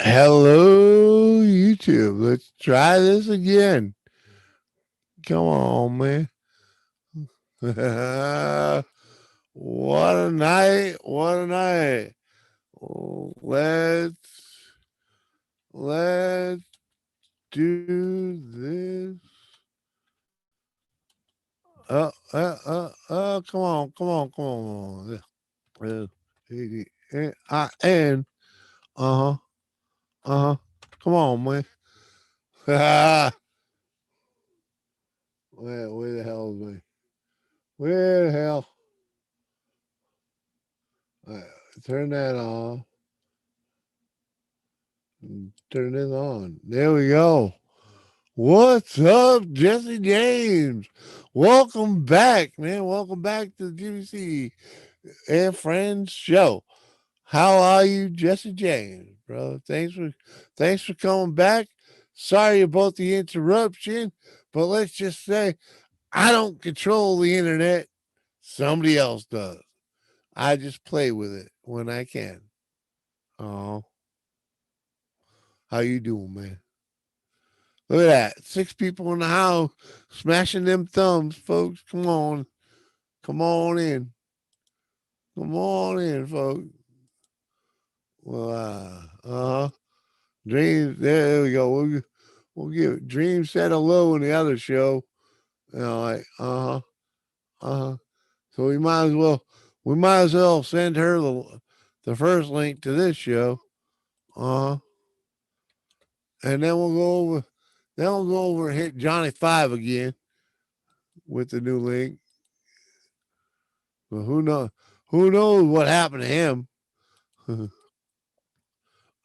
Hello, YouTube. Let's try this again. Come on, man. What a night. What a night. Let's do this. Come on, come on, come on. And uh-huh. Uh-huh. Come on, man. Where the hell is me? Where the hell? Uh, Turn that on. Turn this on. There we go. What's up, Jesse James? Welcome back, man. Welcome back to the GBC and Friends show. How are you, Jesse James, bro? Thanks for coming back. Sorry about the interruption, but let's just say I don't control the internet. Somebody else does. I just play with it when I can. Oh, how you doing, man? Look at that. 6 people in the house smashing them thumbs, folks. Come on. Come on in. Come on in, folks. Well, Dreams, there we go. We'll give Dream said hello in the other show. Like, uh-huh. So we might as well send her the first link to this show. Uh-huh. And then we'll go over and hit Johnny Five again with the new link. But who knows what happened to him?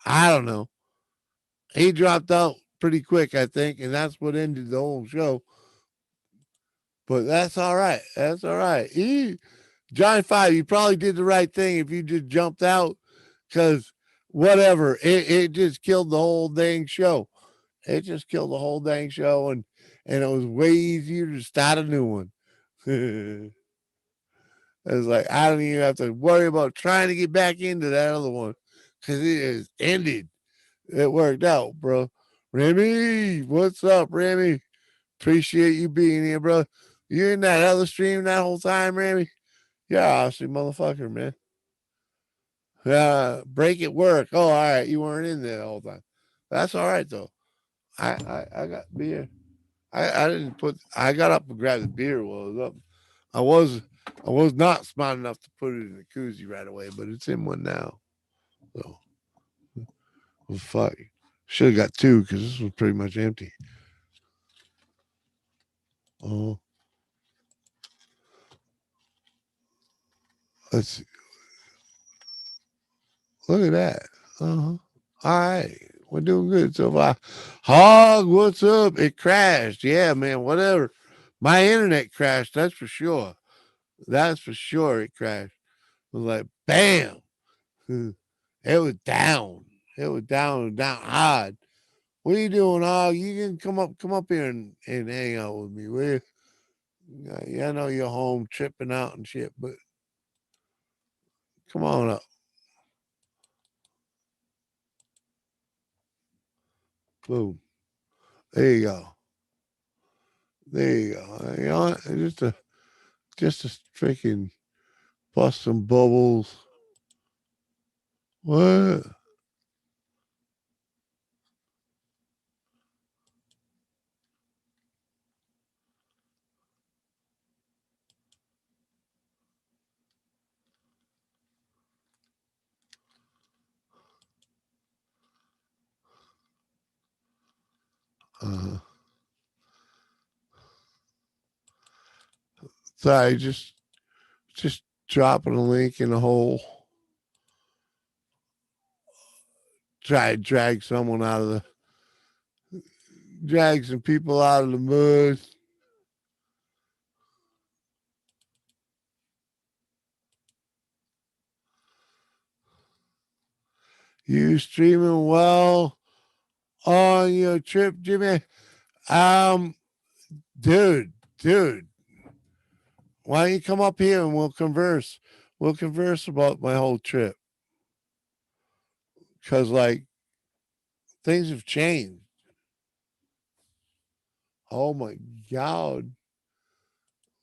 I don't know. He dropped out pretty quick, I think, and that's what ended the whole show. But that's all right. That's all right. Johnny Five, you probably did the right thing if you just jumped out, because whatever, it just killed the whole dang show. It just killed the whole dang show, and it was way easier to start a new one. It's like I don't even have to worry about trying to get back into that other one because it is ended. It worked out, bro. Remy, what's up, Remy? Appreciate you being here, bro. You in that other stream that whole time, Remy? Yeah, awesome motherfucker, man. Break it work. Oh, all right. You weren't in there the whole time. That's all right though. I got beer. I didn't put. I got up and grabbed the beer while I was up. I was I was not smart enough to put it in the koozie right away, but it's in one now. So well, fuck. Should have got two because this was pretty much empty. Oh, let's see. Look at that. Uh-huh. All right. We're doing good so far. Hog, what's up? It crashed. Yeah, man, whatever. My internet crashed, that's for sure. That's for sure it crashed. It was like bam. It was down. It was down hard. What are you doing, Hog? You can come up here and hang out with me, will you? Yeah, I know you're home tripping out and shit, but come on up. Boom. There you go. There you go. You know what? Just a freaking bust some bubbles. What? Uh, Sorry, just dropping a link in a hole. Try to drag some people out of the mud. You streaming well on your trip, Jimmy? Um, dude, why don't you come up here and we'll converse? We'll converse about my whole trip. Cause like Things have changed. Oh my God.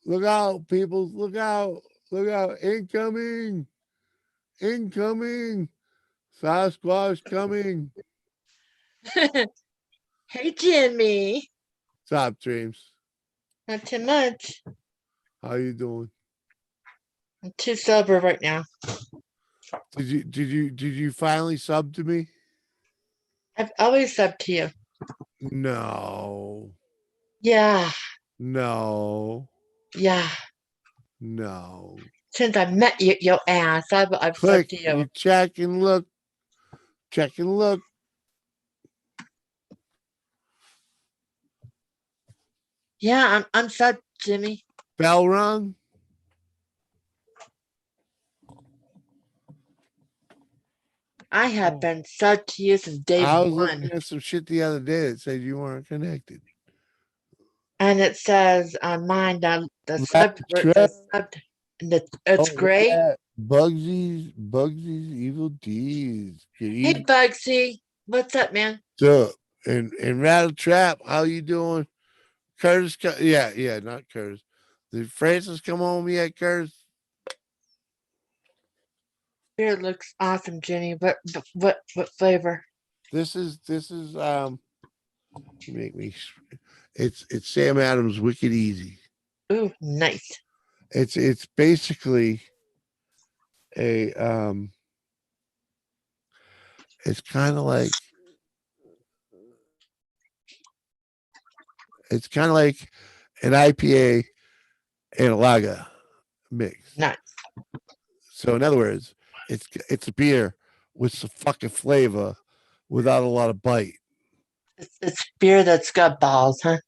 Look out, people. Look out. Look out. Incoming. Incoming. Sasquatch coming. Hey, Jimmy. Top dreams. Not too much. How you doing? I'm too sober right now. Did you finally sub to me? I've always subbed to you. No. Yeah, No. yeah. No. Since I met you, your ass, I've subbed Click. to you. You check and look. Check and look. Yeah, I'm subbed, Jimmy. Bell rung. I have Oh. been subbed to you since day I was looking one. at some shit the other day that said you weren't connected. And it says on mine the sub Rapid where it trip. says subbed, and it's Oh, look at gray. that. Bugsy's evil deeds. Good Hey, evening. Bugsy, what's up, man? So, and Rattle Trap, how you doing? Curtis, yeah, not Curtis. Did Francis come home yet, Curtis? Beer looks awesome, Jimmy. What flavor? This is you make me. It's Sam Adams Wicked Easy. Ooh, nice. It's basically a it's kind of like an IPA and a lager mix. Nice. So in other words, it's a beer with some fucking flavor without a lot of bite. It's beer that's got balls, huh?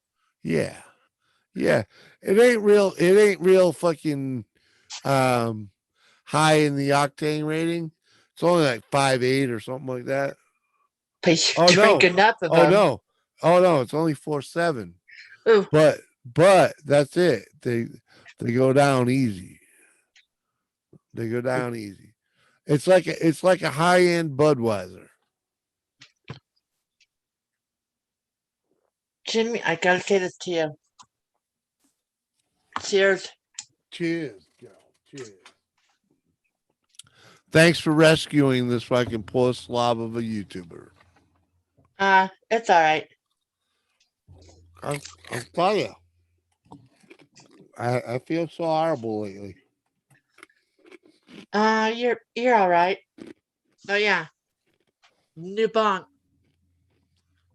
Yeah. Yeah. It ain't real fucking um high in the octane rating. It's only like 5.8 or something like that. But you Oh drink no. enough of Oh them. no. Oh no, it's only 4.7. Ooh, But that's it. They go down easy. They go down easy. It's like a high end Budweiser. Jimmy, I gotta say this to you. Cheers. Cheers, girl. Cheers. Thanks for rescuing this fucking poor slob of a YouTuber. It's all right. I'll tell you. I feel so horrible lately. You're all right. Oh yeah, new bong.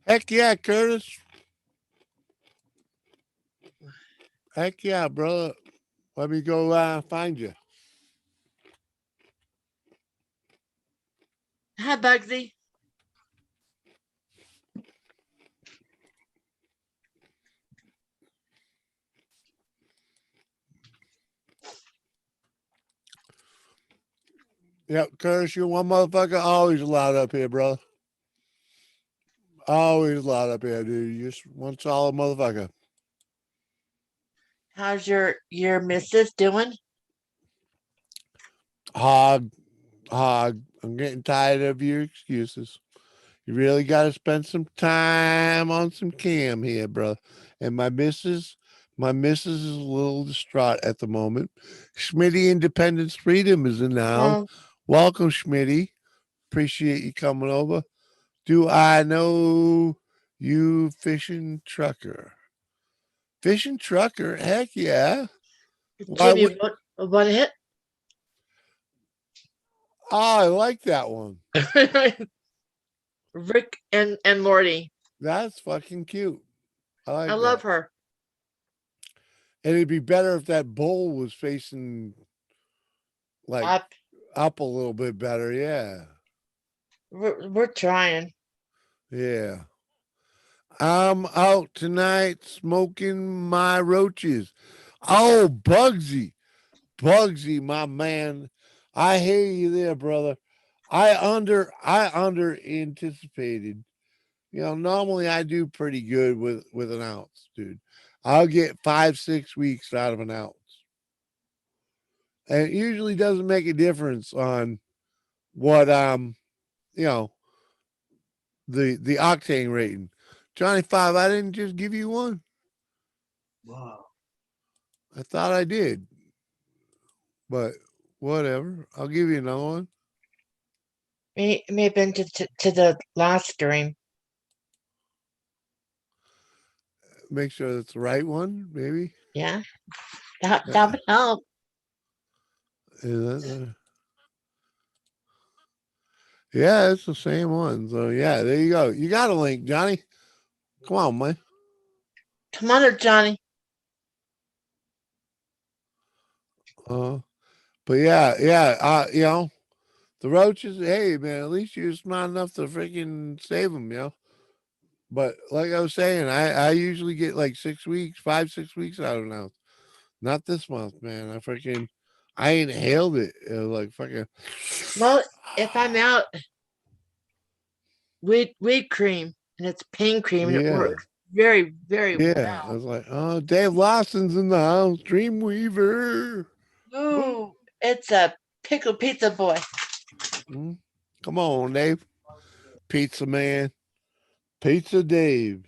Heck yeah, Curtis. Heck yeah, brother. Let me go find you. Hi, Bugsy. Yep, Curtis, you're one motherfucker always allowed up here, brother. Always allowed up here, dude. You're just one solid motherfucker. How's your missus doing? Hog, hog. I'm getting tired of your excuses. You really got to spend some time on some cam here, bro. And my missus is a little distraught at the moment. Schmitty Independence Freedom is in the house. Oh, Welcome, Schmitty. Appreciate you coming over. Do I know you fishing trucker? Fishing trucker? Heck yeah. Why Jimmy, would what hit? I like that one. Rick and Morty. That's fucking cute. I I like love that. her. And it'd be better if that bowl was facing like Up. up a little bit better. Yeah. We're trying. Yeah. I'm out tonight smoking my roaches. Oh, Bugsy. Bugsy, my man. I hear you there, brother. I under anticipated. Normally I do pretty good with an ounce, dude. I'll get 5-6 weeks out of an ounce. And it usually doesn't make a difference on what you know the octane rating. Johnny Five, I didn't just give you one. Wow. I thought I did, but whatever. I'll give you another one. May have been to the last stream. Make sure that's the right one, maybe. Yeah, that would help. Is yeah, it's the same one. So yeah, there you go. You got a link, Johnny. Come on, man. Come on, there, Johnny. Uh, but yeah. The roaches. Hey, man, at least you're smart enough to freaking save them, But like I was saying, I usually get like 6 weeks, 5, 6 weeks out of now. Not this month, man. I inhaled it. It was like fucking. Well, if I'm out, wheat cream and it's pain cream and it Yeah, works very, very yeah. I well. was like, oh, Dave Lawson's in the house, Dreamweaver. Woo. Ooh, it's a pickle pizza boy. Mm. Come on, Dave. Pizza man. Pizza Dave.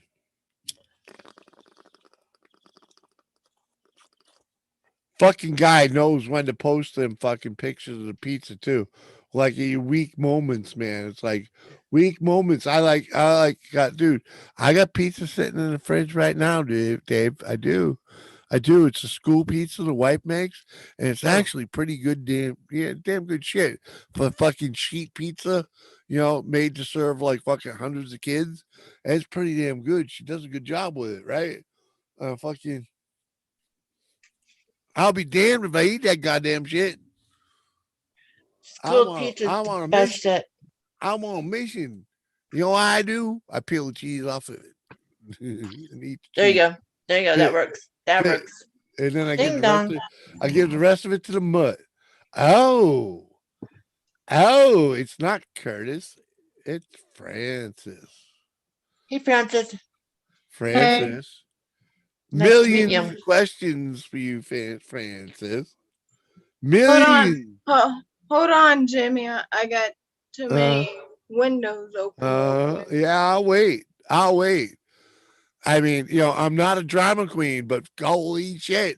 Fucking guy knows when to post them fucking pictures of the pizza too. Like your weak moments, man. It's like weak moments. Dude, I got pizza sitting in the fridge right now, dude. Dave, I do. I do. It's a school pizza the wife makes, and it's Oh, actually pretty good. Damn good shit for fucking sheet pizza. Made to serve like fucking hundreds of kids. And it's pretty damn good. She does a good job with it, right? Fucking, I'll be damned if I eat that goddamn shit. school pizza's I'm the on a best mission. shit. I'm on a mission. You know what I do? I peel the cheese off of it and eat the There you cheese. go. There you go. That Good, works. That good. works. And then Ding dong. I give the rest of it to the mutt. Oh, oh, it's not Curtis. It's Francis. Hey, Francis. Hey, Francis. Nice to meet Millions you. of questions for you, Francis. hold on. Millions. Hold on, Jimmy. I got too Uh, many windows open real quick. yeah, I'll wait. I'll wait. I mean, I'm not a drama queen, but holy shit.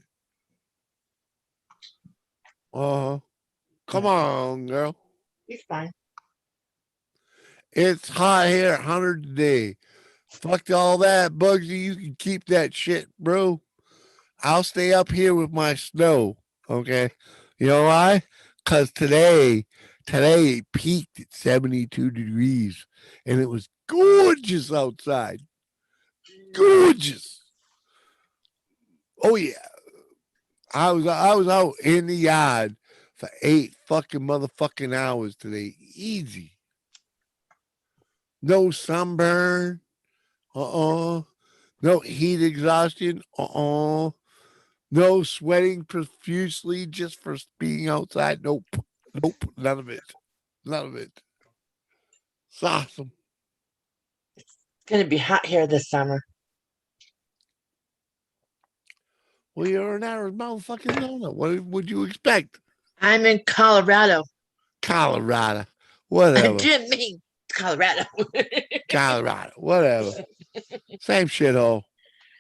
Uh, come on, girl. He's fine. It's hot here, 100 today. Fuck all that, Bugsy. You can keep that shit, bro. I'll stay up here with my snow. Okay. You know why? Because today it peaked at 72 degrees and it was gorgeous outside. Gorgeous. Oh, yeah. I was out in the yard for 8 fucking motherfucking hours today. Easy. No sunburn. No heat exhaustion. No sweating profusely just for being outside. Nope. Nope. None of it. None of it. It's awesome. It's going to be hot here this summer. Well, you're an Arizona motherfucking Arizona. What would you expect? I'm in Colorado. Colorado. I Whatever. didn't mean Colorado. Colorado. Whatever. Same shithole.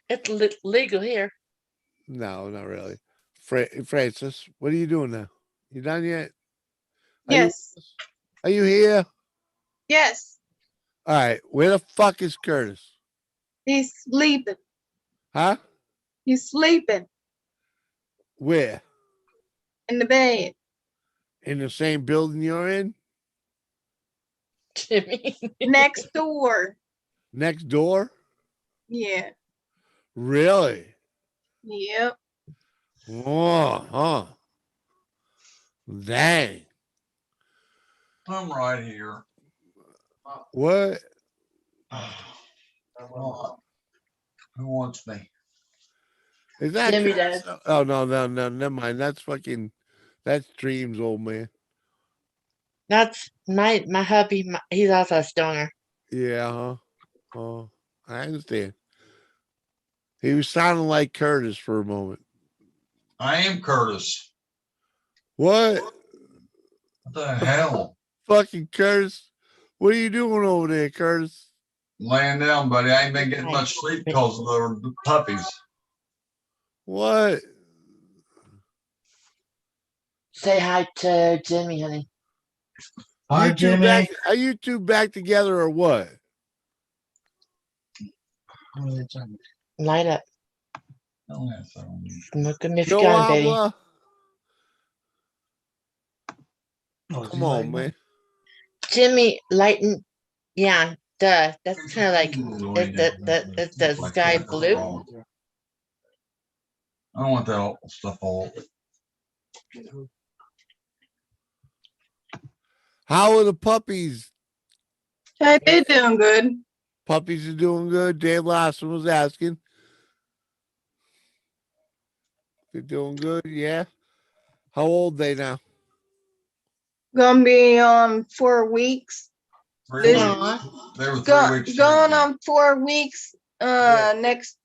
It's legal here. No, not really. Francis, what are you doing now? You done yet? Are you Yes, are you here? yes. All right. Where the fuck is Curtis? He's sleeping. Huh? He's sleeping Where? in the bed. In the same building you're in? Jimmy. Next door. Next door? Yeah. Really? Yep. Oh, huh. Dang. I'm right here. What? Well, who wants me? Is that Jimmy Curtis? does. Oh, no, never mind. That's Dreams, old man. That's my hubby. He's also a stoner. Yeah, huh? Oh, I understand. He was sounding like Curtis for a moment. I am Curtis. What? What the hell? Fucking Curtis. What are you doing over there, Curtis? laying down, buddy. I ain't been getting much sleep because of the puppies. What? Say hi to Jimmy, honey. Hi, You two back? Are you two back together or what? Light up. Oh, that's so neat. Smoke him if you got him, baby. Come on, man. Jimmy, lighten. Yeah, duh. That's kind of like Way is down there. the Like sky that. blue? I don't want that all stuff all. How are the puppies? Hey, they doing good. Puppies are doing good. Dave Lawson was asking. They're doing good, yeah. How old they now? Gonna be on 4 weeks. 3 This- weeks. Aw. They were 3 Go, weeks. going on 4 weeks. Yeah. Next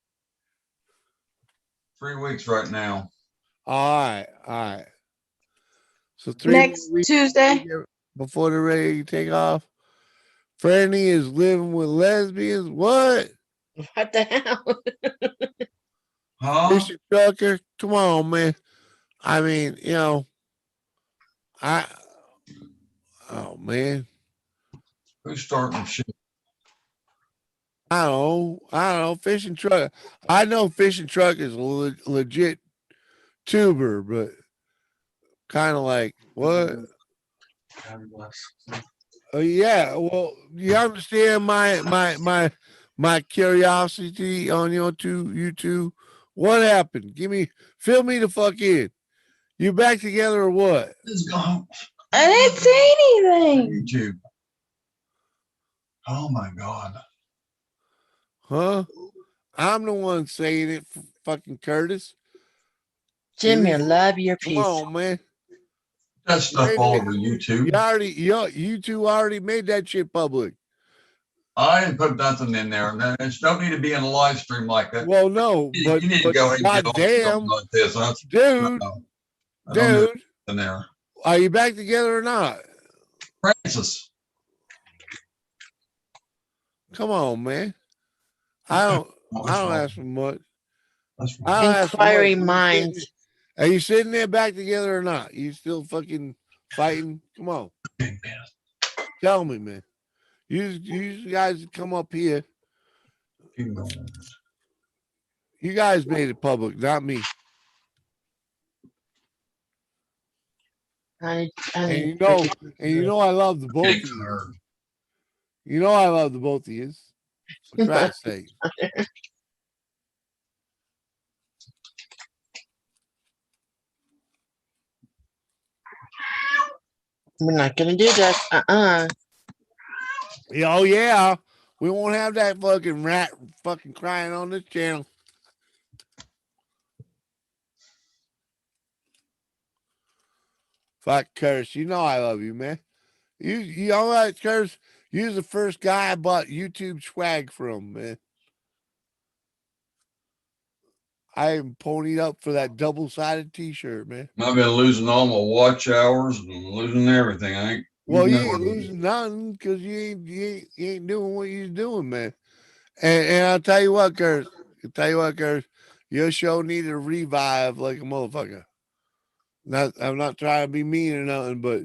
3 weeks right now. All right. So 3 next weeks Tuesday. before they're ready to take off. Franny is living with lesbians. What? What the hell? Huh? Fishing trucker? Come on, man. I mean, oh man. Who's starting shit? I don't know. Fishing truck. I know fishing truck is a legit tuber, but kind of like what? Oh yeah. Well, you understand my curiosity on you two. What happened? Fill me the fuck in. You back together or what? It's gone. I didn't say anything. YouTube. Oh my God. Huh? I'm the one saying it, fucking Curtis. Jimmy, I You- love your Come piece. on, man. That stuff all over YouTube. You two already made that shit public. I didn't put nothing in there. And it don't need to be in a live stream like that. Well, no, You but need to go ahead and get on goddamn, something like this. That's, dude, no, I don't need dude, in there. are you back together or not? Francis. Come on, man. I don't ask for much. That's I don't ask for much. Inquiring minds. Are you sitting there back together or not? You still fucking fighting? Come on, tell me, man. You guys come up here. You guys made it public, not me. Honey, And honey, you know I love the both of you. You know I love the both of you. For Christ's sake. we're not gonna do that. Yeah, oh yeah. We won't have that fucking rat fucking crying on this channel. Fuck Curse. You know I love you, man. You all right, Curse? You're the first guy I bought YouTube swag from, man. I am ponied up for that double-sided t-shirt, man. I've been losing all my watch hours and losing everything. I ain't. Well, you ain't losing nothing because you ain't doing what you're doing, man. And I'll tell you what, Curse. Your show needed a revive like a motherfucker. I'm not trying to be mean or nothing, but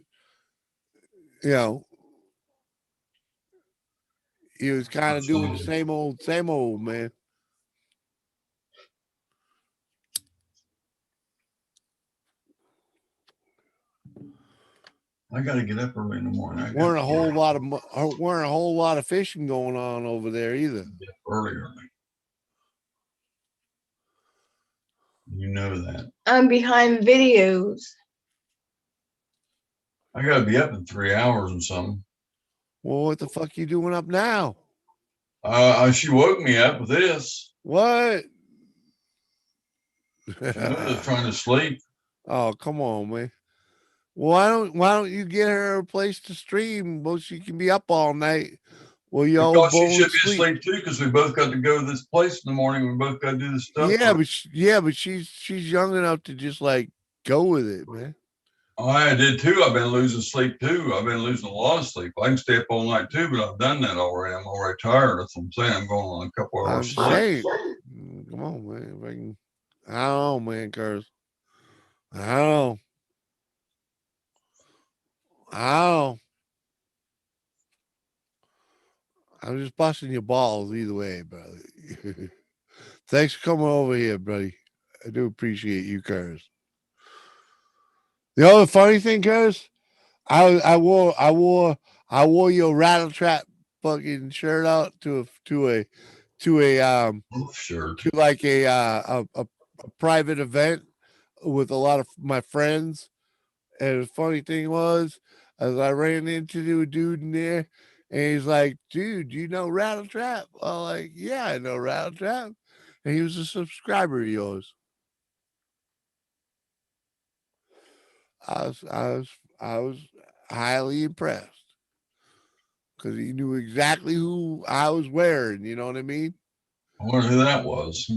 he was kind of doing the same old, man. I got to get up early in the morning. Weren't a whole lot of fishing going on over there either. Early. You know that. I'm behind videos. I got to be up in 3 hours and something. Well, what the fuck you doing up now? She woke me up with this. What? I was trying to sleep. Oh, come on, man. Why don't you get her a place to stream? Well, she can be up all night. Well, you all Because she both should be sleep. asleep too, because we both got to go to this place in the morning. We both got to do this stuff. Yeah, but she's young enough to just like go with it, man. I did too. I've been losing sleep too. I've been losing a lot of sleep. I can stay up all night too, but I've done that already. I'm already tired. That's what I'm saying. I'm going on a couple I'm hours sleep. saying, come on, man. If I can, I don't know, man, cuz. I don't know. I don't know. I'm just busting your balls either way, brother. Thanks for coming over here, buddy. I do appreciate you, cuz. The other funny thing, cuz, I wore your rattle trap fucking shirt out to a Sure. to like a private event with a lot of my friends. And the funny thing was, as I ran into a dude in there, and he's like, "Dude, you know Rattle Trap?" I'm like, "Yeah, I know Rattle Trap." And he was a subscriber of yours. I was, I was, I was highly impressed because he knew exactly who I was wearing. You know what I mean? I wonder who that was.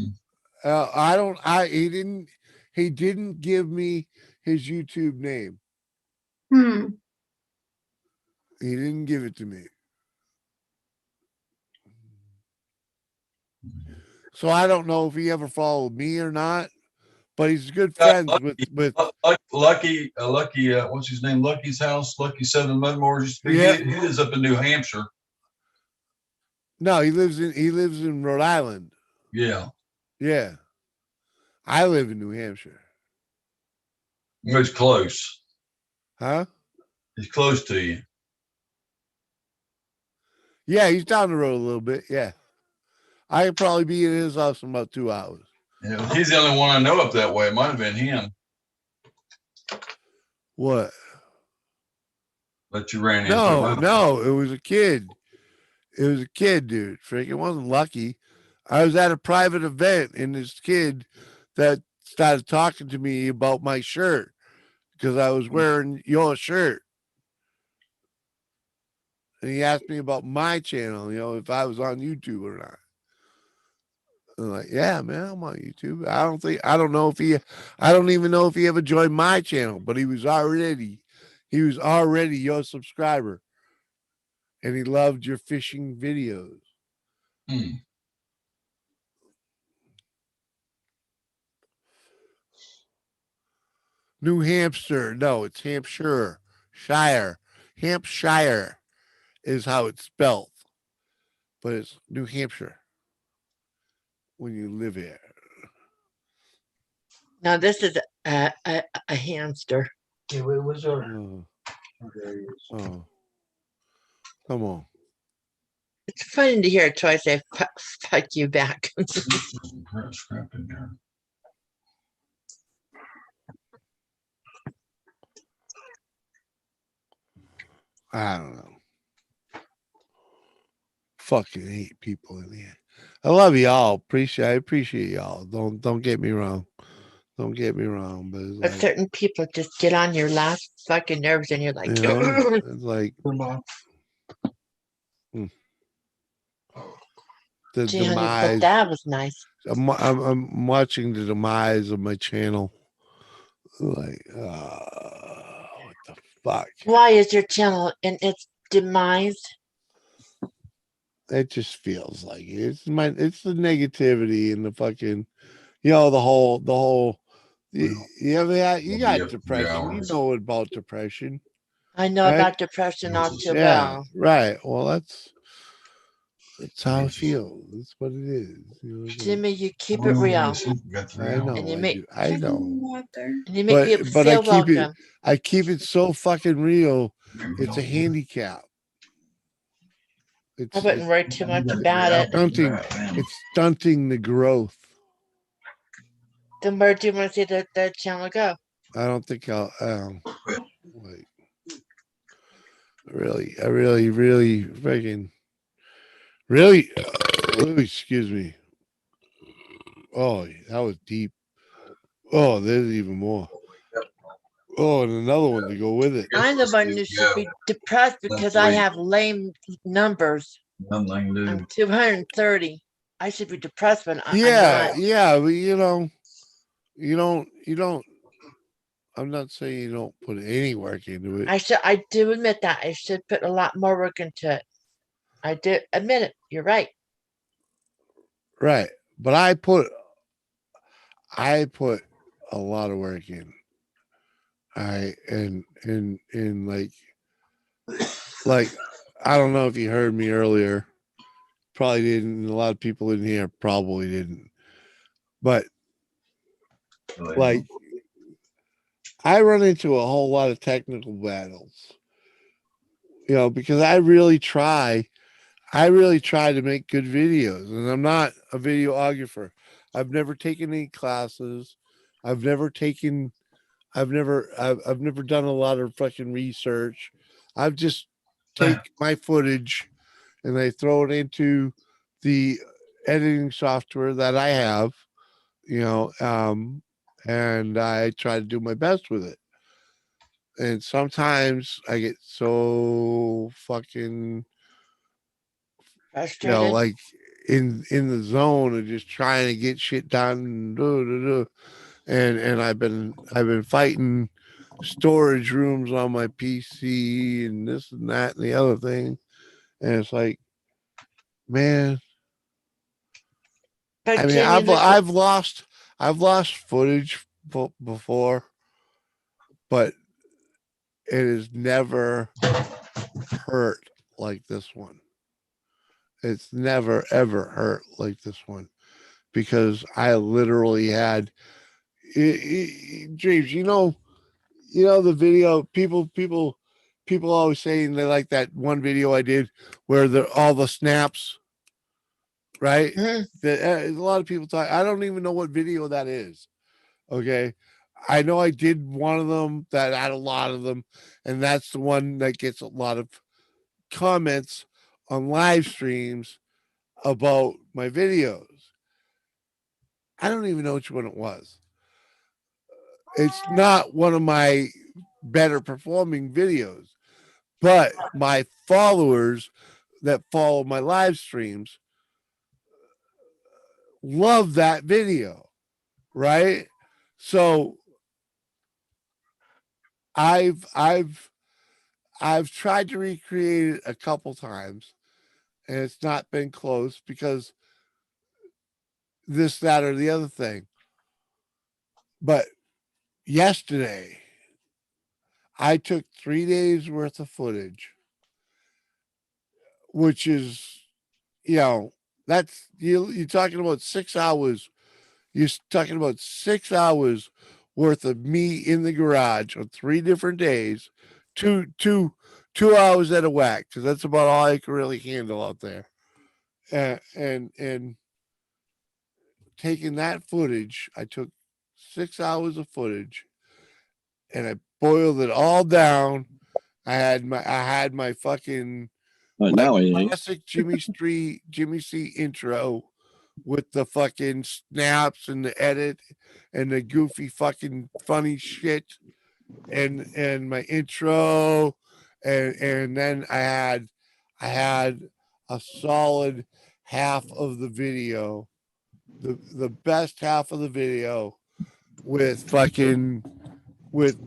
I don't. He didn't. He didn't give me his YouTube name. Hmm. He didn't give it to me. So I don't know if he ever followed me or not. But he's good friends with Lucky, what's his name? Lucky's house, Lucky Southern Mudmores used to be. Yeah. He lives up in New Hampshire. No, he lives in Rhode Island. Yeah, Yeah. I live in New Hampshire. he's close. Huh? He's close to you. Yeah, he's down the road a little bit. Yeah. I could probably be in his house in about 2 hours. Yeah, he's the only one I know up that way. It might have been him What? that you ran No, into. no, it was a kid. It was a kid, dude. Freak, it wasn't Lucky. I was at a private event and this kid that started talking to me about my shirt because I was wearing your shirt. And he asked me about my channel, if I was on YouTube or not. I'm like, yeah, man, I'm on YouTube. I don't even know if he ever joined my channel, but he was already your subscriber. And he loved your fishing videos. Hmm. New Hampshire. No, it's Hampshire. Shire. Hampshire is how it's spelled. But it's New Hampshire when you live here. Now this is a hamster. Yeah, where was our? Oh, Oh, there he is. oh. Come on. It's funny to hear a toy say "fuck you" back. Scrap in there. I don't know. Fucking hate people in here. I love y'all. I appreciate y'all. Don't get me wrong. Don't get me wrong. But it's But like, certain people just get on your last fucking nerves, and you're like, it's like the "Gee, honey, but demise. that was nice." I'm watching the demise of my channel. Like, what the fuck? Why is your channel in its demise? It just feels like it. It's the negativity and the fucking, the whole. You got depression. You know about depression. I know Right? about depression all too Yeah, well. right. Well, that's how I feel. That's what it is. Jimmy, you keep it real, I know. and you I make do. I know. and you make people But I feel keep it. welcome. I keep it so fucking real. It's a handicap. I wouldn't worry too much about it. It's stunting the growth. Then where do you want to see the channel go? I don't think I'll. Like, I really, freaking, really. Excuse me. Oh, that was deep. Oh, there's even more. Oh, and another one to go with it. I'm the one who should be depressed because I have lame numbers. Nothing to I'm do. 230. I should be depressed, but I'm Yeah, not. yeah, but you don't. I'm not saying you don't put any work into it. I do admit that. I should put a lot more work into it. I do admit it. You're right. Right. But I put a lot of work in. And like I don't know if you heard me earlier. Probably didn't. A lot of people in here probably didn't. But like I run into a whole lot of technical battles. Because I really try to make good videos, and I'm not a videographer. I've never taken any classes. I've never taken I've never done a lot of fucking research. I've just take my footage and I throw it into the editing software that I have, you know, um, and I try to do my best with it. And sometimes I get so fucking, Frustrated. like in the zone of just trying to get shit done. And I've been fighting storage rooms on my PC and this and that and the other thing. And it's like, man, I But mean, Jimmy, I've lost footage before, but it has never hurt like this one. It's never ever hurt like this one because I literally had dreams. The video people always saying they like that one video I did where all the snaps, right? Mhm. A lot of people talk. I don't even know what video that is. Okay. I know I did one of them that had a lot of them, and that's the one that gets a lot of comments on live streams about my videos. I don't even know which one it was. It's not one of my better performing videos, but my followers that follow my live streams love that video, right? So I've tried to recreate it a couple times and it's not been close because this, that, or the other thing. But yesterday, I took 3 days worth of footage, which is, that's you're talking about 6 hours. You're talking about 6 hours worth of me in the garage on 3 different days, two hours at a whack, because that's about all I can really handle out there. And taking that footage, I took 6 hours of footage and I boiled it all down. I had my fucking But my now he ain't. classic Jimmy C intro with the fucking snaps and the edit and the goofy fucking funny shit and my intro and then I had a solid half of the video, the best half of the video with fucking with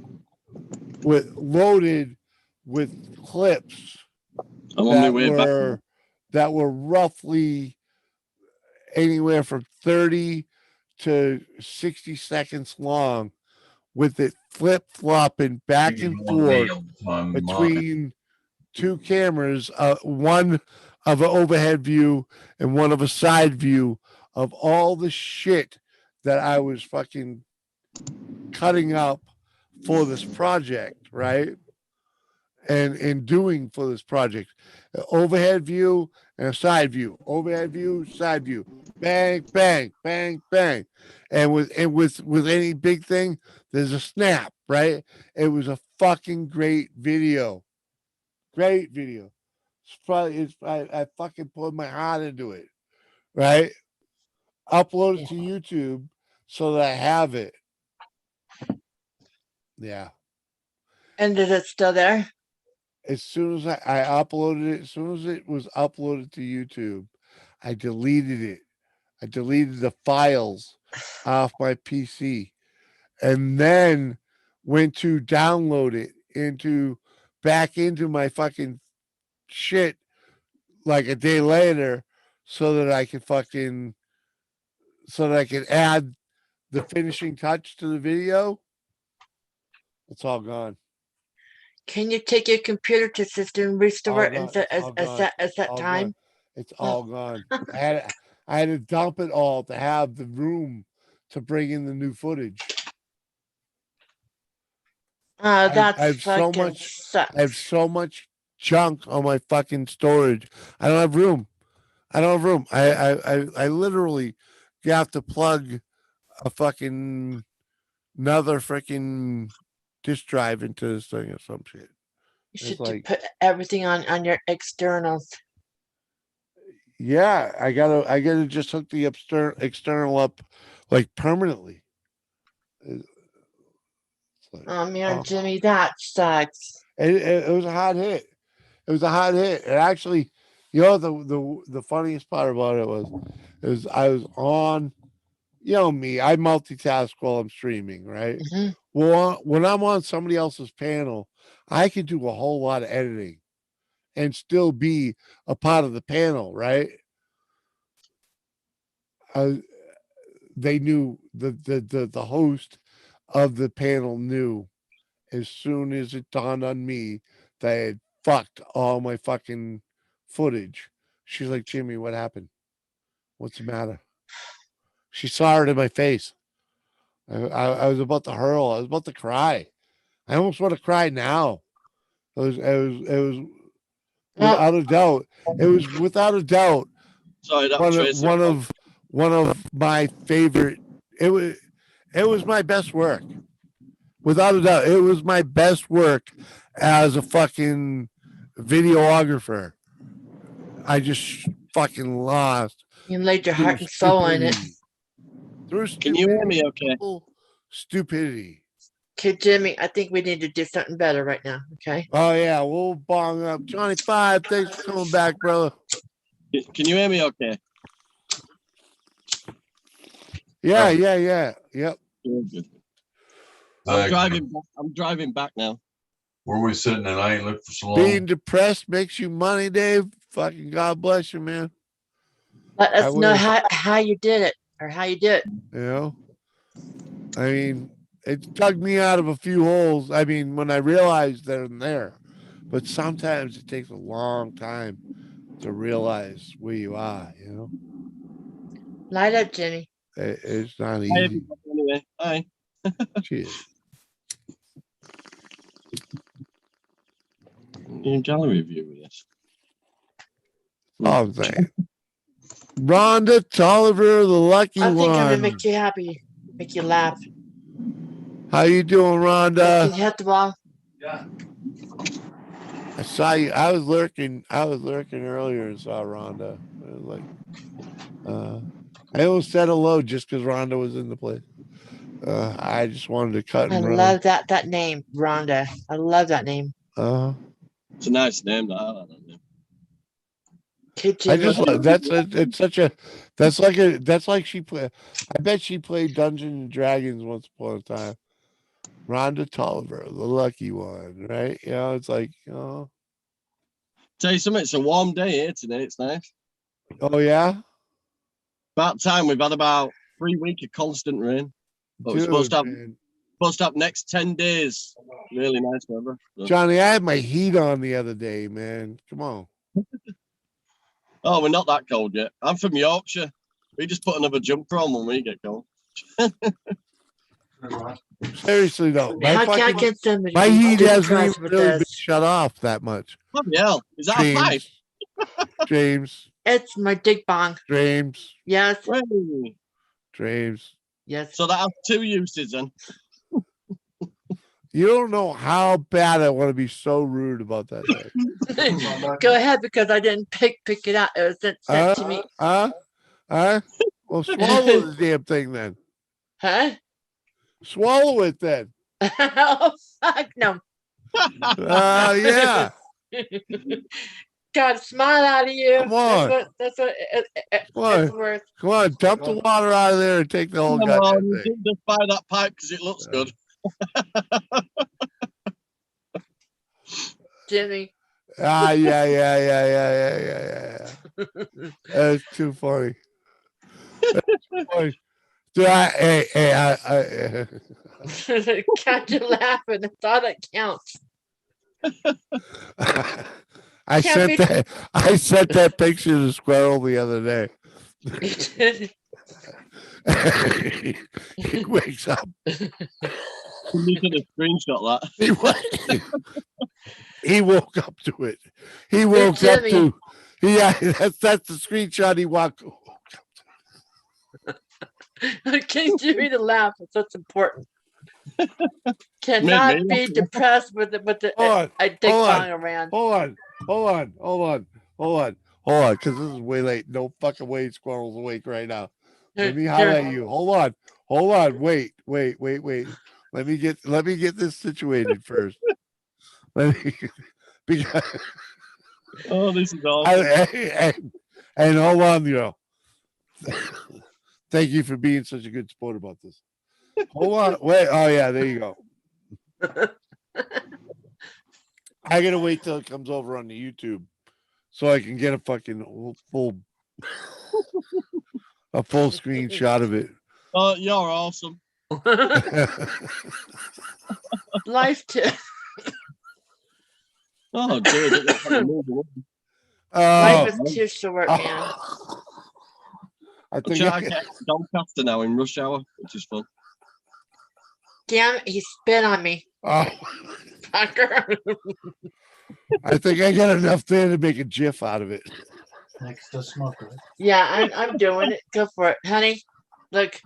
loaded with clips I'm on my that way back. were roughly anywhere from 30 to 60 seconds long, with it flip flopping back and forth between two cameras, one of an overhead view and one of a side view of all the shit that I was fucking cutting up for this project, right? And doing for this project. Overhead view and a side view. Overhead view, side view. Bang, bang, bang, bang. And with any big thing, there's a snap, right? It was a fucking great video. Great video. I fucking poured my heart into it, right? Upload it to YouTube so that I have it. Yeah. And is it still there? As soon as I uploaded it, as soon as it was uploaded to YouTube, I deleted it. I deleted the files off my PC. And then went to download it back into my fucking shit like a day later so that I could add the finishing touch to the video. It's all gone. Can you take your computer to system restore it and It's all gone. as that All time? gone. It's all gone. I had to dump it all to have the room to bring in the new footage. That's I have so fucking much. sucks. I have so much junk on my fucking storage. I don't have room. I literally have to plug a fucking another freaking disk drive into this thing or some shit. You It's should like, put everything on your externals. yeah, I gotta just hook the external up like permanently. It's like, Oh man, oh. Jimmy, that sucks. It was a hot hit. It was a hot hit. It actually, you know, the funniest part about it was I was on, you know me, I multitask while I'm streaming, right? hmm Well, when I'm on somebody else's panel, I can do a whole lot of editing and still be a part of the panel, right? They knew the host of the panel knew as soon as it dawned on me that I had fucked all my fucking footage. She's like, Jimmy, what happened? What's the matter? She saw it in my face. I was about to hurl. I was about to cry. I almost want to cry now. It was Well, without a doubt. It was without a doubt Sorry, that was Tracy. one of my favorite. It was my best work. Without a doubt, it was my best work as a fucking videographer. I just fucking lost. you laid your through heart and soul in it. stupidity. Through Can you hear me okay? Stupidity. Okay, Jimmy, I think we need to do something better right now. Okay. Oh yeah, we'll bong up. Johnny Five, thanks for coming back, brother. Can you hear me okay? Yeah, Right. yeah. Yep. Good. Like, I'm driving back now. where we sitting and I ain't looked for so Being long. depressed makes you money, Dave. Fucking God bless you, man. Let I us know wish. how you did it or how you did it. You know, I mean, it dug me out of a few holes. I mean, when I realized they're there, but sometimes it takes a long time to realize where you are. You know, Light up, Jimmy. it's not Hi, easy. everybody, anyway. Hi. Shit. Gallery review with this. All I'm saying. Rhonda Tolliver, the lucky I think I'm one. gonna make you happy, make you laugh. How you doing, Can you Rhonda? hit the ball? Yeah. I saw you. I was lurking earlier and saw Rhonda. I was like, I almost said hello just because Rhonda was in the place. I just wanted to cut I and run. love that name, Rhonda. I love that name. It's a nice name. I like that name. Okay, I Jimmy. just it's such a that's like she play. I bet she played Dungeons and Dragons once upon a time. Rhonda Tolliver, the lucky one, right? You know, it's like, oh Tell you something, it's a warm day here today. It's nice. yeah. About time. We've had about 3 weeks of constant rain. But we're supposed Dude, to man. have next 10 days. Really nice weather. So. Johnny, I had my heat on the other day, man. Come on. Oh, we're not that cold yet. I'm from Yorkshire. We just put another jumper on when we get cold. Seriously though, How can somebody my be heat hasn't depressed even with really been this? shut off that much. Oh, hell. Is that a pipe? James, It's my dig bong. James, Yes, Hey. James. yes. So that has 2 uses then. You don't know how bad I want to be so rude about that thing. Go ahead because I didn't pick it out. It was sent to me. Well, swallow the damn thing then. Huh? Swallow it then. Oh fuck no. Yeah. Got a smile out of you. Come on. That's what Come on. it's worth. Come on, dump the water out of there and take the whole Come goddamn on, you thing. didn't just buy that pipe because it looks good. Jimmy. Ah, yeah. That's too funny. That's too funny. Dude, Catch you laughing. That's all that counts. I Can't sent be- that. I sent that picture to Squirrel the other day. He wakes up. You could have screenshot that. He woke up to it. He woke up Jimmy. to. Yeah, that's the screenshot he woke. Can Jimmy to laugh? That's important. Cannot be depressed with the I think falling around. Hold on, because this is way late. No fucking way Squirrel's awake right now. Let me highlight you. Hold on. Wait. Let me get this situated first. Let me because Oh, this is awesome. and hold on, thank you for being such a good sport about this. Hold on, wait. Oh yeah, there you go. I gotta wait till it comes over on the YouTube so I can get a fucking full screenshot of it. Oh, you're awesome. Life tip. Oh, dude. Life is too short, man. I think I get Doncaster now in rush hour, which is fun. Damn it, he spit on me. Oh, Fucker. I think I got enough there to make a GIF out of it. Next to smoker. Yeah, I'm doing it. Go for it, honey. Look,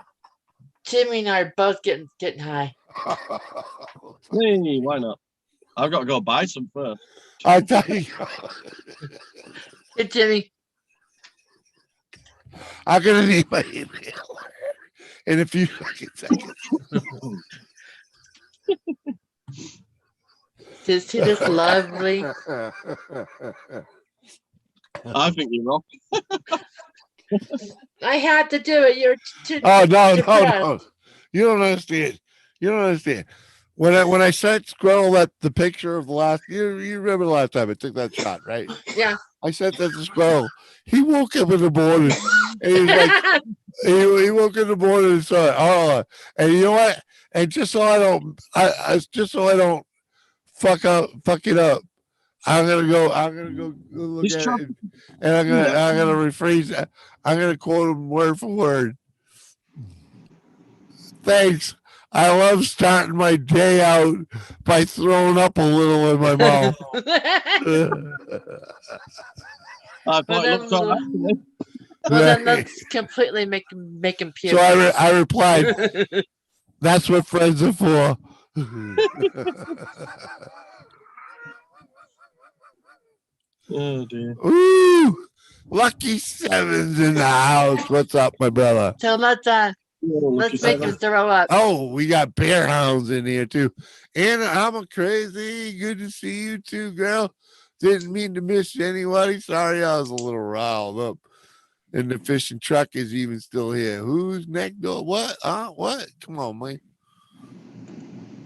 Jimmy and I are both getting high. Hey, why not? I've got to go buy some first. I tell you, Hey, Jimmy. I'm gonna need my email in a few fucking seconds. Is he this lovely? I think you're wrong. I had to do it. You're too. Oh no. depressed. You don't understand. When I sent Squirrel the picture of the last, you remember the last time I took that shot, right? Yeah. I sent that to Squirrel. He woke up in the morning and he was like, he woke in the morning and saw it. Oh, and you know what? And just so I don't fuck it up, I'm gonna go look at it, and I'm gonna rephrase that. I'm gonna quote him word for word. Thanks. I love starting my day out by throwing up a little in my mouth. I thought it looked all right to me. Well, then let's completely make him puke. So I replied, "That's what friends are for." Oh dear. Ooh, Lucky Seven's in the house. What's up, my brother? So let's make him throw up. Oh, we got bear hounds in here too. Anna, I'm a crazy. Good to see you too, girl. Didn't mean to miss anybody. Sorry, I was a little riled up. And the fishing truck is even still here. Who's next door? What? What? Come on, man.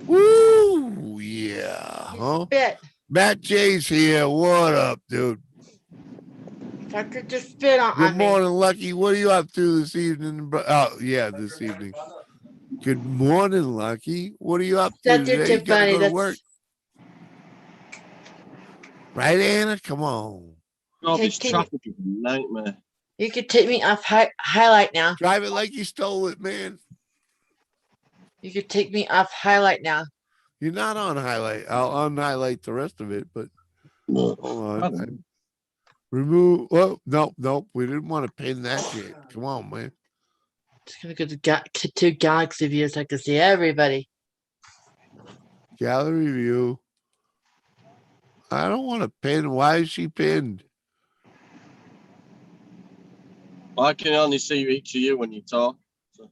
Woo! Yeah. Huh? Spit. Matt J's here. What up, dude? Fucker just spit on Good me. morning, Lucky. What are you up to this evening? Oh, yeah, this evening. Good morning, Lucky. What are you up to That's today? You too gotta funny. go to work. Right, Anna? Come on. Oh, Hey, this traffic is a nightmare. You could take me off highlight now. Drive it like you stole it, man. You could take me off highlight now. You're not on highlight. I'll unhighlight the rest of it, but hold on. Remove. Oh, nope. We didn't want to pin that shit. Come on, man. Just gonna go to two galaxy views so I can see everybody. Gallery view. I don't want to pin. Why is she pinned? I can only see each of you when you talk. So.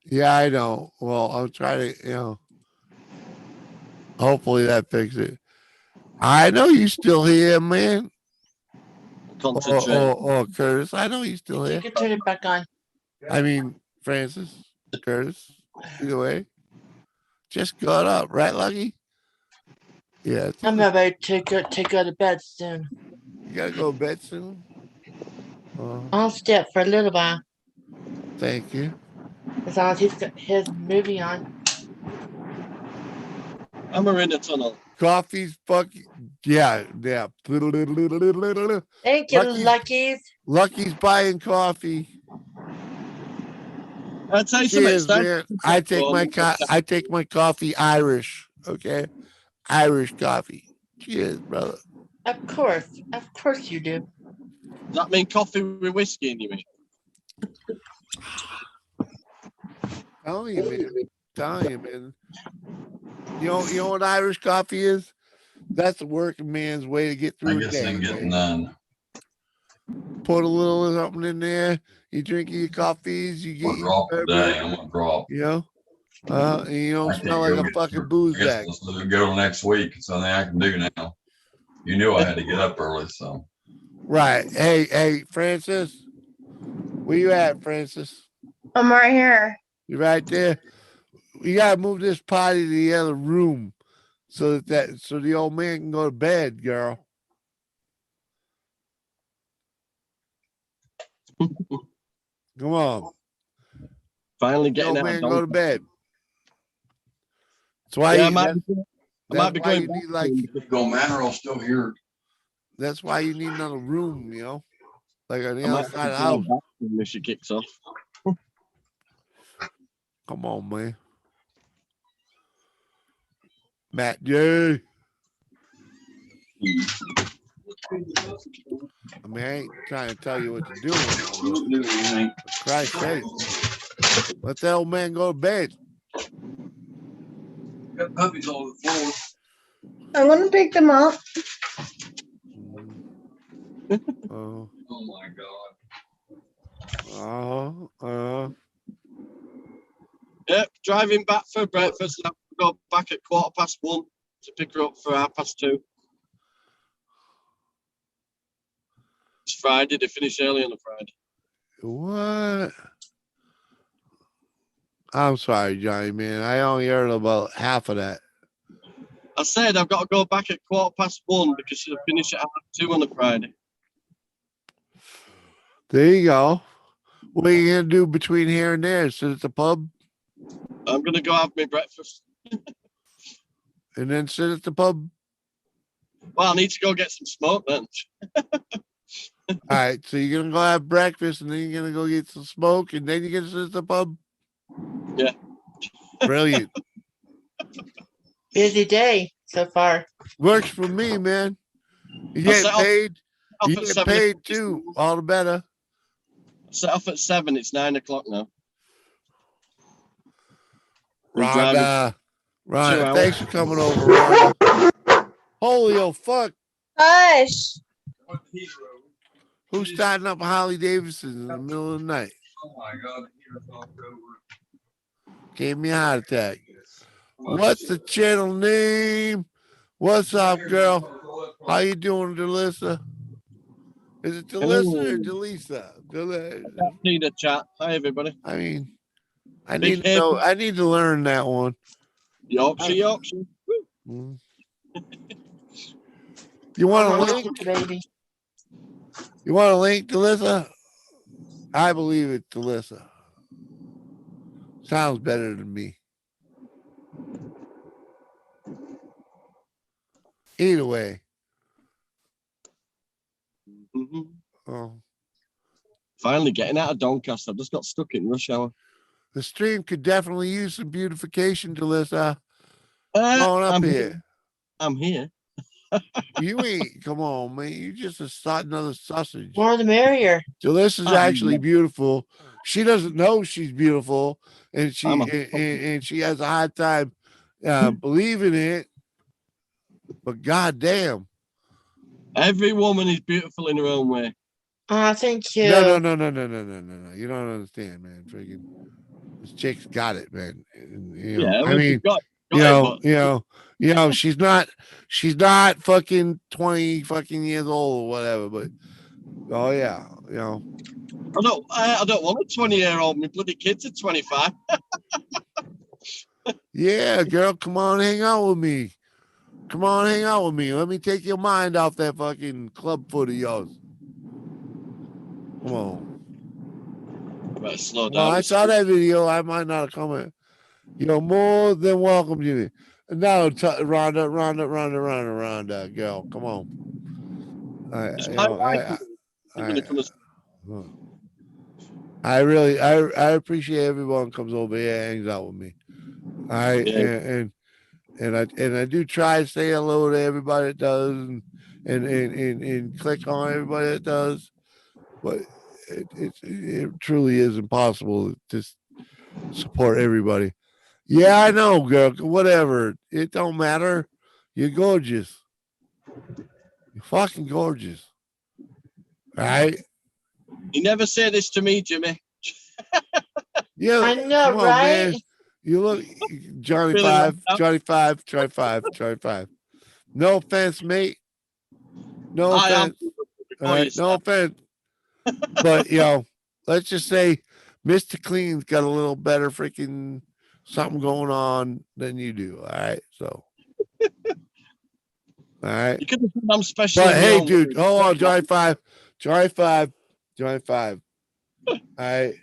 Yeah, I know. Well, I'll try to, hopefully that fixes it. I know you still here, man. Concentrate. Oh, Curtis. I know you still You here. can turn it back on. I mean, Francis, Curtis. Either way. just got up, right, Lucky? Yeah, I'm about to go to bed soon. you gotta go to bed soon. I'll stay up for a little while Thank you. as long as he's got his movie on. I'm in the tunnel. Coffee's fucking yeah. Thank you, Lucky's- Luckies. Lucky's buying coffee. I'll tell you Cheers, something. man. I take my coffee Irish. Okay, Irish coffee. Cheers, brother. Of course you do. Does that mean coffee with whiskey in you mean? Telling you, man. Telling you, man. You know what Irish coffee is? That's the working man's way to get I through a guess day. I'm getting man. none. Put a little something in there. You drink your coffees. You I'm get gonna drop your today. I'm gonna drop. you know. And you don't I can't smell like go a get fucking through. booze I guess bag. let's let it go next week. It's something I can do now. You knew I had to get up early, so Right. Hey, Francis. Where you at, Francis? I'm right here. You right there? You gotta move this potty to the other room so so the old man can go to bed, girl. Come on. Finally The getting old out man of go to Doncaster. bed. That's why Yeah, I you, might, that's be why going you back need like soon. go Manor. I'll still hear. that's why you need another room, you know, like on the I other might side of the be going house. back soon if she kicks off. Come on, man. Matt J. I mean, I ain't trying to tell you what to do now, but for Christ's sake, let that old man go to bed. Got puppies all over the floor. I'm gonna pick them up. Oh, Oh my god. Yep, driving back for breakfast and I go back at 1:15 to pick her up for 2:30. It's Friday, they finish early on a Friday. What? I'm sorry, Johnny, man. I only heard about half of that. I said I've got to go back at 1:15 because she'll finish at 2 on a Friday. There you go. What are you gonna do between here and there? Sit at the pub I'm gonna go have my breakfast. and then sit at the pub? Well, I need to go get some smoke then. All right, so you're gonna go have breakfast and then you're gonna go get some smoke and then you're gonna sit at the pub? Yeah. Brilliant. Busy day so far. Works for me, man. You I get set off- paid. off You at get 7 paid o'clock. too. All the better. Set off at 7. It's 9 o'clock now. I'm driving Rhonda. 2 Rhonda, hours. thanks for coming over, Rhonda. Holy oh fuck. Hush. Who's starting up Harley Davidson in the middle of the night? Oh my god. The heater's knocked over. Gave me a heart attack. What's the channel name? What's up, girl? How you doing, Delissa? Is it Delissa or Delisa? See the chat. Hi, everybody. I mean, I Big need to head. know. I need to learn that one. Yorkshire. Mm. You want a link? Baby. You want a link, Delissa? I believe it, Delissa. Sounds better than me. Either way. Mhm. Oh, Finally getting out of Doncaster. I've just got stuck in rush hour. the stream could definitely use some beautification, Delissa. Going up I'm here. I'm here. You ain't. Come on, man. You just another sausage. More the merrier. Delissa's Oh, actually yeah. beautiful. She doesn't know she's beautiful, and she I'm and she has a hard time believing it. But goddamn, Every woman is beautiful in her own way. Oh, thank you. no. You don't understand, man. Freaking, this chick's got it, man. And, Yeah, I well, mean, she's got it, but she's not fucking 20 fucking years old or whatever. But oh yeah, I don't want a 20-year-old. My bloody kids are 25. Yeah, girl, come on, hang out with me. Come on, hang out with me. Let me take your mind off that fucking club foot of yours. Come on. Better slow Well, down. I saw that video. I might not have commented. You're more than welcome, Jimmy. Now, Rhonda, girl, come on. It's You my know, wife. I, Gonna come I really, I appreciate everyone comes over here and hangs out with me. I Yeah. and I do try to say hello to everybody that does, and click on everybody that does, but it truly is impossible to support everybody. Yeah, I know, girl. Whatever. It don't matter. You're gorgeous. You're fucking gorgeous. All right? You never say this to me, Jimmy. Yeah. I know, Come on, right? man. You look Johnny Really Five, left out. Johnny Five, Johnny Five, Johnny Five. No offense, mate. No I am offense. All before you right. No start. offense. But let's just say Mr. Clean's got a little better freaking something going on than you do. All right. So all right. You could have said I'm special But in my hey, own way. dude, hold on, Johnny Five, Johnny Five, Johnny Five. I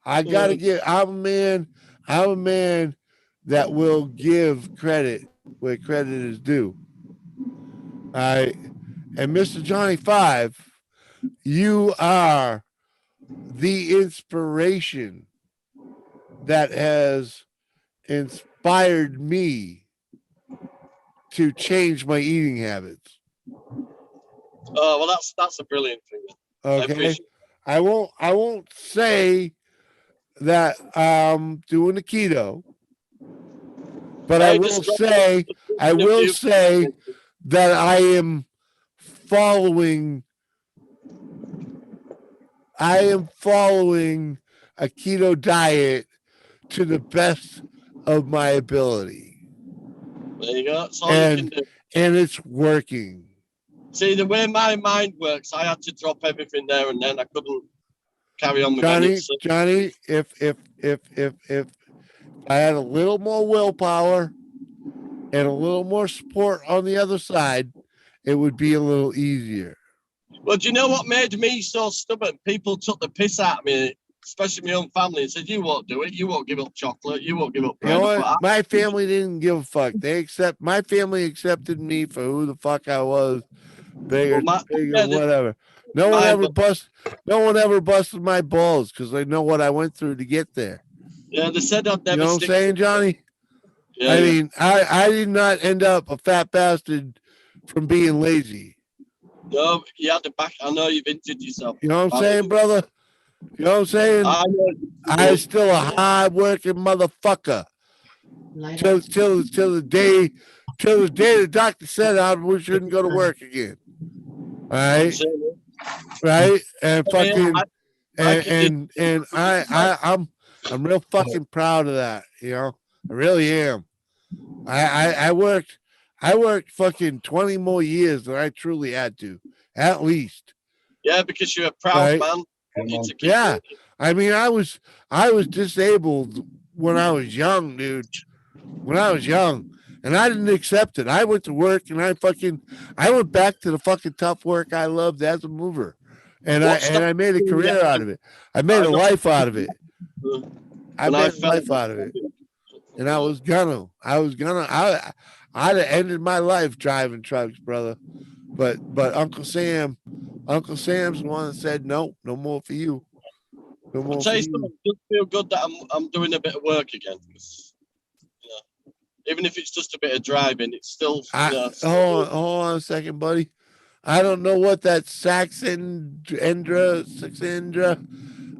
gotta get. I'm a man that will give credit where credit is due. All right, and Mister Johnny Five, you are the inspiration that has inspired me to change my eating habits. Oh well, that's a brilliant thing. I Okay, appreciate. I won't say that I'm doing the keto, but Hey, just drop I in a will few. say that following I am following a keto diet to the best of my ability. There you go. That's all you can do. And it's working. See, the way my mind works, I had to drop everything there and then. I couldn't carry on with any. Johnny, if I had a little more willpower and a little more support on the other side, it would be a little easier. Well, do you know what made me so stubborn? People took the piss out of me, especially my own family, and said, "You won't do it. You won't give up chocolate. You won't give up You bread." know I what? thought, My family didn't give a fuck. My family accepted me for who the fuck I was, bigger, yeah, whatever. No one mine, ever but busted my balls because they know what I went through to get there. yeah, they said I'd You never know what I'm stick. saying, Johnny? Yeah, I yeah. mean, I did not end up a fat bastard from being lazy. No, you had to back. I know you've injured yourself. You know what I'm saying, brother? You know what I'm saying? I know. I still a hard working motherfucker. Light Till up. the day the doctor said I shouldn't go to work again. All right, So, right, and yeah, fucking I could do. and I'm real fucking proud of that. You know, I really am. I worked fucking 20 more years than I truly had to, at least. Yeah, because you're a proud Right? man. I want you to keep Yeah. working. I mean, I was disabled when I was young, dude. When I was young. And I didn't accept it. I went to work and I went back to the fucking tough work I loved as a mover. And What's that? I made a career out of it. I made I a know. life out of it. I When I made a fell, life out of it. And I'd have ended my life driving trucks, brother. But Uncle Sam's the one that said no more for you. No I'll more tell for you you. something. It does feel good that I'm doing a bit of work again. Even if it's just a bit of driving, it's still. Hold on a second, buddy. I don't know what that Saxendra,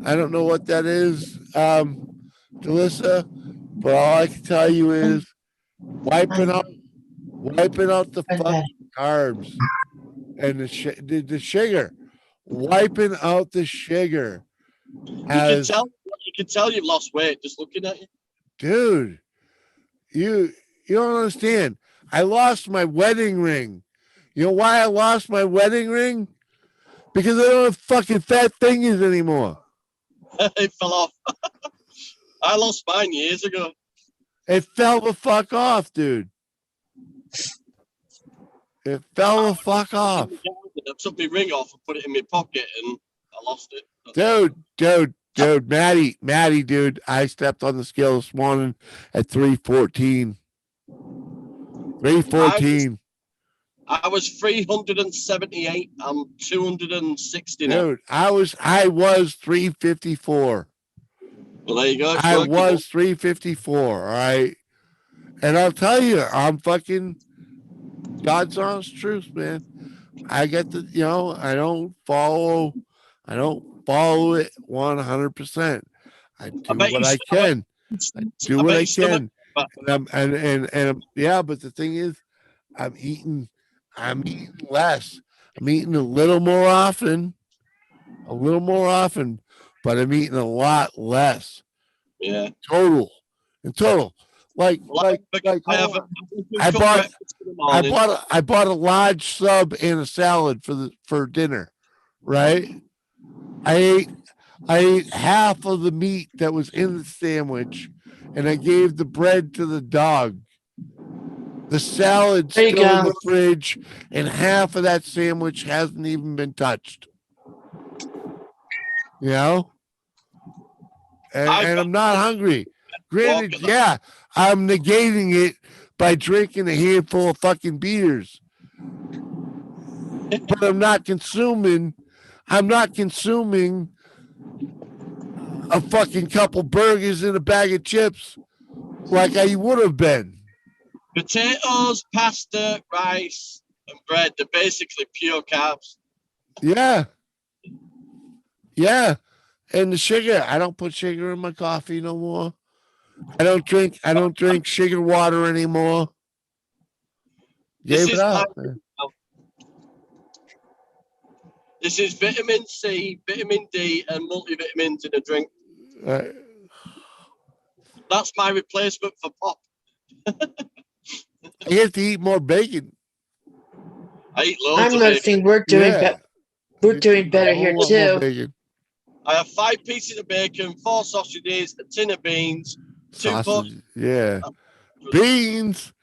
I don't know what that is, Delissa, but all I can tell you is wiping out the fucking carbs and the sugar, wiping out the sugar. You can tell you've lost weight just looking at you. Dude, you don't understand. I lost my wedding ring. You know why I lost my wedding ring? Because I don't have fucking fat fingers anymore. It fell off. I lost mine years ago. It fell the fuck off, dude. It fell the fuck off. I took my ring off and put it in my pocket, and I lost it. Dude, Maddie, dude. I stepped on the scale this morning at 314. 314. I was 378. I'm 260 now. Dude, I was 354. Well, there you go. I was 354. All right. And I'll tell you, I'm fucking God's honest truth, man. I get the, I don't follow it 100%. I do what I can. I do what I can. And yeah, but the thing is, I'm eating less. I'm eating a little more often, but I'm eating a lot less. Yeah. In total. Like I bought a large sub and a salad for dinner, right? I ate half of the meat that was in the sandwich, and I gave the bread to the dog. The salad's There you still in go. the fridge, and half of that sandwich hasn't even been touched. You know? And I'm not hungry. Granted, yeah, I'm negating it by drinking a handful of fucking beers. But I'm not consuming a fucking couple burgers and a bag of chips like I would have been. Potatoes, pasta, rice, and bread. They're basically pure carbs. Yeah. Yeah. And the sugar, I don't put sugar in my coffee no more. I don't drink sugar water anymore. Gave it up. This is vitamin C, vitamin D, and multivitamins in a drink. That's my replacement for pop. You have to eat more bacon. I eat loads I'm of bacon. noticing we're doing better here too. Bacon. I have 5 pieces of bacon, 4 sausages, a tin of beans, 2 Sausage. pots. Yeah. Beans.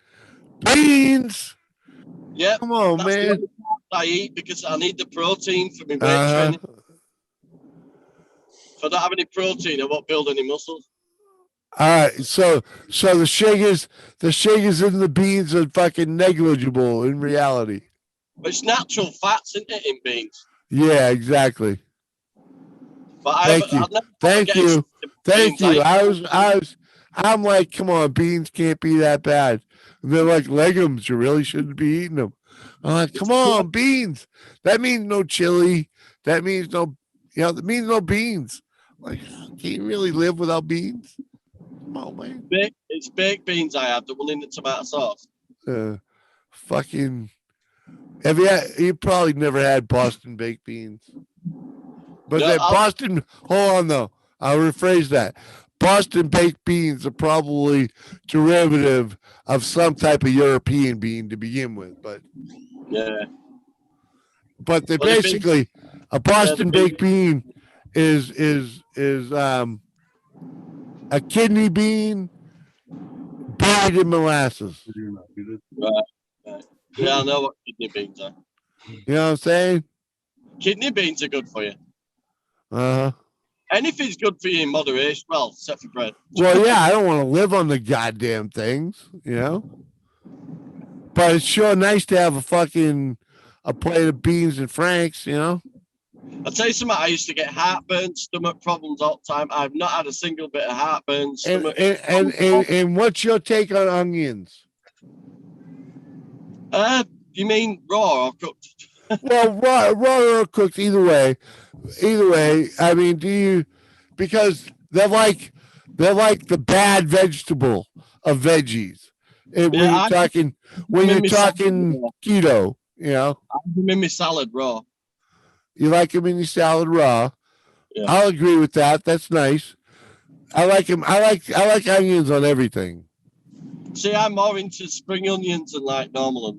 Yeah. Come on, That's the man. only part I eat because I need the protein for my weight training. If I don't have any protein, I won't build any muscles. All right, so the sugars in the beans are fucking negligible in reality. But it's natural fats, isn't it, in beans? Yeah, exactly. But Thank you. I'm like, come on, beans can't be that bad. And they're like legumes, you really shouldn't be eating them. I'm like, come on, beans. That means no chili. That means that means no beans. Like, can you really live without beans? Come on, man. It's baked beans I have, the one in the tomato sauce. Fucking. You probably never had Boston baked beans. But No, Boston, hold on though. I'll rephrase that. Boston baked beans are probably derivative of some type of European bean to begin with, but yeah. But they basically a Boston baked bean is a kidney bean buried in molasses. Right. Yeah, I know what kidney beans are. You know what I'm saying? Kidney beans are good for you. Uh-huh. Anything's good for you in moderation. Well, except for bread. Well, yeah, I don't want to live on the goddamn things, But it's sure nice to have a plate of beans and franks, I'll tell you something. I used to get heartburn, stomach problems all the time. I've not had a single bit of heartburn, stomach. And what's your take on onions? You mean raw or cooked? Well, raw or cooked, either way. I mean, because they're like the bad vegetable of veggies. When you're talking keto, I have them in my salad raw. You like them in your salad raw. Yeah. I'll agree with that. That's nice. I like them. I like onions on everything. See, I'm more into spring onions than like normal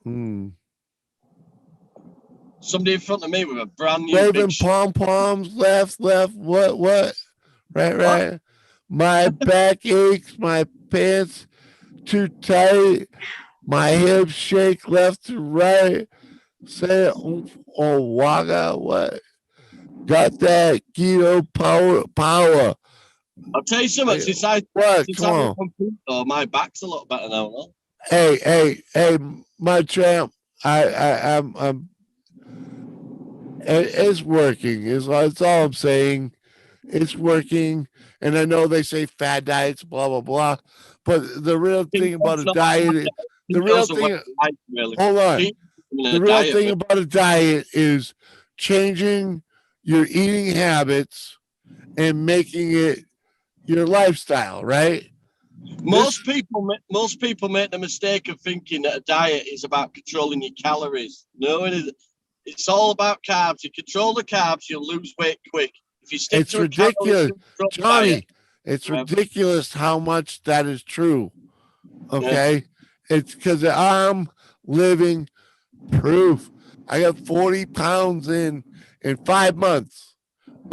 onions. Somebody in front of me with a brand new Waving pom-poms, left, what? Right. My back aches, my pants too tight, my hips shake left to right. Say oh waga what? Got that keto power. I'll tell you something. What? Since Come I'm on. a computer, my back's a lot better now. No? Hey, my champ. I'm. It's working. It's all I'm saying. It's working, and I know they say fad diets, blah blah blah, but the real thing about Keto's a not a diet, diet. the real Keto's a way thing. of life, really. Hold on. Keto's The a real diet, thing really. about a diet is changing your eating habits and making it your lifestyle, right? Most people make the mistake of thinking that a diet is about controlling your calories. No, it isn't. It's all about carbs. You control the carbs, you'll lose weight quick. If you stick It's to a ridiculous, calorie-controlled Johnny. diet, It's Yeah. ridiculous how much that is true. Yeah. Okay, it's because I'm living proof. I got 40 pounds in 5 months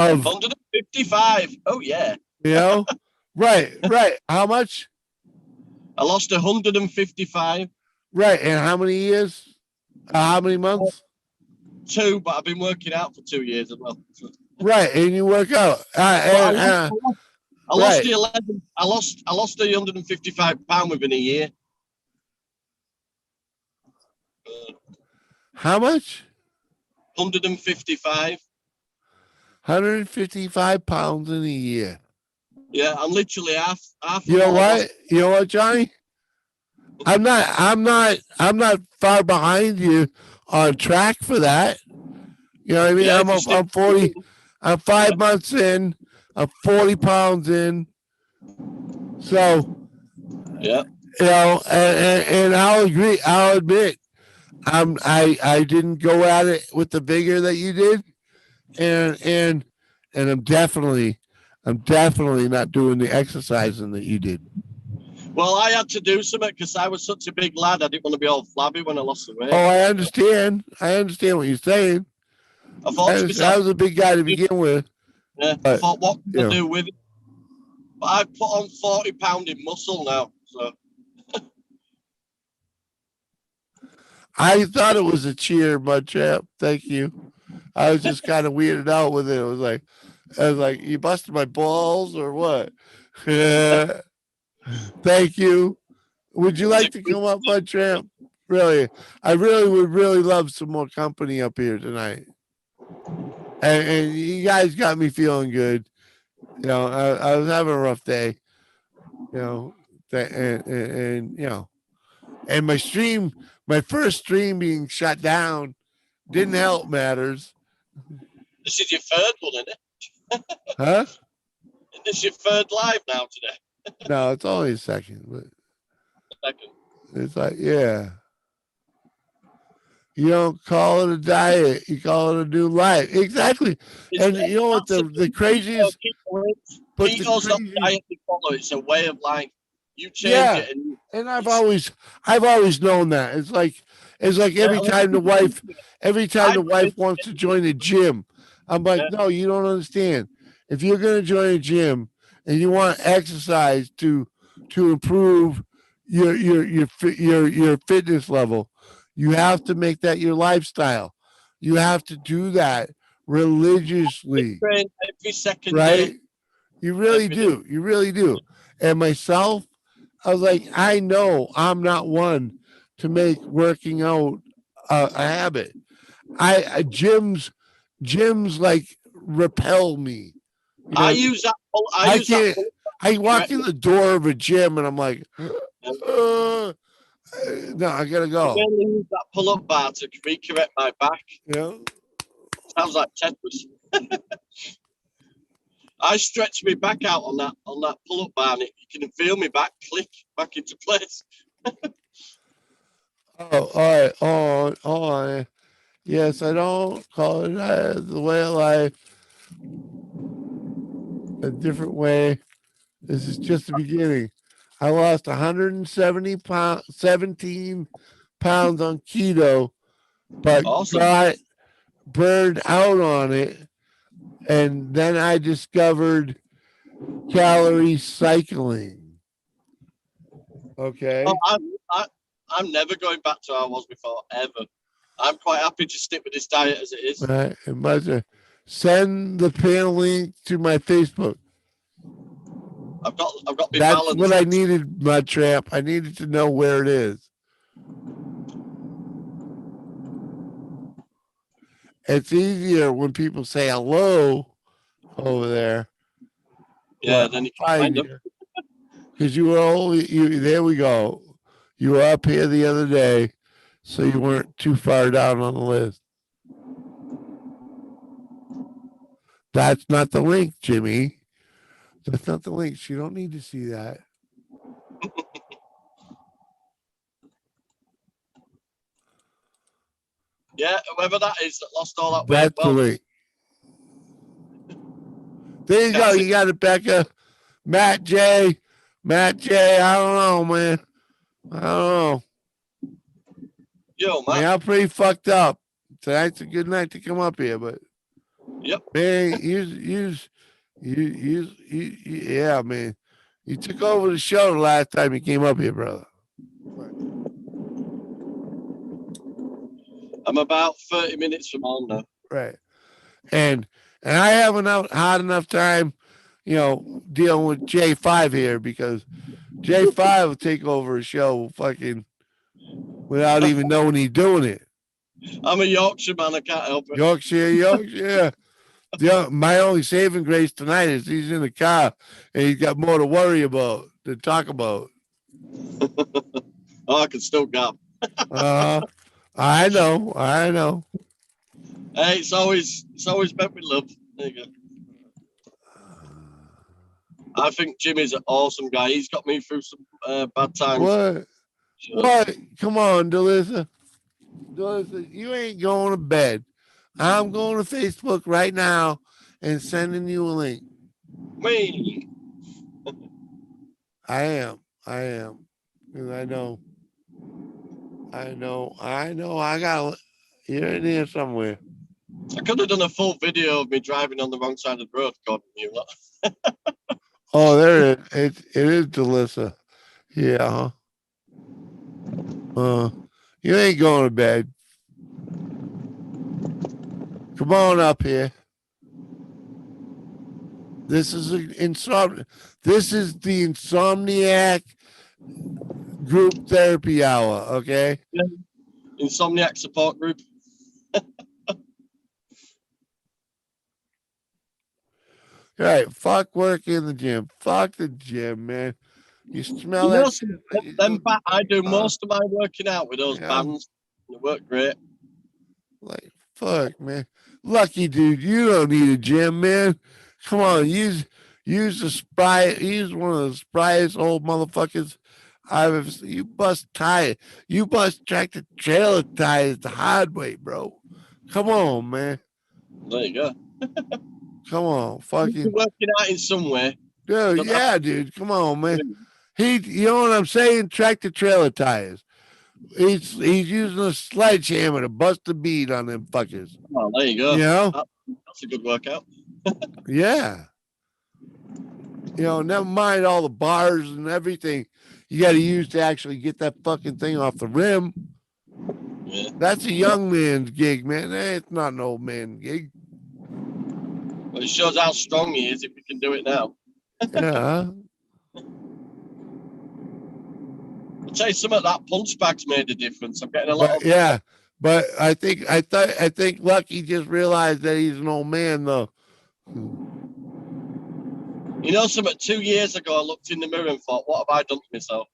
of 155. Oh yeah, you know, right. How much? I lost 155. Right, and how many years? How many months? 2, but I've been working out for 2 years as well. Right, and you work out. I lost right. the 11. I lost the 155 pound within a year. How much? 155. 155 pounds in a year. Yeah, I'm literally half. You of know what I what? lost. You know what, Johnny? I'm not far behind you on track for that. You know what I mean? Yeah, if you stick- I'm 40. I'm 5 months in. I'm 40 pounds in. So Yeah. you know, and I'll agree. I'll admit, I didn't go at it with the vigor that you did, and I'm definitely not doing the exercising that you did. Well, I had to do something because I was such a big lad. I didn't want to be all flabby when I lost the weight. Oh, I understand. I understand what you're saying. I thought to I myself, was a big guy to begin with. yeah, I But, thought, what can you I know. do with it? But I put on 40 pound in muscle now. So I thought it was a cheer, Mud Champ. Thank you. I was just kind of weirded out with it. I was like, you busted my balls or what? Thank you. Would you like to come up, Mud Champ? Really, I really would really love some more company up here tonight. And you guys got me feeling good. You know, I was having a rough day. You know, and you know, and my first stream being shut down didn't help matters. this is your third one, isn't it? Huh? This is your third live now today. No, it's only a second, but Second. it's like, yeah. You don't call it a diet, you call it a new life. Exactly. And you know what the craziest but the Keto's not a craziest, diet to follow, it's a way of life. You change yeah. it and And I've always known that. It's like every time the wife wants to join a gym, I'm like, no, you don't understand. If you're gonna join a gym and you want exercise to improve your fitness level, you have to make that your lifestyle. You have to do that religiously, train every second right? day. You really Every do. You really do. And myself, I was like, I know I'm not one to make working out a habit. Gyms like repel me. You know, I use that. I can't. I walk in the door of a gym and I'm like, no, I gotta I go. mainly use that pull-up bar to recorrect my back. You know, Sounds like Tetris. I stretch my back out on that pull-up bar, and you can feel my back click back into place. oh, all right, oh, yes, I don't call it the way of life. A different way. This is just the beginning. I lost 17 pounds on keto, but Awesome. got burned out on it. And then I discovered calorie cycling. Okay. Oh, I'm never going back to how I was before, ever. I'm quite happy to stick with this diet as it is. Right. And send the pin link to my Facebook. I've got my That's balance. what I needed, my tramp. I needed to know where it is. It's easier when people say hello over there. Yeah, Well, then you can find find them. you. Because you were only there we go. You were up here the other day, so you weren't too far down on the list. That's not the link, Jimmy. That's not the link. You don't need to see that. Yeah, whoever that is that lost all that weight. That's the Well, link. There you go. That's You got it, Becca. Matt J. Matt J. I don't know, man. I don't know. yo, I mean, man. I'm pretty fucked up. Tonight's a good night to come up here, but Yep. man, yeah, man. You took over the show the last time you came up here, brother. I'm about 30 minutes from home now. Right. And I haven't had enough time, dealing with J5 here because J5 will take over a show fucking without even knowing he's doing it. I'm a Yorkshire man. I can't help it. Yorkshire. Yeah, my only saving grace tonight is he's in the car and he's got more to worry about to talk about. Oh, I can still gab. I know. Hey, it's always met with love. There you go. I think Jimmy's an awesome guy. He's got me through some bad times. What? So, What? Come on, Delissa. Delissa, you ain't going to bed. I'm going to Facebook right now and sending you a link. me. I am. Because I know. I got you're in here somewhere. I could have done a full video of me driving on the wrong side of the road. God knew that. Oh, there it is. It is Delissa. Yeah. You ain't going to bed. Come on up here. This is This is the Insomniac Group Therapy Hour. Okay. Insomniac support group. All right. Fuck work in the gym. Fuck the gym, man. You smell You know, that? I do most of my working out with those Yeah. bands. They work great. Like, fuck, man. Lucky dude, you don't need a gym, man. Come on, use one of the spryest old motherfuckers I've ever seen. You bust tires. You bust tractor trailer tires the hard way, bro. Come on, man. There you go. Come on, You're fucking working out in some way. dude. Yeah, dude. Come on, man. You know what I'm saying? Tractor trailer tires. He's using a sledgehammer to bust a bead on them fuckers. Well, there you go. You know? That's a good workout. Yeah. Never mind all the bars and everything you got to use to actually get that fucking thing off the rim. Yeah. That's a young man's gig, man. It's not an old man gig. Well, it shows how strong he is if he can do it now. Yeah. I'll tell you something, that punch bag's made a difference. I'm getting a lot of Yeah. But I think Lucky just realized that he's an old man though. You know something, 2 years ago I looked in the mirror and thought, what have I done to myself?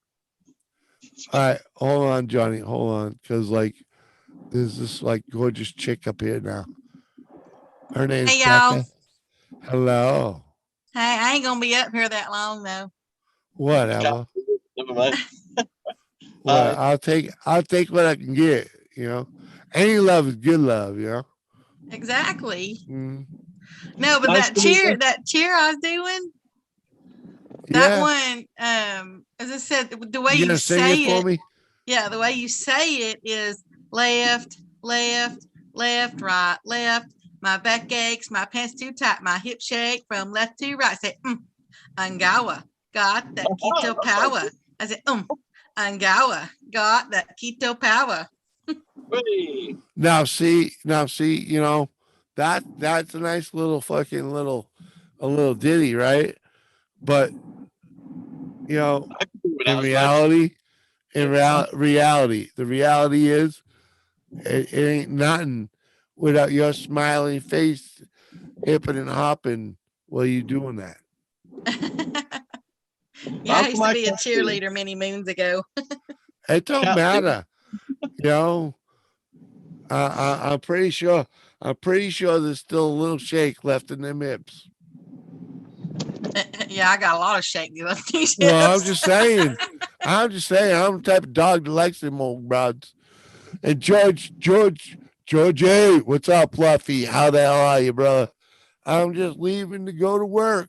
All right, hold on, Johnny. Hold on. Cause there's this gorgeous chick up here now. Her name's Hey, y'all. Becca. Hello. Hey, I ain't gonna be up here that long though. Whatever. Never mind. Well, I'll take what I can get, Any love is good love, Exactly. Mm. No, but Nice that to meet you. cheer I was doing, Yeah. that one, as I said, the way You you gonna sing say it for me? yeah, the way you say it is left, left, left, right, left. My back aches, my pants too tight, my hip shake from left to right. Say, Angawa, got that keto power. I said, Angawa, got that keto power. Hey, Now see, you know, that's a nice little fucking a little ditty, right? But you know, I can do it in as well. reality, reality, the reality is it ain't nothing without your smiling face, hipping and hopping while you doing that. Yeah, How I used come to I be a can't do it? cheerleader many moons ago. It don't Can't do it. matter, you know. I'm pretty sure. I'm pretty sure there's still a little shake left in them hips. Yeah, I got a lot of shake left these Well, I'm hips. just saying. I'm just saying. I'm the type of dog that likes them old rods. And George, hey, what's up, Fluffy? How the hell are you, brother? I'm just leaving to go to work.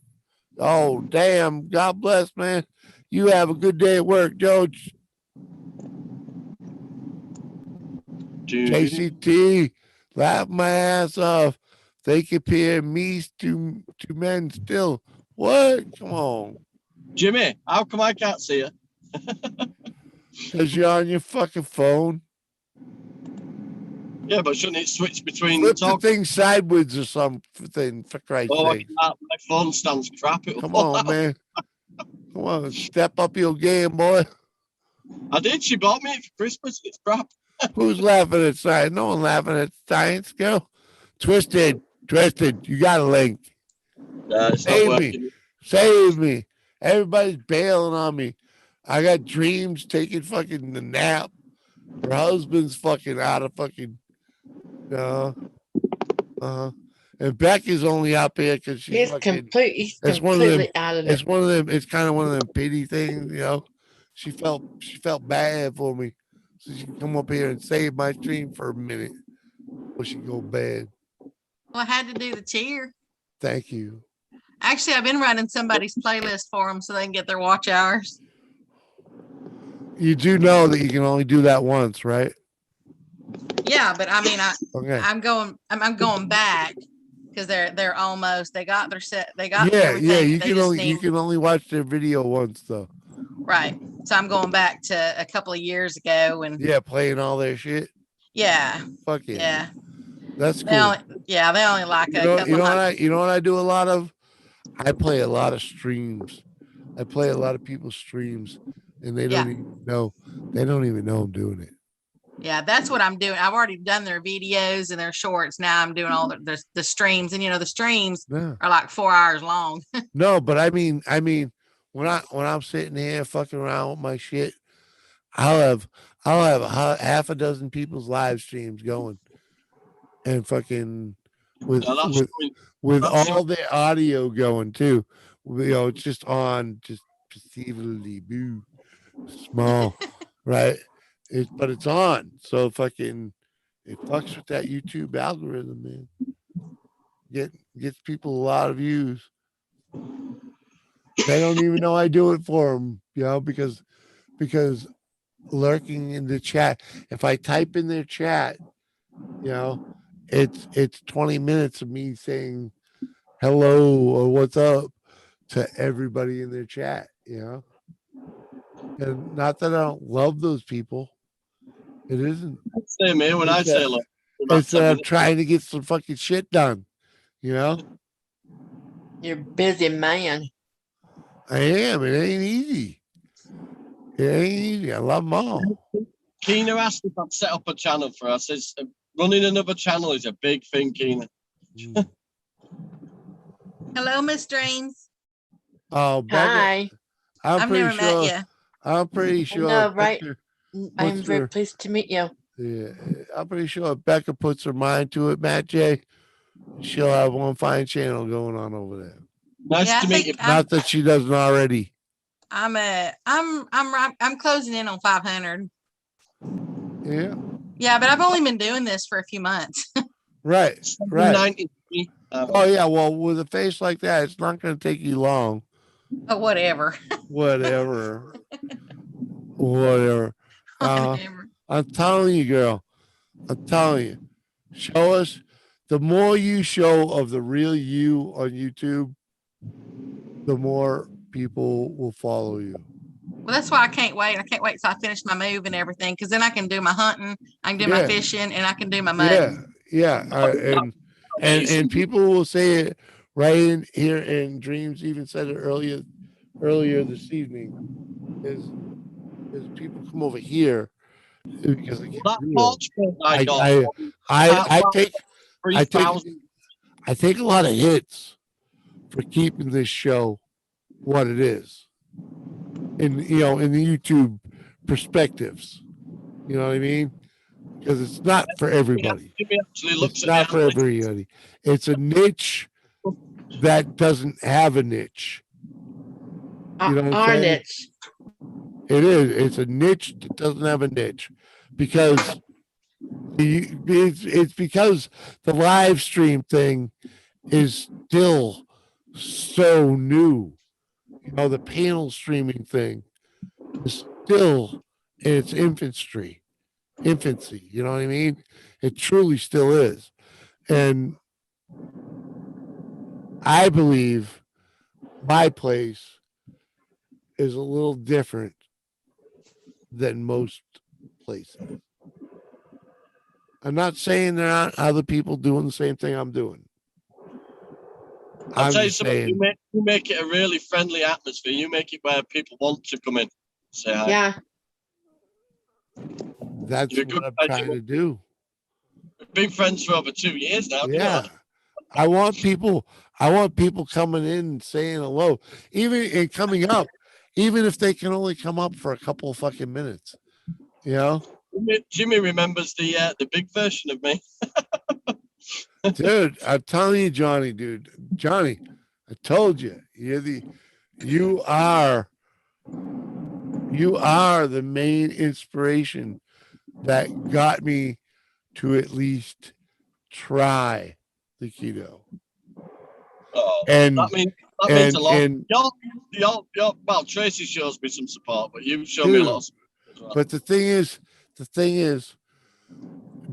Oh, damn. God bless, man. You have a good day at work, George. JCT, laugh my ass off. They compare me to men still. What? Come on. Jimmy, how come I can't see you? Because you're on your fucking phone. Yeah, but shouldn't it switch between Flip the talk? thing sideways or something, for Christ's Oh, I sake. can't. My phone stands crap. It'll Come fall on, out. man. Come on. Step up your game, boy. I did. She bought me it for Christmas. It's crap. Who's laughing at science? No one laughing at science, girl. Twisted. You got a link. It's not Save me. working. Save me. Everybody's bailing on me. I got dreams taking fucking the nap. Her husband's fucking out of fucking and Becky's only up here because she's He's fucking he's it's one of them completely out of it. it's one of them it's kind of one of them pity things, you know. She felt bad for me. So she can come up here and save my stream for a minute before she go bad. Well, I had to do the cheer. Thank you. Actually, I've been running somebody's playlist for them so they can get their watch hours. You do know that you can only do that once, right? Yeah, but I mean, Okay. I'm going back because they're almost they got their set they got Yeah, everything. you They can just only need you can only watch their video once though. right. So I'm going back to a couple of years ago and Yeah, playing all their shit. yeah, Fuck yeah. yeah. That's They cool. only they only like a couple of months. You know what I do a lot of? I play a lot of streams. I play a lot of people's streams and they Yeah. don't even know. They don't even know I'm doing it. Yeah, that's what I'm doing. I've already done their videos and their shorts. Now I'm doing all the streams, and the streams Yeah. are like 4 hours long. No, but I mean, when I'm sitting here fucking around with my shit, I'll have half a dozen people's live streams going, and fucking with No, that's with showing. with That's all the audio going too. You know, it's just on, just perceivably boo small, right? But it's on, so fucking it fucks with that YouTube algorithm, man. Gets people a lot of views. They don't even know I do it for them, you know, because lurking in the chat, if I type in their chat, you know, it's 20 minutes of me saying hello or what's up to everybody in their chat, you know. And not that I don't love those people. It isn't. Same here when I It's say that, look. it's that I'm trying to get some fucking shit done, you know. You're a busy man. I am. It ain't easy. It ain't easy. I love them all. Keena asked if I'd set up a channel for us. Says running another channel is a big thing, Keena. Hello, Miss Dreams. Oh, Becca, Hi. I'm I've pretty never met sure. you. I'm pretty sure. know, right? Becca I'm puts very her- pleased to meet you. Yeah, I'm pretty sure if Becca puts her mind to it, Matt J, she'll have one fine channel going on over there. Nice Yeah, to I meet you. think Not that she doesn't already. I'm closing in on 500. Yeah. Yeah, but I've only been doing this for a few months. Right. Right. 93. Oh yeah. Well, with a face like that, it's not going to take you long. But whatever. Whatever. Whatever. Whatever. I'm telling you, girl. I'm telling you. Show us. The more you show of the real you on YouTube, the more people will follow you. Well, that's why I can't wait. I can't wait till I finish my move and everything, because then I can do my hunting, I can do my Yeah. fishing, and I can do my Yeah, mowing. yeah, and Amazing. people will say it right in here. And Dreams even said it earlier this evening. Is people come over here because it gets That real. porch pit I I got, I I, I take I take 3,000. I take a lot of hits for keeping this show what it is, in in the YouTube perspectives. You know what I mean? Because it's not for everybody. Jimmy actually It's looks at not the for everybody. It's a niche that doesn't have a niche. You know what I'm Our saying? niche. It is. It's a niche that doesn't have a niche because it's because the live stream thing is still so new. The panel streaming thing is still in its infancy. You know what I mean? It truly still is. And I believe my place is a little different than most places. I'm not saying there aren't other people doing the same thing I'm doing. I'll I'm tell you just something. saying, You make it a really friendly atmosphere. You make it where people want to come in. Say hi. Yeah. that's You're a what good I'm guy, trying Jimmy. to do. We've been friends for over 2 years now. You know Yeah. that? I want people coming in and saying hello, even and coming up, even if they can only come up for a couple of fucking minutes. You know? Jimmy remembers the big version of me. Dude, I'm telling you, Johnny, Johnny, I told you, you are the main inspiration that got me to at least try the keto. Oh, And that means a lot. and Well, Tracy shows me some support, but you show me a lot of dude, support as well. but the thing is,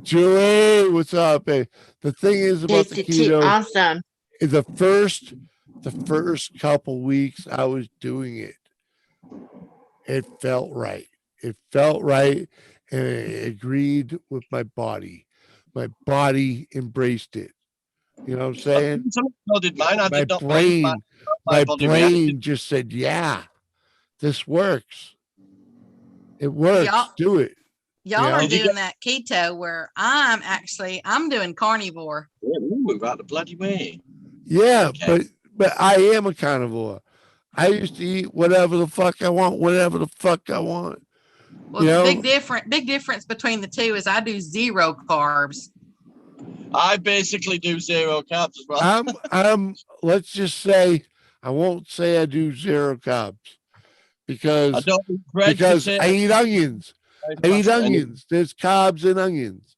Julie, what's up, babe? The thing is about the Tasty tea. keto, Awesome. the first couple weeks I was doing it, it felt right. It felt right, and it agreed with my body. My body embraced it. You know what I'm saying? So did mine. I My did not know brain, my my body reacted. brain just said, "Yeah, this works. It works. Y'all, Do it." y'all Yeah. are Did you doing that keto where I'm doing carnivore. Yeah, we'll move out the bloody way. Yeah, Okay. but I am a carnivore. I used to eat whatever the fuck I want, whenever the fuck I want. Well, You the know, big difference between the two is I do 0 carbs. I basically do 0 carbs as well. let's just say I won't say I do 0 carbs I because don't eat bread, because I potatoes, eat onions. I eat pasta, onions. There's carbs in onions.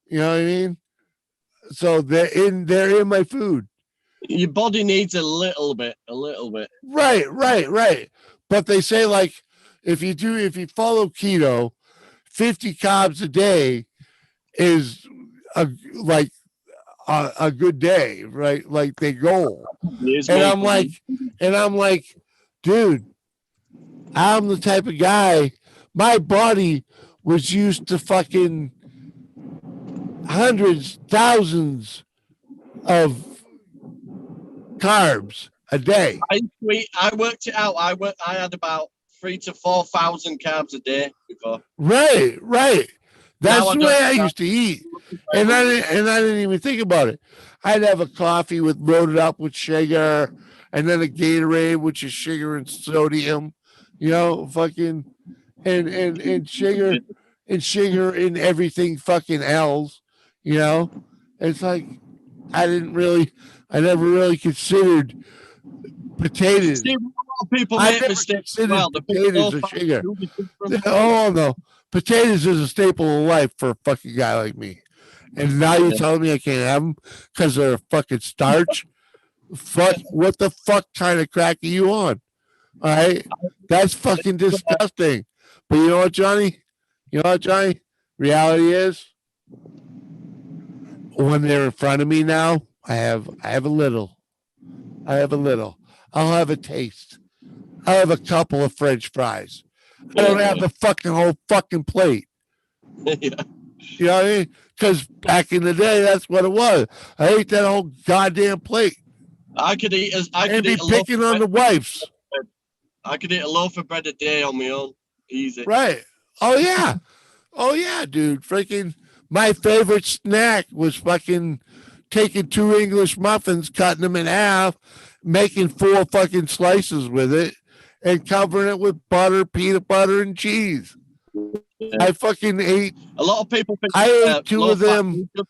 You know what I mean? So they're in my food. Your body needs a little bit. Right. But they say, like, if you follow keto, 50 carbs a day is a like a good day, right? Like they goal. Here's And me. I'm like, dude, I'm the type of guy, my body was used to fucking hundreds, thousands of carbs a day. I worked it out. I had about 3,000 to 4,000 carbs a day before. Right. Now That's I the don't. way I used to eat. And I didn't even think about it. I'd have a coffee loaded up with sugar, and then a Gatorade, which is sugar and sodium, fucking and sugar and everything fucking else, It's like I never really considered potatoes. See, a lot of people I make never mistakes as considered well. They think potatoes low a fat sugar. food is good for 'em. Oh no, potatoes is a staple of life for a fucking guy like me. And now you're telling me I can't have them because they're a fucking starch? Fuck, what the fuck kind of crack are you on? All right, that's fucking disgusting. But you know what, Johnny? Reality is, when they're in front of me now, I have a little. I'll have a taste. I have a couple of French fries. I don't have the fucking whole fucking plate. Yeah. You know what I mean? Because back in the day, that's what it was. I ate that whole goddamn plate I could eat and be a loaf picking on the wife's. I could eat a loaf of bread a day on my own. Easy. Right. Oh, yeah. Oh, yeah, dude. Freaking my favorite snack was fucking taking 2 English muffins, cutting them in half, making 4 fucking slices with it, and covering it with butter, peanut butter, and cheese. I fucking ate. A lot of people think I ate 2 of low-fat them. food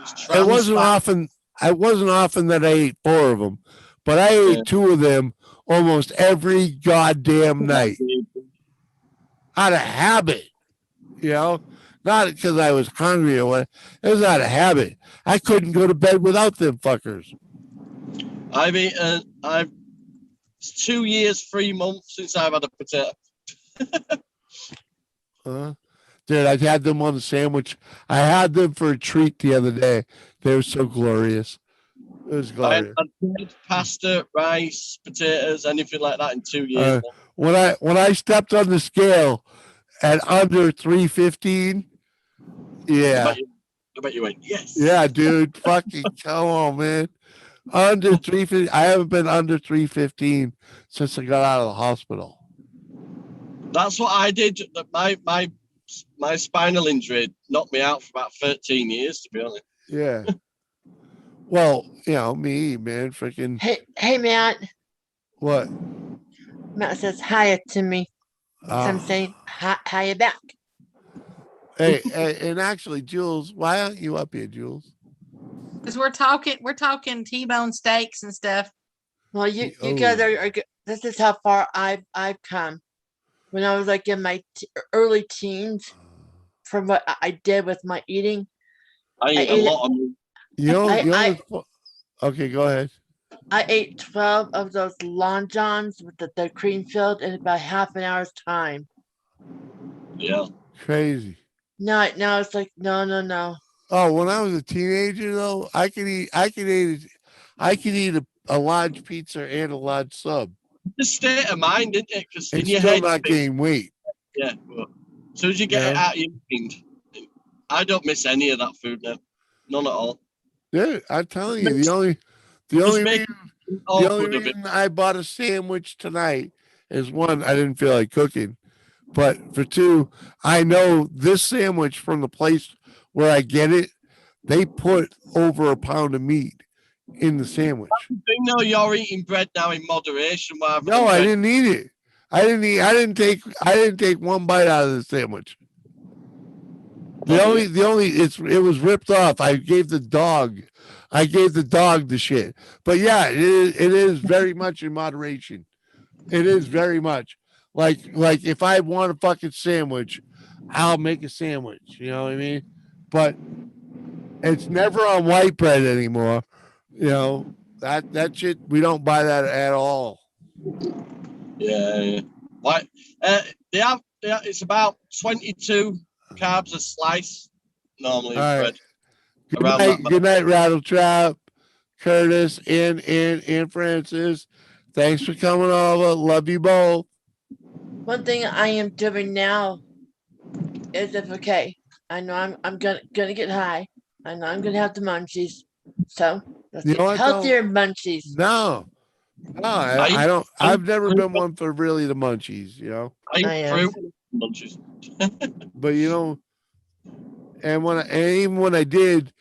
is It trans wasn't fat. often. It wasn't often that I ate 4 of them, but I ate Yeah. 2 of them almost every goddamn night out of habit. You know, not because I was hungry or what. It was out of habit. I couldn't go to bed without them fuckers. It's 2 years, 3 months since I've had a potato. Dude, I had them on the sandwich. I had them for a treat the other day. They were so glorious. It was I glorious. had bread, pasta, rice, potatoes, anything like that in 2 years. When I stepped on the scale at under 315, yeah. I bet you went, yes. Yeah, dude. Fucking come on, man. Under 350. I haven't been under 315 since I got out of the hospital. That's what I did. My spinal injury knocked me out for about 13 years, to be honest. Yeah. Well, you know, me, man, freaking Hey, Matt. what? Matt says hi to me. So I'm saying hi back. Hey, and actually, Jules, why aren't you up here, Jules? Because we're talking T-bone steaks and stuff. Well, you guys are good. This is how far I've come. When I was like in my early teens, from what I did with my eating, I ate a lot of meat. Okay, go ahead. I ate 12 of those Long Johns with the cream filled in about half an hour's time. Yeah. Crazy. Now it's like no. Oh, when I was a teenager, though, I could eat a large pizza and a large sub. Just state of mind, isn't it? Because And in your still head, not gain weight. yeah. But as soon as you get it out of your mind, I don't miss any of that food now. None at all. Dude, I'm telling you, the only reason I bought a sandwich tonight is 1, I didn't feel like cooking. But for 2, I know this sandwich from the place where I get it, they put over a pound of meat in the sandwich. You know you're eating bread now in moderation. No, I didn't eat it. I didn't take 1 bite out of the sandwich. It was ripped off. I gave the dog the shit. But yeah, it is very much in moderation. It is very much like if I want a fucking sandwich, I'll make a sandwich. You know what I mean? But it's never on white bread anymore. You know, that shit, we don't buy that at all. Yeah. What? It's about 22 carbs a slice normally. All Bread. right. Good night, Rattletrap, Curtis, and Francis. Thanks for coming over. Love you both. One thing I am doing now is I know I'm gonna get high. I know I'm gonna have the munchies. So let's get healthier munchies. No, I don't. I've never been one for really the munchies. You know. I am munchies. But you know, and even when I did,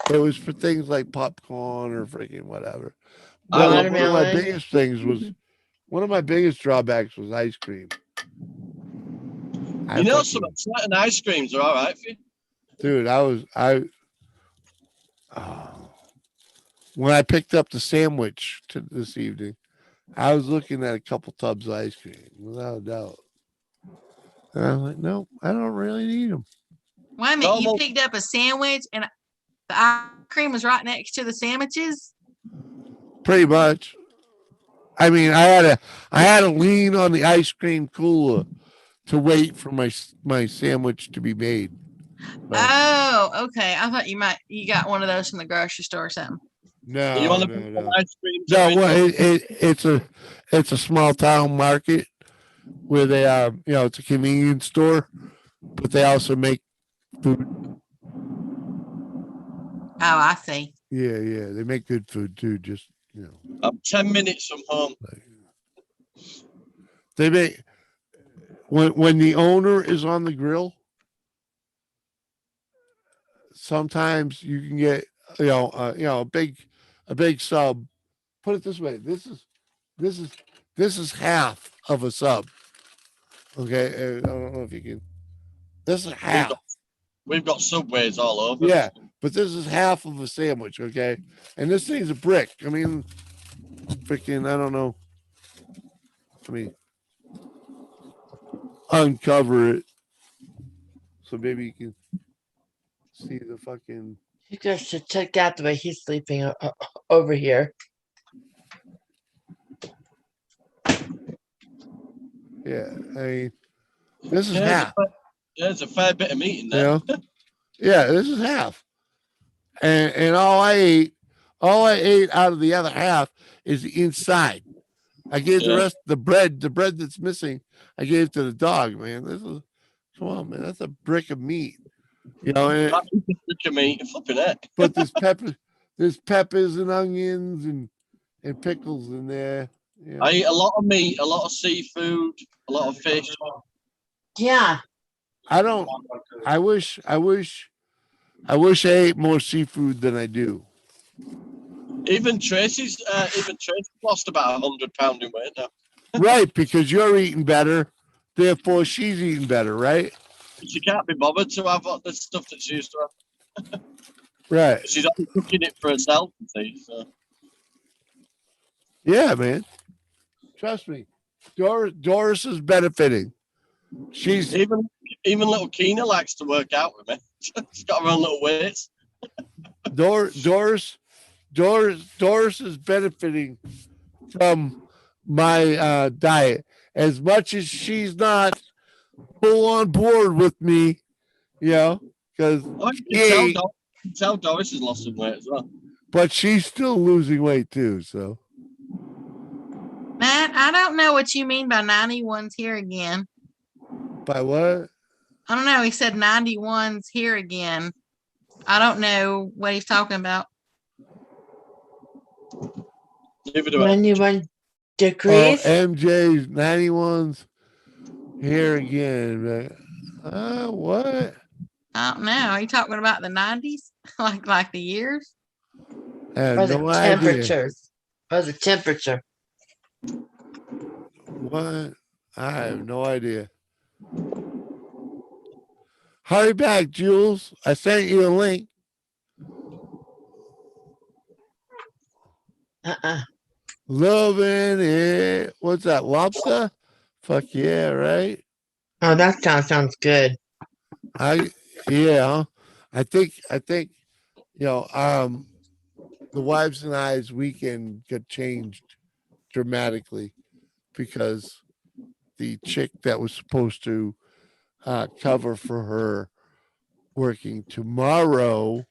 it was for things like popcorn or freaking whatever. But one of my biggest drawbacks was ice cream. Certain ice creams are all right for you. Dude, when I picked up the sandwich this evening, I was looking at a couple tubs of ice cream, without a doubt. And I was like, no, I don't really need them. Wait a minute, you picked up a sandwich and the ice cream was right next to the sandwiches? Pretty much. I mean, I had to lean on the ice cream cooler to wait for my sandwich to be made. Oh, okay. I thought you got one of those from the grocery store or something. You want No, to no, buy no. ice cream? No, Terry? well, it's a small town market where they are, it's a convenience store, but they also make food. Oh, I see. Yeah, yeah, they make good food too. Just I'm 10 minutes from home. they make when the owner is on the grill. Sometimes you can get a big sub. Put it this way: this is this is half of a sub. Okay, I don't know if you can. This is half. We've got Subways all over. Yeah, but this is half of a sandwich. Okay, and this thing's a brick. I mean, freaking, I don't know. I mean, uncover it so maybe you can see the fucking. You guys should check out the way he's sleeping over here. Yeah, I mean, this is Yeah, half. there's a fair bit of meat in You there. know? Yeah, this is half. And all I ate out of the other half is the inside. I gave the Yeah. rest the bread that's missing, I gave to the dog, man. Come on, man, that's a brick of meat. And That is a brick of meat, flipping it. but there's peppers and onions and pickles in there. I eat a lot of meat, a lot of seafood, a lot of fish. Yeah. I don't. I wish I ate more seafood than I do. Even Tracy's lost about 100 pounds in weight now. Right, because you're eating better, therefore she's eating better, right? She can't be bothered to have the stuff that she used to have. Right. She's only cooking it for herself, you see. So. Yeah, man. Trust me. Doris is benefiting. She's even little Keena likes to work out with me. She's got her own little weights. Doris is benefiting from my diet as much as she's not full on board with me, because you can tell Doris has lost some weight as well. But she's still losing weight too. So, Matt, I don't know what you mean by 91's here again. By what? I don't know. He said 91's here again. I don't know what he's talking about. 91 degrees. MJ's 91's here again. What? I don't know. Are you talking about the 90s? like the years? I have Or the no idea. temperatures. Or the temperature. What? I have no idea. Hurry back, Jules. I sent you a link. Loving it. What's that? Lobster? Fuck yeah, right? Oh, that sounds good. I think the wives and I's weekend got changed dramatically because the chick that was supposed to cover for her working tomorrow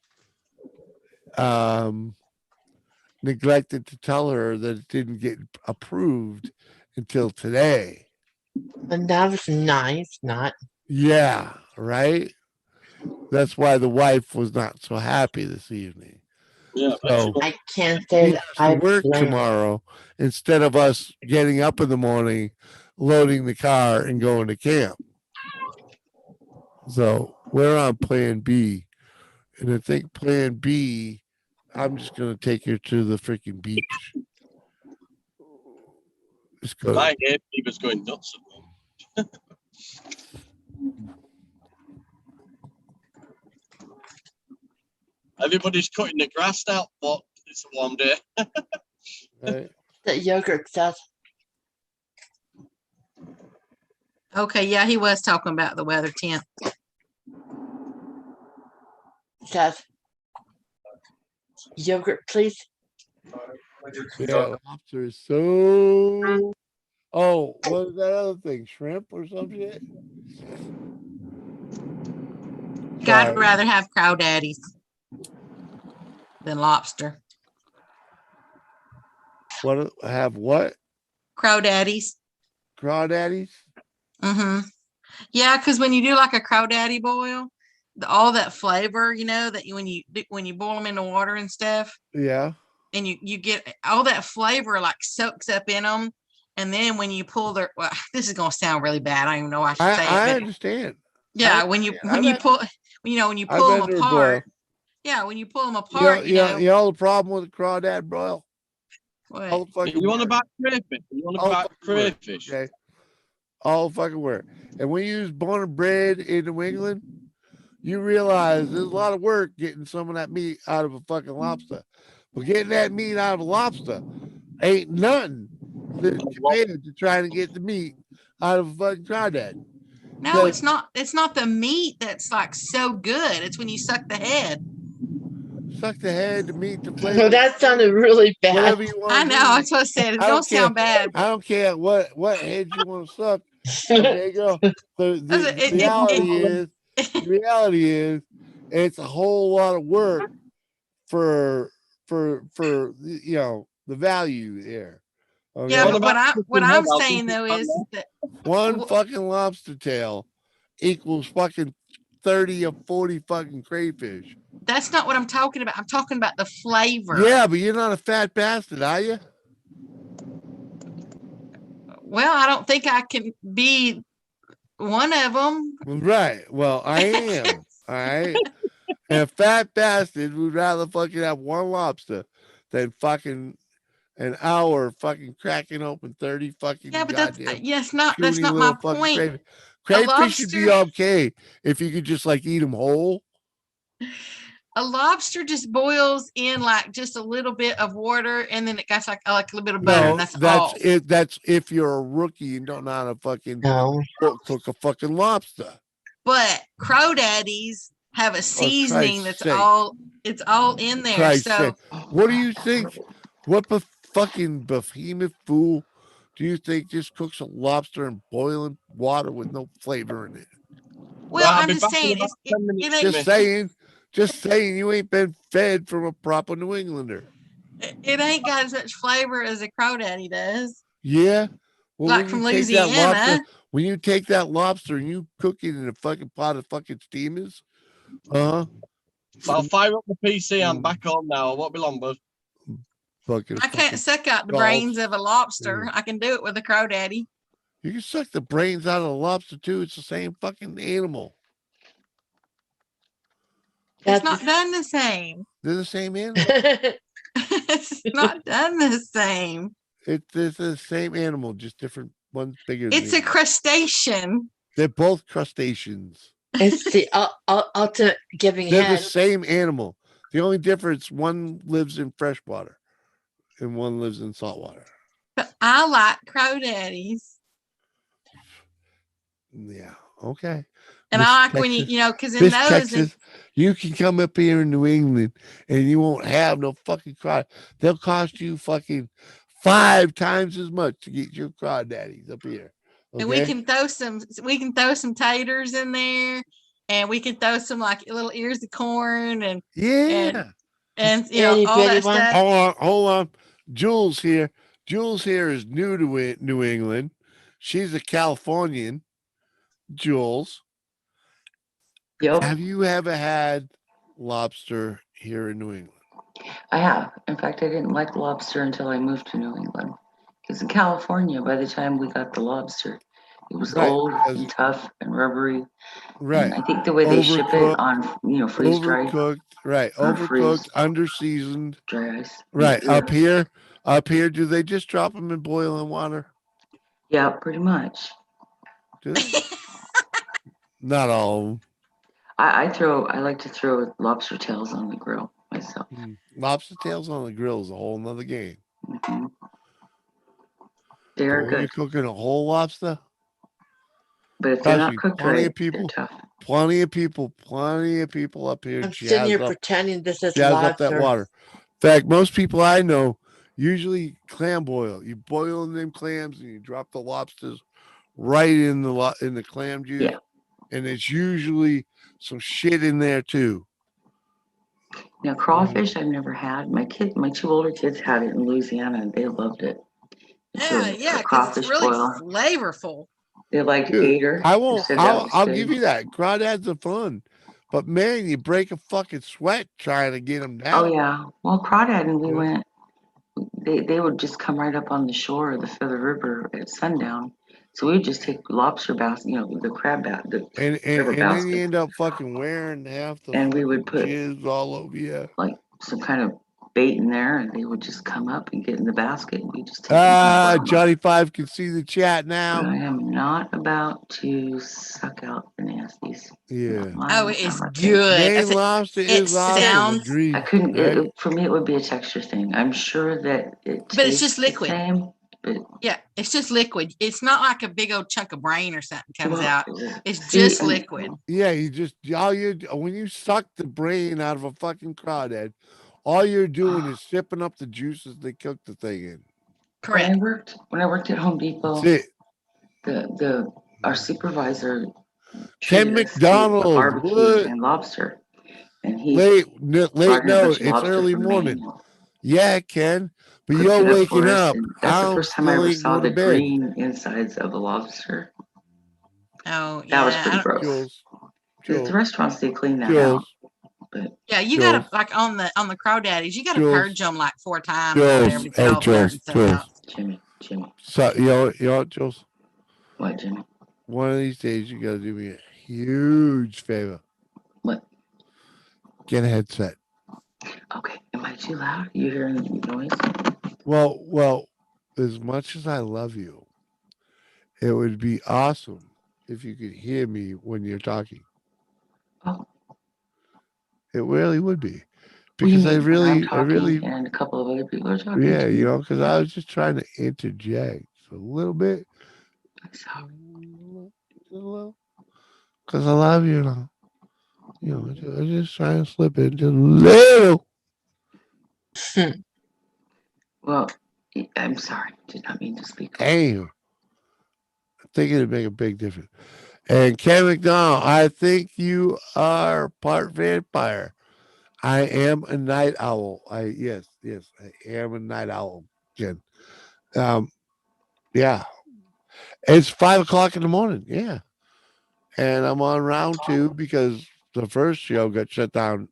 neglected to tell her that it didn't get approved until today. And that was nice, not. Yeah, right. That's why the wife was not so happy this evening. Yeah, so I can't say that I work tomorrow instead of us getting up in the morning, loading the car, and going to camp. So we're on Plan B, and I think Plan B, I'm just gonna take her to the freaking beach. Just go. My head, he was going nuts at me. Everybody's cutting the grass now, but it's a warm day. Right. The yogurt stuff. Okay, yeah, he was talking about the weather tent. Seth. Yogurt, please. Yeah, lobster is so. Oh, what is that other thing? Shrimp or some shit? I'd rather have cow daddies than lobster. What have what? Crawdaddies. Crawdaddies? Mm-hmm. Yeah, because when you do like a crawdaddy boil, all that flavor, that when you boil them in the water and stuff, Yeah. and you get all that flavor like soaks up in them, and then when you pull their, well, this is gonna sound really bad. I don't even know why I should say it, I but understand. yeah, when you pull them I've been to a broil. apart, yeah, when you pull them You know, apart, you know the problem with the crawdad broil? what? All the fucking You want work. about crayfish? You want All the about fucking work. crayfish? Okay. All the fucking work. And when you use bone and bread in New England, you realize there's a lot of work getting some of that meat out of a fucking lobster. But getting that meat out of a lobster ain't nothing compared to trying to get the meat out of a fucking crawdad. No, it's not. It's not the meat that's like so good. It's when you suck the head. Suck the head, the meat, the flavor. Well, that sounded really bad. Whatever you want. I know. That's what I said. It's gonna sound bad. I don't care what head you want to suck. Okay, girl. The reality is, it's a whole lot of work for the value there. Okay? Yeah, but what I'm saying though is that one fucking lobster tail equals fucking 30 or 40 fucking crayfish. That's not what I'm talking about. I'm talking about the flavor. Yeah, but you're not a fat bastard, are you? Well, I don't think I can be one of them. Right. Well, I am. All right. And a fat bastard would rather fucking have one lobster than fucking an hour fucking cracking open 30 fucking Yeah, but that's not puny my fucking point. crayfish. Crayfish should be okay if you could just like eat them whole. A lobster just boils in like just a little bit of water, and then it got like a little bit of butter, and that's all. That's if you're a rookie and don't know how to fucking cook a fucking lobster. But crawdaddies have a seasoning that's all in there. Christ's so sake. What do you think? What fucking behemoth fool do you think just cooks a lobster in boiling water with no flavor in it? Well, I'm just saying, just saying, you ain't been fed from a proper New Englander. It ain't got as much flavor as a crawdaddy does. Yeah, well, like from Louisiana. When you take that lobster and you cook it in a fucking pot of fucking steamers, I'll fire up the PC. I'm back on now. I won't be long, bud. I can't suck out the brains of a lobster. I can do it with a crawdaddy. You can suck the brains out of a lobster too. It's the same fucking animal. It's not done the same. They're the same animal. It's not done the same. It's the same animal, just different. One's bigger. It's a crustacean. They're both crustaceans. It's the ultimate giving They're head. the same animal. The only difference, one lives in fresh water and one lives in salt water. But I like crawdaddies. Yeah. Okay. And Miss I like Texas, when because in those Texas, you can come up here in New England and you won't have no fucking crawdad. They'll cost you fucking 5 times as much to get your crawdaddies up here. Okay? And we can throw some taters in there, and we can throw some like little ears of corn and and all that stuff. Hold on. Jules here is new to New England. She's a Californian. Jules. Yep. Have you ever had lobster here in New England? I have. In fact, I didn't like lobster until I moved to New England. Because in California, by the time we got the lobster, it was old and tough and rubbery. Right. And I think the way they ship it on, freeze dried. Overcooked. Right. Overcooked, under-seasoned. Dry ice. Right. Up here, do they just drop them in boiling water? Yeah, pretty much. Do they? Not all of them. I like to throw lobster tails on the grill myself. Lobster tails on the grill is a whole nother game. Mm-hmm. They're good. You're cooking a whole lobster. But if they're not cooked right, they're tough. Plenty of people up here. I'm sitting here pretending this is jazz lobster. up that water. In fact, most people I know usually clam boil. You boil them clams and you drop the lobsters right in the clam juice. Yeah. And it's usually some shit in there too. Now crawfish I've never had. My 2 older kids had it in Louisiana and they loved it. Yeah, because it's really flavorful. They like gator. I'll give you that. Crawdads are fun. But man, you break a fucking sweat trying to get them down. Oh yeah. Well, crawdad and we went. They would just come right up on the shore of the Feather River at sundown. So we would just take lobster basket, the crab basket, and then you end up fucking wearing half the and we would put jizz all over you, like some kind of bait in there, and they would just come up and get in the basket, and we just take Johnny 5 can see the chat now. But I am not about to suck out the nasties. Yeah. Oh, it's good. Maine lobster is awesome. I couldn't. For me, it would be a texture thing. I'm sure that but it's just liquid. The same, but yeah, it's just liquid. It's not like a big old chunk of brain or something comes out. It's just liquid. Yeah, when you suck the brain out of a fucking crawdad, all you're doing is sipping up the juices they cook the thing in. Correct. When I worked at Home Depot, our supervisor Ken McDonald barbecue and lobster, and he late note. It's early morning. Yeah, Ken, but you're waking up. That's the first time I ever saw the green insides of a lobster. Oh, yeah. That was pretty gross. The restaurants, they clean that out. But yeah, you gotta like on the crawdaddies, you gotta purge them like 4 times. Jimmy. So you know what, Jules? What, Jimmy? One of these days, you gotta do me a huge favor. What? Get a headset. Okay. Am I too loud? You hearing the noise? Well, as much as I love you, it would be awesome if you could hear me when you're talking. Oh. It really would be. Because I really, and a couple of other people are talking. Yeah, because I was just trying to interject a little bit. Because I love you now. I'm just trying to slip in just a little. Well, I'm sorry. Did not mean to speak. Damn. I think it'd make a big difference. And Ken McDonald, I think you are part vampire. I am a night owl. Yes, I am a night owl, Ken. Yeah. It's 5:00 in the morning. Yeah. And I'm on round 2 because the first show got shut down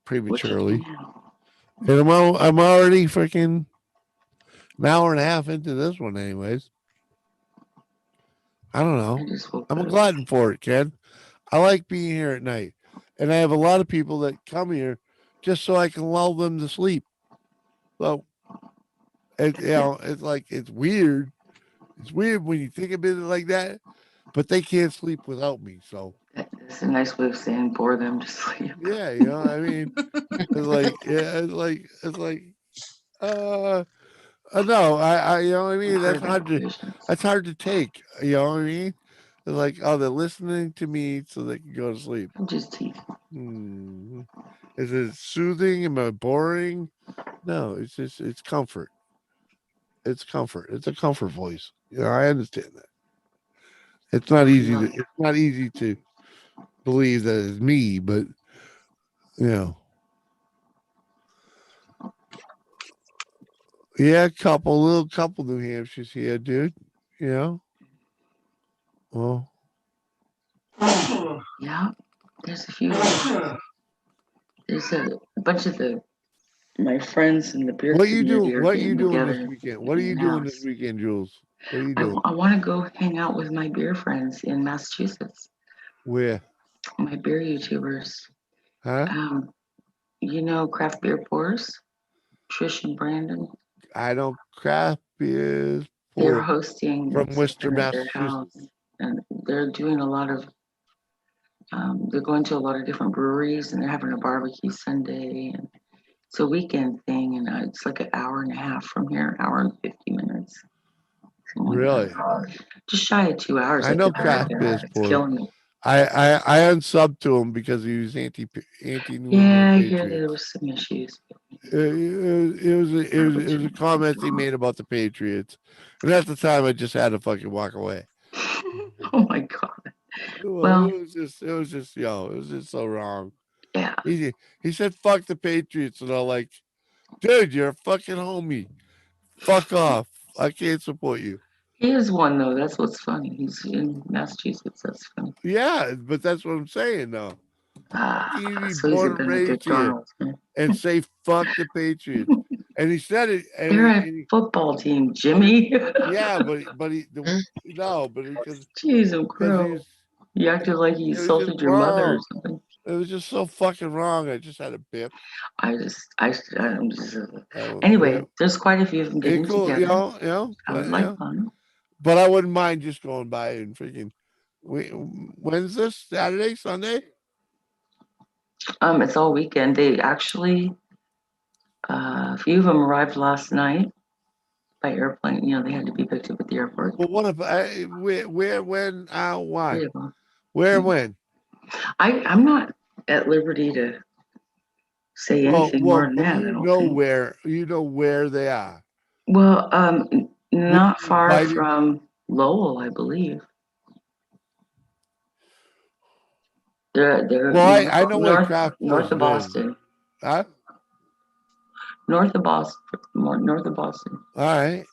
prematurely. And I'm already freaking an hour and a half into this one anyways. I don't know. I'm a glutton for it, Ken. I like being here at night. And I have a lot of people that come here just so I can lull them to sleep. So, it's like, it's weird. It's weird when you think of it like that, but they can't sleep without me. So that's a nice way of saying bore them to sleep. Yeah, I mean, it's like, no, I you know what I mean? That's hard to take. You know what I mean? It's like, oh, they're listening to me so they can go to sleep. I'm just teasing. Is it soothing? Am I boring? No, it's comfort. It's comfort. It's a comfort voice. I understand that. It's not easy to believe that it's me, but yeah, little couple New Hampshires here, dude. Well, yeah, there's a few. There's a bunch of my friends in the beer community. What are you doing this weekend? What are you doing this weekend, Jules? What are you doing? I want to go hang out with my beer friends in Massachusetts. Where? My beer YouTubers. Huh? Craft beer pours. Trish and Brandon. I know craft beers. They're hosting from Worcester, Massachusetts, and they're doing a lot of. They're going to a lot of different breweries, and they're having a barbecue Sunday, and it's a weekend thing, and it's like an hour and a half from here, an hour and 50 minutes. Really? Just shy of 2 hours. I know craft beers. It's killing me. I unsubbed to him because he was anti New Yeah, there was some issues. It was a comment he made about the Patriots, and at the time I just had to fucking walk away. Oh my god! Well, it was just so wrong. Yeah. He said, "Fuck the Patriots," and I'm like, "Dude, you're a fucking homie. Fuck off. I can't support you." He is one though. That's what's funny. He's in Massachusetts. That's funny. Yeah, but that's what I'm saying, though. You be So he's a born and raised Benedict here Arnold. Huh? and say, "Fuck the Patriots," and he said it, and They're a football team, Jimmy. yeah, but no, but because Jeez, I'm he's You acted like he it was just insulted your mother or wrong. something. It was just so fucking wrong. I just had a bip. I'm just. Oh, Anyway, yeah. there's quite a few of them Hey, getting cool, together. I but would like fun. but I wouldn't mind just going by and freaking. When's this? Saturday, Sunday? It's all weekend. They actually, a few of them arrived last night by airplane. You know, they had to be picked up at the airport. Well, what if where, when, why? Three of them. Where, when? I'm not at liberty to say anything more than that. I don't think. You know where they are. Well, not you far invited? from Lowell, I believe. They're Well, I know where north Craft north Force of lives. Boston. Huh? North of Boston. More north of Boston. All right.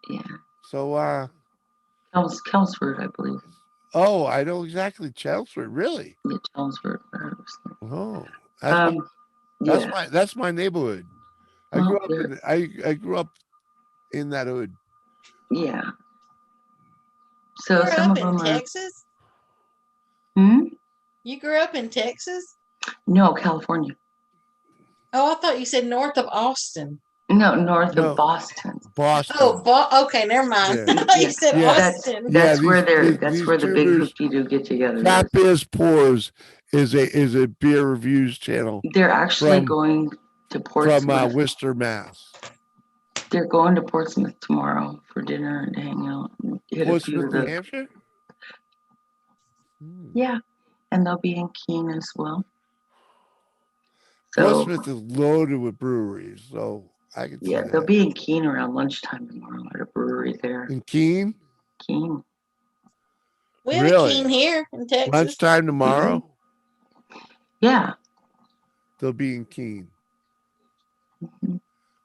Yeah. So Chelmsford, I believe. oh, I know exactly Chelmsford, really. Yeah, Chelmsford. Oh, Yeah. that's my neighborhood. I Well, grew up in I grew up in that hood. Yeah. You So grew some up of in them are. Texas? Hmm? You grew up in Texas? No, California. Oh, I thought you said north of Austin. No, north of Boston. Boston. Oh, okay, never mind. Yeah. I thought you said Austin. That's where that's where the big hoopty do get together. Craft Beers Pours is a beer reviews channel. They're actually going to Portsmouth. From Worcester, Mass. They're going to Portsmouth tomorrow for dinner and hang out. And hit Portsmouth, New Hampshire? Yeah, and they'll be in Keene as well. Portsmouth is loaded with breweries, so I can see that. They'll be in Keene around lunchtime tomorrow at a brewery there. In Keene? Keene. We have a Keene here in Texas. Lunchtime tomorrow? Yeah. They'll be in Keene.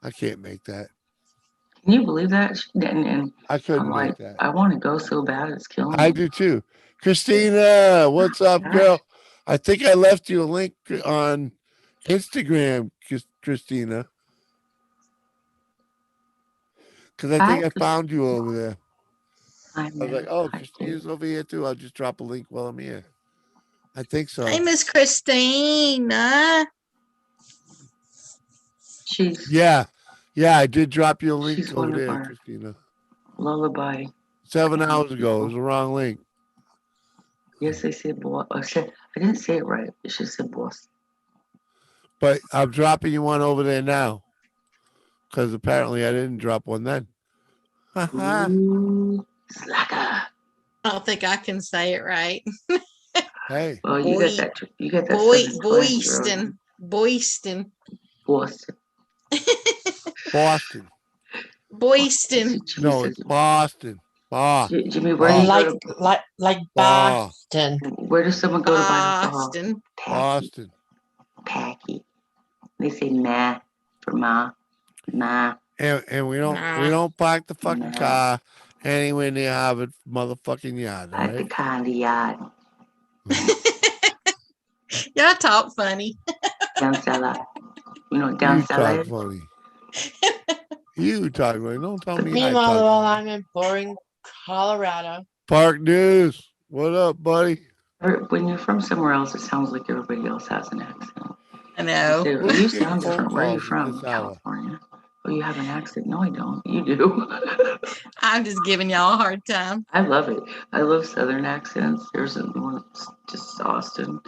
I can't make that. Can you believe that? And I couldn't make that. I want to go so bad, it's killing me. I do too. Christina, what's up, girl? I think I left you a link on Instagram, Christina. Because I think I found you over there. I was like, oh, Christina's over here too. I'll just drop a link while I'm here. I think so. Hey, Miss Christina. Yeah, I did drop you a link over there, Christina. Lullaby. 7 hours ago. It was the wrong link. Yes, I said boy. I didn't say it right. It should say boss. But I'm dropping you one over there now. Because apparently I didn't drop one then. Slacker. I don't think I can say it right. Hey. Well, you got that. You got that. Boyston. Boston. Boston. Boyston. No, it's Boston. Jimmy, where do you go like Boston? Where does someone go to buy alcohol? Boston. Packy. They say nah for ma. Nah. And we don't park the fucking car anywhere near Harvard motherfucking yard. Like the car in the yard. Y'all talk funny. Down cellar. You know, down cellar. You talk funny. You talk funny. Don't tell me. Meanwhile, I'm in boring Colorado. Park News. What up, buddy? When you're from somewhere else, it sounds like everybody else has an accent. I know. You sound different. Where are you from? California. Oh, you have an accent? No, I don't. You do. I'm just giving y'all a hard time. I love it. I love Southern accents. There's one just Boston,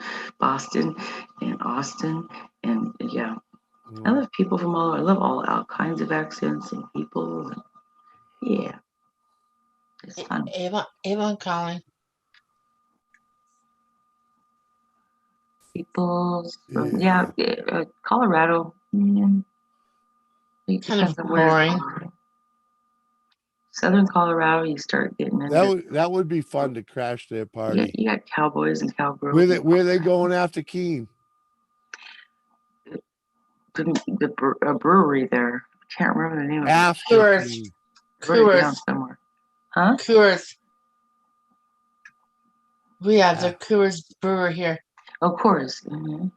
and Austin, and yeah. I love people from all over. I love all kinds of accents and people. And, yeah. It's fun. Avon calling. People from Colorado. Kind of boring. Southern Colorado, you start getting into that would be fun to crash their party. You got cowboys and cowgirls. Where they going after Keene? the brewery there. I can't remember the name of it. After Coors. Keene. Wrote it down somewhere. Huh? Coors. We have the Coors brewer here. Of course. Mm-hmm.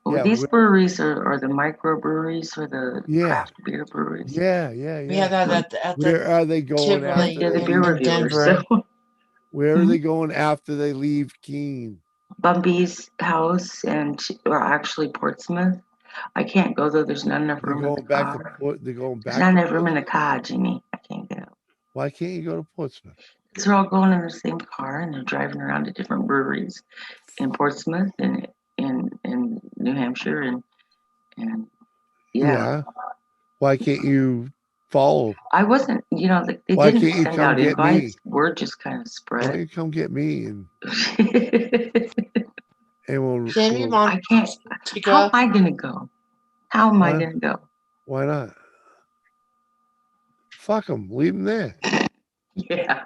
Well, Yeah, these breweries are the microbreweries or the craft beer breweries. Yeah. We have that at the Where are they going Tivoli after the they beer leave? reviewers. Denver. So. Where are they going after they leave Keene? Bumby's house or actually Portsmouth. I can't go though. There's not enough room in the car. They're going back. There's not enough room in the car, Jimmy. I can't get out. Why can't you go to Portsmouth? Because they're all going in the same car and they're driving around to different breweries in Portsmouth and in New Hampshire and yeah. Why can't you follow? I wasn't, they Why didn't can't you send come out get invites. me? Word just kind of Why spread. don't you come get me and Jamie we'll I can't. to go. How am I gonna go? How am I gonna go? Why not? Fuck them. Leave them there. Yeah.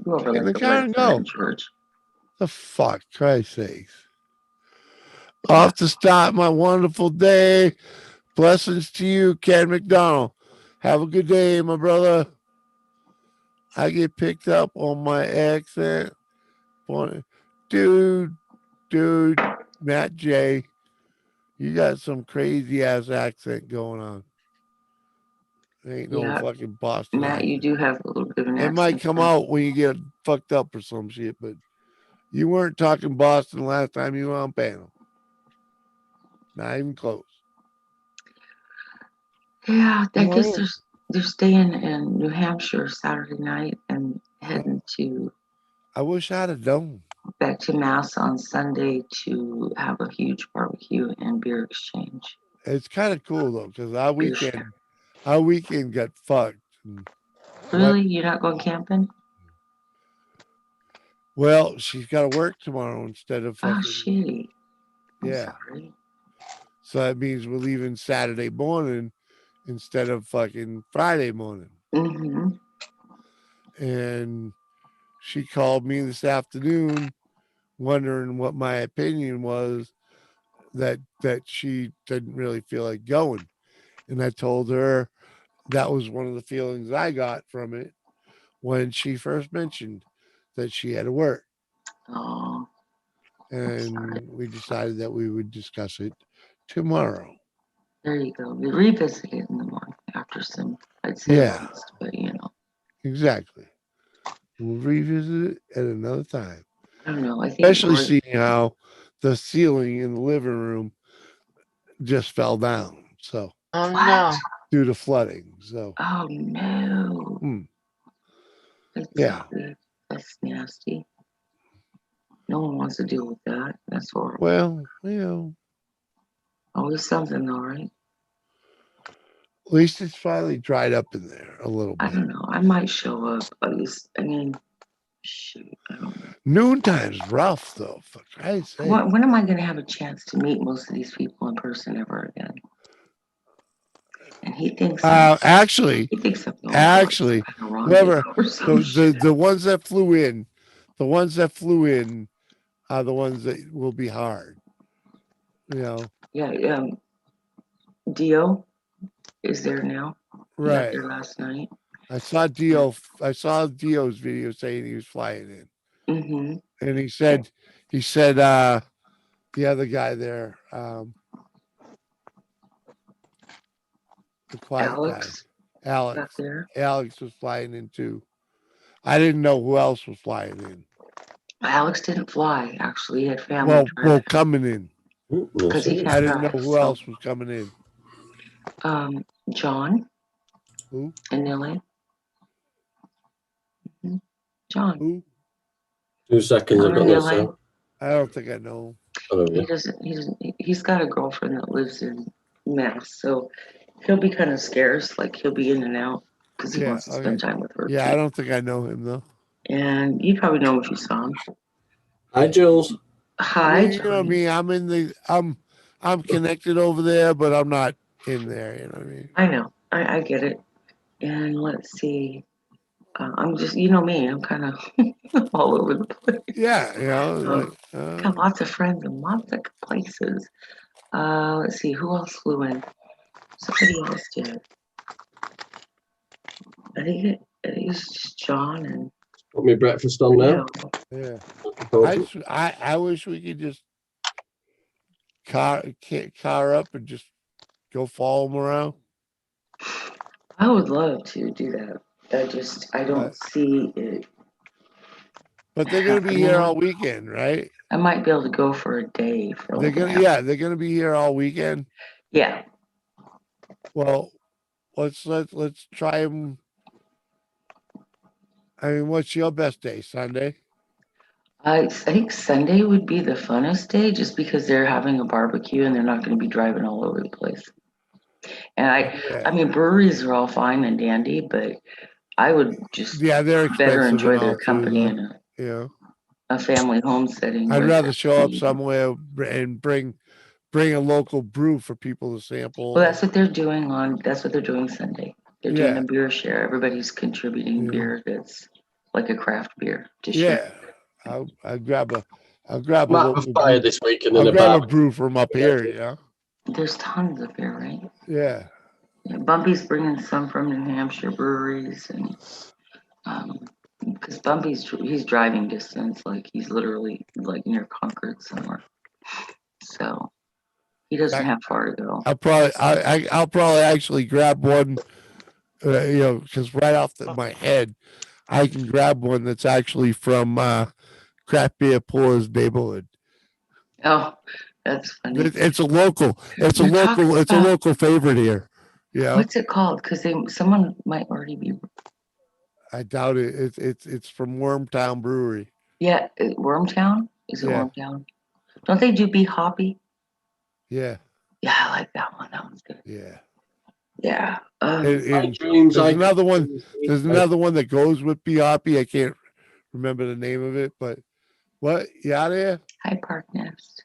Go over Get in like the a car and go. in church. The fuck, Christ's sakes. Off to start my wonderful day. Blessings to you, Ken McDonald. Have a good day, my brother. I get picked up on my accent. Dude, Matt J, you got some crazy ass accent going on. Ain't no fucking Boston Matt, accent. you do have a little bit of an accent. It might come out when you get fucked up or some shit, but you weren't talking Boston last time you were on panel. Not even close. Yeah, I guess they're staying in New Hampshire Saturday night and heading to. I wish I'd have known. Back to Mass on Sunday to have a huge barbecue and beer exchange. It's kind of cool though, because our weekend got fucked. Really, you're not going camping? Well, she's got to work tomorrow instead of fucking. Oh, shit. I'm yeah. Sorry. So that means we're leaving Saturday morning instead of fucking Friday morning. Mm-hmm. And she called me this afternoon wondering what my opinion was that she didn't really feel like going. And I told her that was one of the feelings I got from it when she first mentioned that she had to work. Oh. And we decided that we would discuss it tomorrow. There you go. We revisit it in the morning after some, I'd say rest, but Exactly. We'll revisit it at another time. I don't know. I think especially seeing how the ceiling in the living room just fell down. So no. Due to flooding. So oh no. That's nasty. No one wants to deal with that. That's horrible. Well, always something though, right? At least it's finally dried up in there a little bit. I don't know. I might show up. Shoot, I don't know. Noontime's rough though. For Christ's sake. When am I going to have a chance to meet most of these people in person ever again? And he thinks actually, whoever the ones that flew in, are the ones that will be hard. Yeah. Dio is there now. Right. He got there last night. I saw Dio's video saying he was flying in. Mm-hmm. And he said the other guy there, the quiet guy, Alex was flying in too. I didn't know who else was flying in. Alex didn't fly. Actually, he had family. Well, coming in. Because he I didn't know who else was coming in. John. Who? In LA. Mm-hmm. John. Who? 2 seconds. I've got no sound. I don't think I know. He doesn't. He's got a girlfriend that lives in Mass, so he'll be kind of scarce. Like he'll be in and out because he wants to spend time with her. Yeah, too. I don't think I know him though. And you probably know him if you saw him. Hi, Jules. Hi. You know me. I'm connected over there, but I'm not in there. You know what I mean? I know. I get it. And let's see. I'm just, you know me. I'm kind of all over the place. Yeah, got lots of friends in lots of places. Let's see, who else flew in? Somebody else did. I think it's just John and. Put me breakfast on now. Yeah. Okay. I wish we could just car up and just go follow them around. I would love to do that. I don't see it. But they're gonna be here all weekend, right? I might be able to go for a day. They're gonna be here all weekend. Yeah. Well, let's try them. I mean, what's your best day? Sunday? I think Sunday would be the funnest day, just because they're having a barbecue and they're not going to be driving all over the place. And I mean, breweries are all fine and dandy, but I would just they're better expensive enjoy and their all too, company though. in Yeah. a family home setting. I'd with rather show up tea. somewhere and bring a local brew for people to sample. Well, that's what they're doing Sunday. They're doing a beer share. Everybody's contributing beer that's like a craft beer to share. I'll grab a local fire brew. this weekend I'll in a grab bar. a brew from up here, yeah. There's tons of beer, right? Yeah. Bumpy's bringing some from New Hampshire breweries, and because he's driving distance, like he's literally like near Concord somewhere, so he doesn't have far to go. I'll probably actually grab one, because right off my head, I can grab one that's actually from Craft Beer Poor's neighborhood. Oh, that's funny. It's a local favorite here. Yeah. What's it called? Because someone might already be. I doubt it. It's from Wormtown Brewery. Yeah, Wormtown. Is it Wormtown? Don't they do Be Hoppy? Yeah. Yeah, I like that one. That one's good. Yeah. Yeah. There's another one. There's another one that goes with Be Hoppy. I can't remember the name of it, but what? You out there? High Park Nest.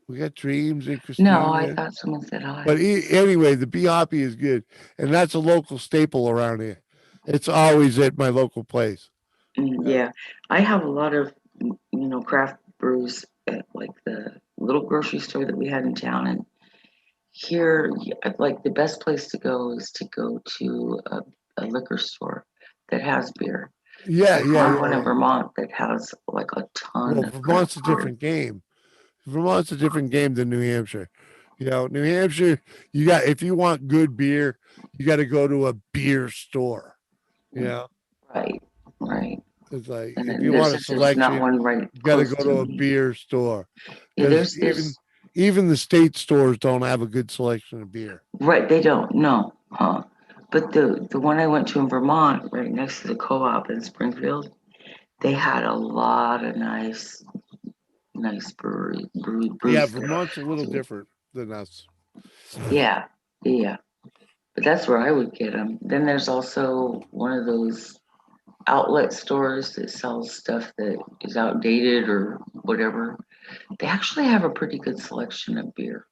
We got Dreams and Christine. No, I thought someone said hi. But anyway, the Be Hoppy is good, and that's a local staple around here. It's always at my local place. Yeah, I have a lot of craft brews at like the little grocery store that we had in town, and here, like the best place to go is to go to a liquor store that has beer. Yeah. One in Vermont that has like a ton. Well, Vermont's a different game. Vermont's a different game than New Hampshire. New Hampshire, if you want good beer, you got to go to a beer store. Yeah. Right. It's like and if you want a selection, not one you got to go to a beer store. Yeah, even the state stores don't have a good selection of beer. Right, they don't. No, But the one I went to in Vermont, right next to the co-op in Springfield, they had a lot of nice brewery. Yeah, Vermont's a little different than us. Yeah. But that's where I would get them. Then there's also one of those outlet stores that sells stuff that is outdated or whatever. They actually have a pretty good selection of beer.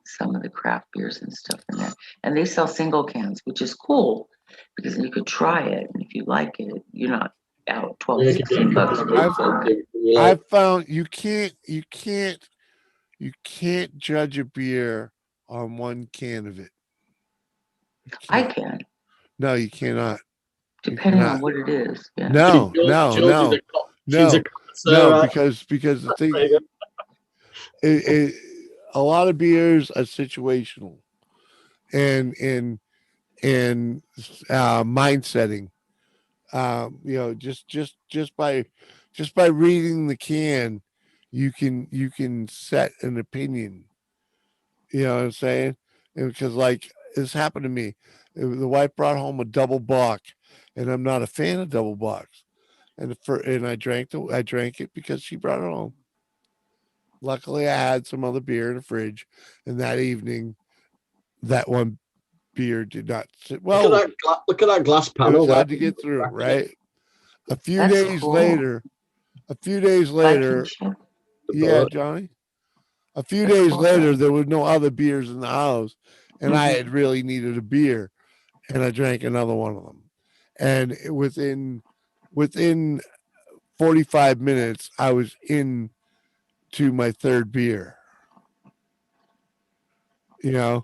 Some of the craft beers and stuff in there. And they sell single cans, which is cool because you could try it. And if you like it, you're not out 12, $16. I've found you can't judge a beer on one can of it. I can. No, you cannot. Depending on what it is. Yeah. No, because the thing, a lot of beers are situational, and mind setting. Just by reading the can, you can set an opinion. You know what I'm saying? Because like this happened to me, the wife brought home a double bock, and I'm not a fan of double bocks, and I drank it because she brought it home. Luckily, I had some other beer in the fridge, and that evening, that one beer did not sit well. Look at that glass panel. It was hard to get through, right? A few days later, yeah, Johnny. A few days later, there were no other beers in the house, and I had really needed a beer, and I drank another one of them. And within 45 minutes, I was in to my third beer. You know.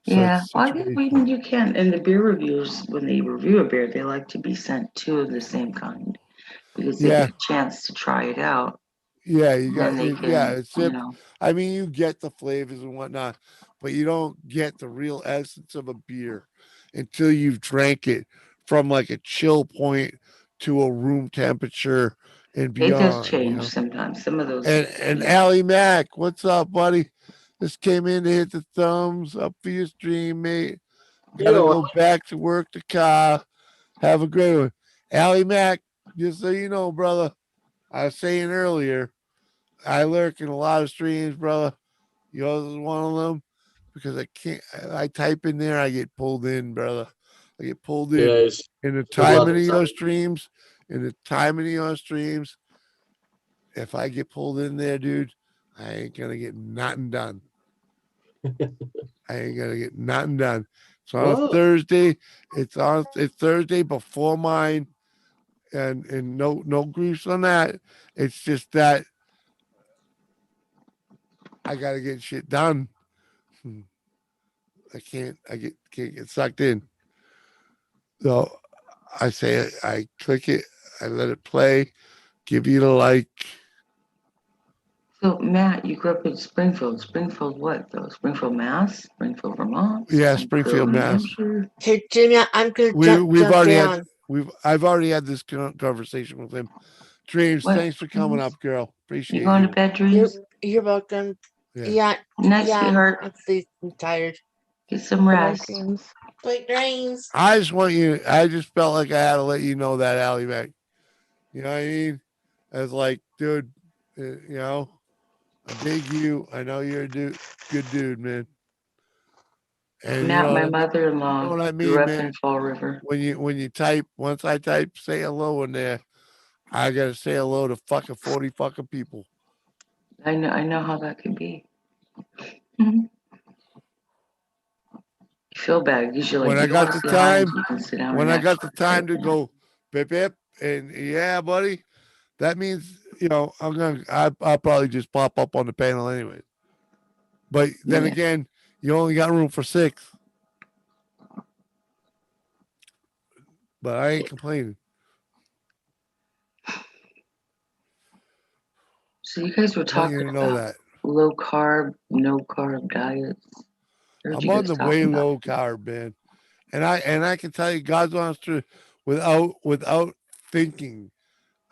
So yeah, well, I think you can. And the beer reviewers, when they review a beer, they like to be sent two of the same kind because they get a chance to try it out. Yeah, you got it's you know. I mean, you get the flavors and whatnot, but you don't get the real essence of a beer until you've drank it from like a chill point to a room temperature and beyond. It does change sometimes. Some of those. And Allie Mac, what's up, buddy? Just came in to hit the thumbs up for your stream, mate. Gotta go back to work the car. Have a great one. Allie Mac, just so you know, brother, I was saying earlier, I lurk in a lot of streams, brother. Yours is one of them because I can't. I type in there, I get pulled in, brother. I get pulled in. Yes. In the timing of your streams, if I get pulled in there, dude, I ain't gonna get nothing done. I ain't gonna get nothing done. It's on a Thursday. It's Thursday before mine, and no griefs on that. It's just that I gotta get shit done. I can't get sucked in. So I say I click it, I let it play, give you the like. So Matt, you grew up in Springfield. Springfield what though? Springfield, Mass? Springfield, Vermont? Yeah, Springfield, Mass. Hey Jimmy, I'm gonna jump down. I've already had this conversation with him. Dreams, thanks for coming up, girl. Appreciate you. Going to bed, Dreams? You're welcome. Yeah. Night, sweetheart. I'm tired. Get some rest. Sweet dreams. I just felt like I had to let you know that, Allie Mac. You know what I mean? As like, dude, you know, I dig you. I know you're a good dude, man. And Matt, my mother-in-law, you know what I mean, grew up man? in Fall River. When you type, once I type, say hello in there, I gotta say hello to fucking 40 fucking people. I know how that can be. You feel bad. Usually, when I got the time, when I got the time to go, bip bip, and yeah, buddy, that means I'll probably just pop up on the panel anyway. But then again, you only got room for 6. But I ain't complaining. So you guys were talking about low carb, no carb diets. I'm on the way low carb, man, and I can tell you, God's honest truth, without thinking,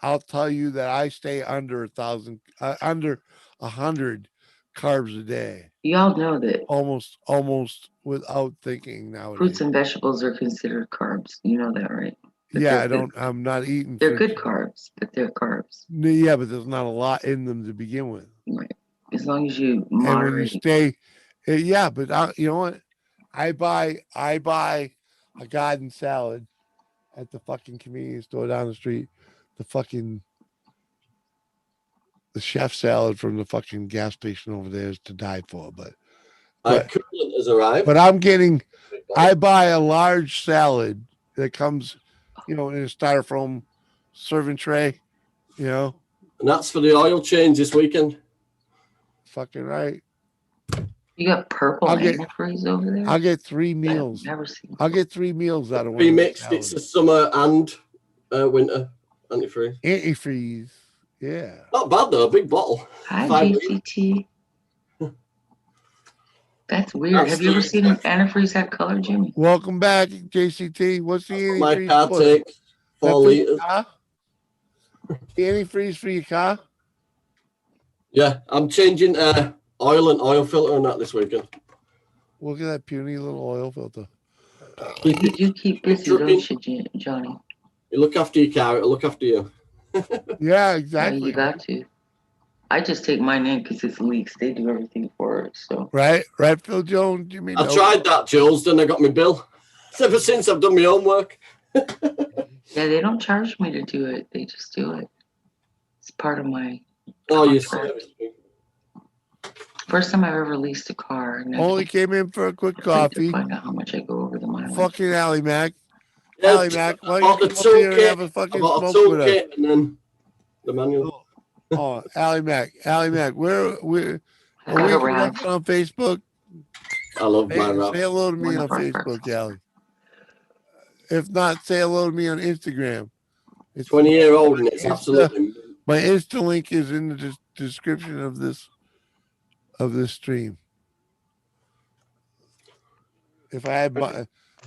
I'll tell you that I stay under 1,000, under 100 carbs a day. Y'all know that almost without thinking nowadays. Fruits and vegetables are considered carbs. You know that, right? But yeah, I'm not eating. They're good carbs, but they're carbs. Yeah, but there's not a lot in them to begin with. Right. As long as you moderate. And when you stay, yeah, but you know what? I buy a garden salad at the fucking convenience store down the street. The chef salad from the fucking gas station over there is to die for. But coolant has arrived. But I buy a large salad that comes, in a styrofoam serving tray, And that's for the oil change this weekend. Fucking right. You got purple antifreeze over there? I'll get 3 meals. I'll get 3 meals out of one. Remixed. It's a summer and winter antifreeze. Antifreeze. Yeah. Not bad though. A big bottle. Hi, JCT. That's weird. Have you ever seen an antifreeze that color, Jimmy? Welcome back, JCT. What's the antifreeze? My car takes 4 liters. The antifreeze for your car? Yeah, I'm changing oil and oil filter on that this weekend. Look at that puny little oil filter. You keep busy, don't you, Johnny? You look after your car, it'll look after you. Yeah, exactly. Yeah, you got to. I just take mine in because it's leaks. They do everything for it. So right, Phil Jones. You mean I tried that, Jules. Then I got my bill. Ever since I've done my homework. Yeah, they don't charge me to do it. They just do it. It's part of my. You First time I ever leased a car. Only came in for a quick coffee. Find out how much I go over the mileage. Fucking Allie Mac. Allie Mac, why don't you come up here and have a fucking smoke with us? And then the manual. Oh, Allie Mac, where are we connected on Facebook? I love my rap. Say hello to me on Facebook, Allie. If not, say hello to me on Instagram. It's 20-year-old and it's absolutely. My Insta link is in the description of this stream. If I had,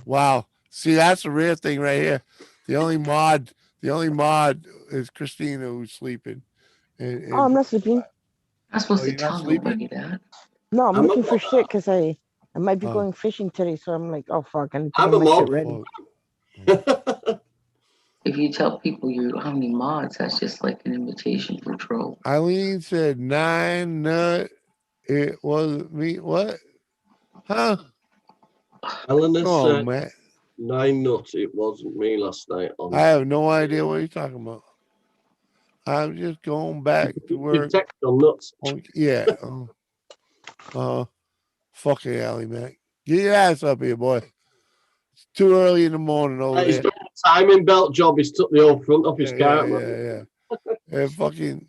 wow, see, that's a rare thing right here. The only mod is Christina who's sleeping. And I'm not sleeping. I'm supposed to tell nobody that. No, I'm looking for shit because I might be going fishing today. So I'm like, oh fuck, I need to get my shit ready. If you tell people how many mods, that's just like an invitation for troll. Eileen said 9 nut. It wasn't me. What? Huh? Eleanor said man. 9 nut. It wasn't me last night. I have no idea what you're talking about. I'm just going back to work. Text on nuts. Yeah. Fucking Allie Mac. Get your ass up here, boy. It's too early in the morning over there. He's done a timing belt job. He's took the whole front off his car. Yeah. And fucking,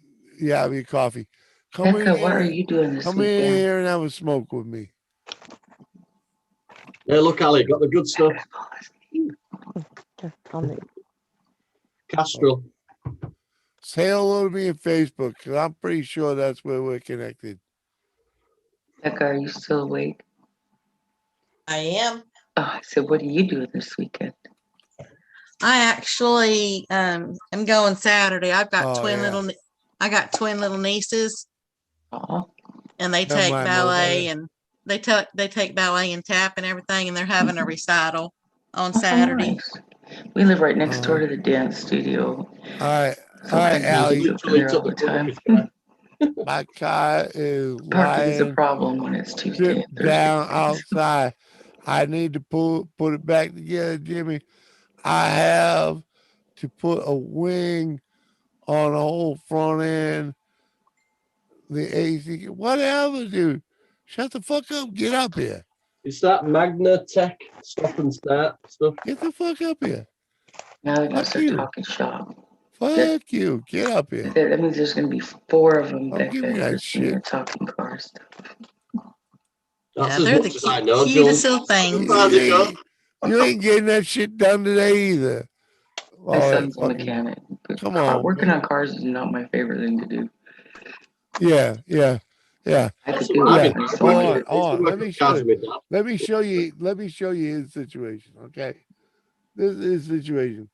have your coffee. Becca, what are you doing this weekend? Come in here and have a smoke with me. Yeah, look, Ali, got the good stuff. Castrol. Say hello to me on Facebook, because I'm pretty sure that's where we're connected. Becca, are you still awake? I am. Oh, I said, what are you doing this weekend? I actually am going Saturday. I've got twin little nieces. And they take ballet and they take ballet and tap and everything, and they're having a recital on Saturday. Nice. We live right next door to the dance studio. All right, Allie. There all the time. My car is Parking is a problem when it's Tuesday and Thursday. Down outside. I need to put it back together, Jimmy. I have to put a wing on the whole front end. The AC, whatever, dude. Shut the fuck up. Get up here. Is that Magna Tech stop and start stuff? Get the fuck up here. Now they're going to start talking shop. Fuck you. Get up here. That means there's going to be 4 of them. Don't give me that shit. Talking car stuff. Yeah, they're the cutest little things. You ain't getting that shit done today either. My son's a mechanic. Come on. Working on cars is not my favorite thing to do. Yeah. I could do it. Hold on. Let me show you his situation. Okay. This is his situation.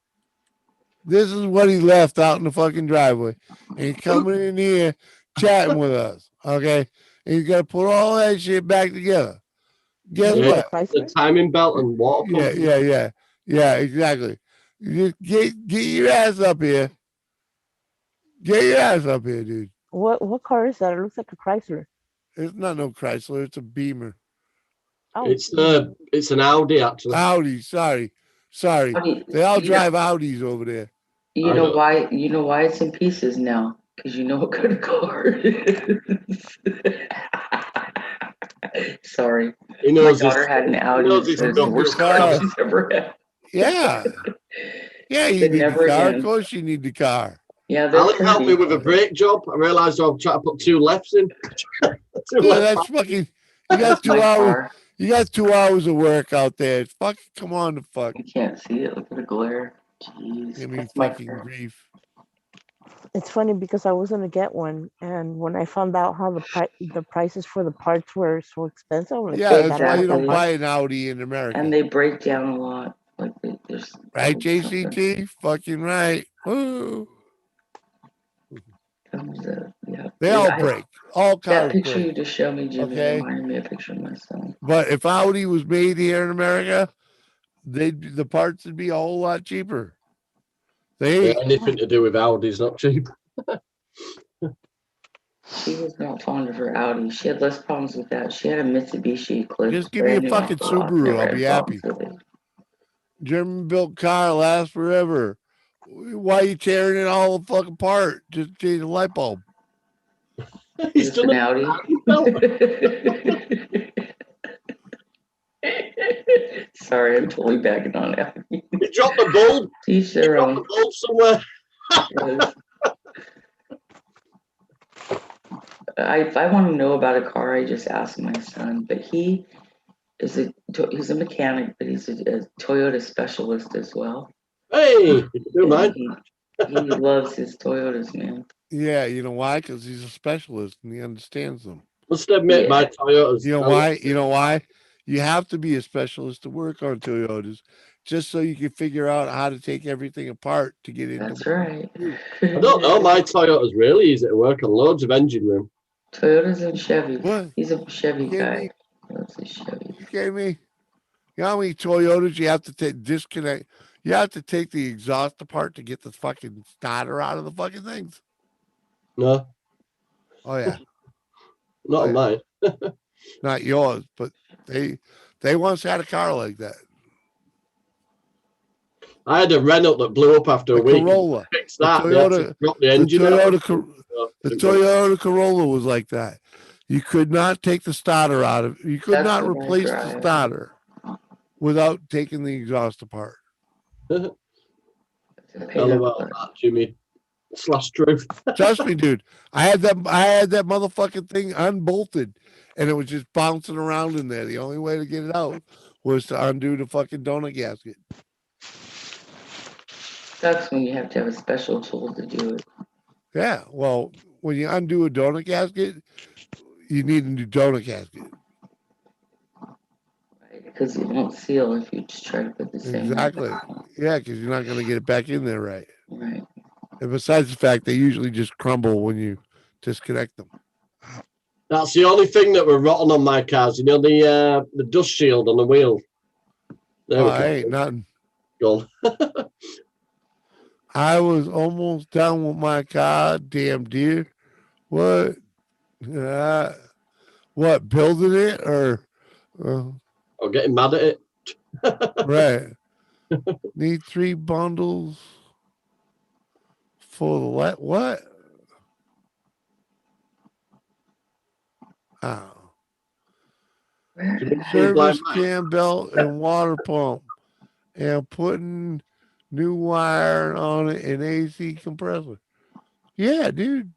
This is what he left out in the fucking driveway. And he's coming in here chatting with us. Okay. And he's got to put all that shit back together. Guess what? The timing belt and water pump. Yeah, exactly. You just get your ass up here. Get your ass up here, dude. What car is that? It looks like a Chrysler. It's not no Chrysler. It's a Beamer. Oh. It's an Audi actually. Audi. Sorry. They all drive Audis over there. You know why? You know why it's in pieces now? Because you know what kind of car it is. Sorry. My daughter had an Audi. It's the worst car she's ever had. Yeah. Yeah, you need the car. Of course you need the car. Yeah, Alex helped me with a brake job. I realized I'm trying to put 2 lefts in. That's fucking. You got 2 hours. You got 2 hours of work out there. Fucking come on, the fuck. You can't see it. Look at the glare. Jeez. Give me fucking grief. It's funny because I was gonna get one, and when I found out how the prices for the parts were so expensive, I'm like, that's why you don't buy an Audi in America. And they break down a lot. Like right, JCT? Fucking right. Woo. They all break. All cars. That picture break. You just showed me, Jimmy, reminded me of a picture of my son. But if Audi was made here in America, the parts would be a whole lot cheaper. Anything to do with Audi is not cheap. She was not fond of her Audi. She had less problems with that. She had a Mitsubishi Eclipse. Just give me a fucking Subaru. I'll be happy. German-built car lasts forever. Why are you tearing it all apart? Just change the light bulb. He's still an Audi. Sorry, I'm totally bagging on Audi. You dropped the bulb. Teach their own. The bulb somewhere. If I want to know about a car, I just ask my son. But he's a mechanic, but he's a Toyota specialist as well. Hey, you mind? He loves his Toyotas, man. Yeah, you know why? Because he's a specialist and he understands them. Must admit, my Toyotas. You know why? You know why? You have to be a specialist to work on Toyotas, just so you can figure out how to take everything apart to get into. That's right. I don't know. My Toyota's really easy to work on. Loads of engine room. Toyotas and Chevy. What? He's a Chevy guy. Me? Loves his Chevy. You gave me. You know how many Toyotas you have to disconnect? You have to take the exhaust apart to get the fucking starter out of the fucking things. No. Oh yeah. Not on mine. Not yours, but they once had a car like that. I had a Renault that blew up after a week. Corolla. Fixed that. The Toyota Corolla was like that. You could not take the starter out of. You could not replace the starter without taking the exhaust apart. Hell about that, Jimmy. Slash truth. Trust me, dude. I had that motherfucking thing unbolted, and it was just bouncing around in there. The only way to get it out was to undo the fucking donut gasket. That's when you have to have a special tool to do it. Yeah, well, when you undo a donut gasket, you need a new donut gasket. Right, because it won't seal if you just try to put the same. Exactly. Yeah, because you're not going to get it back in there right. Right. And besides the fact, they usually just crumble when you disconnect them. That's the only thing that were rotten on my cars. You know, the dust shield on the wheel. There we go. Ain't nothing. Gone. I was almost done with my car, damn dear. What? What, building it or getting mad at it? Right. Need 3 bundles for the what? Oh. Service cam belt and water pump and putting new wire on it and AC compressor. Yeah, dude.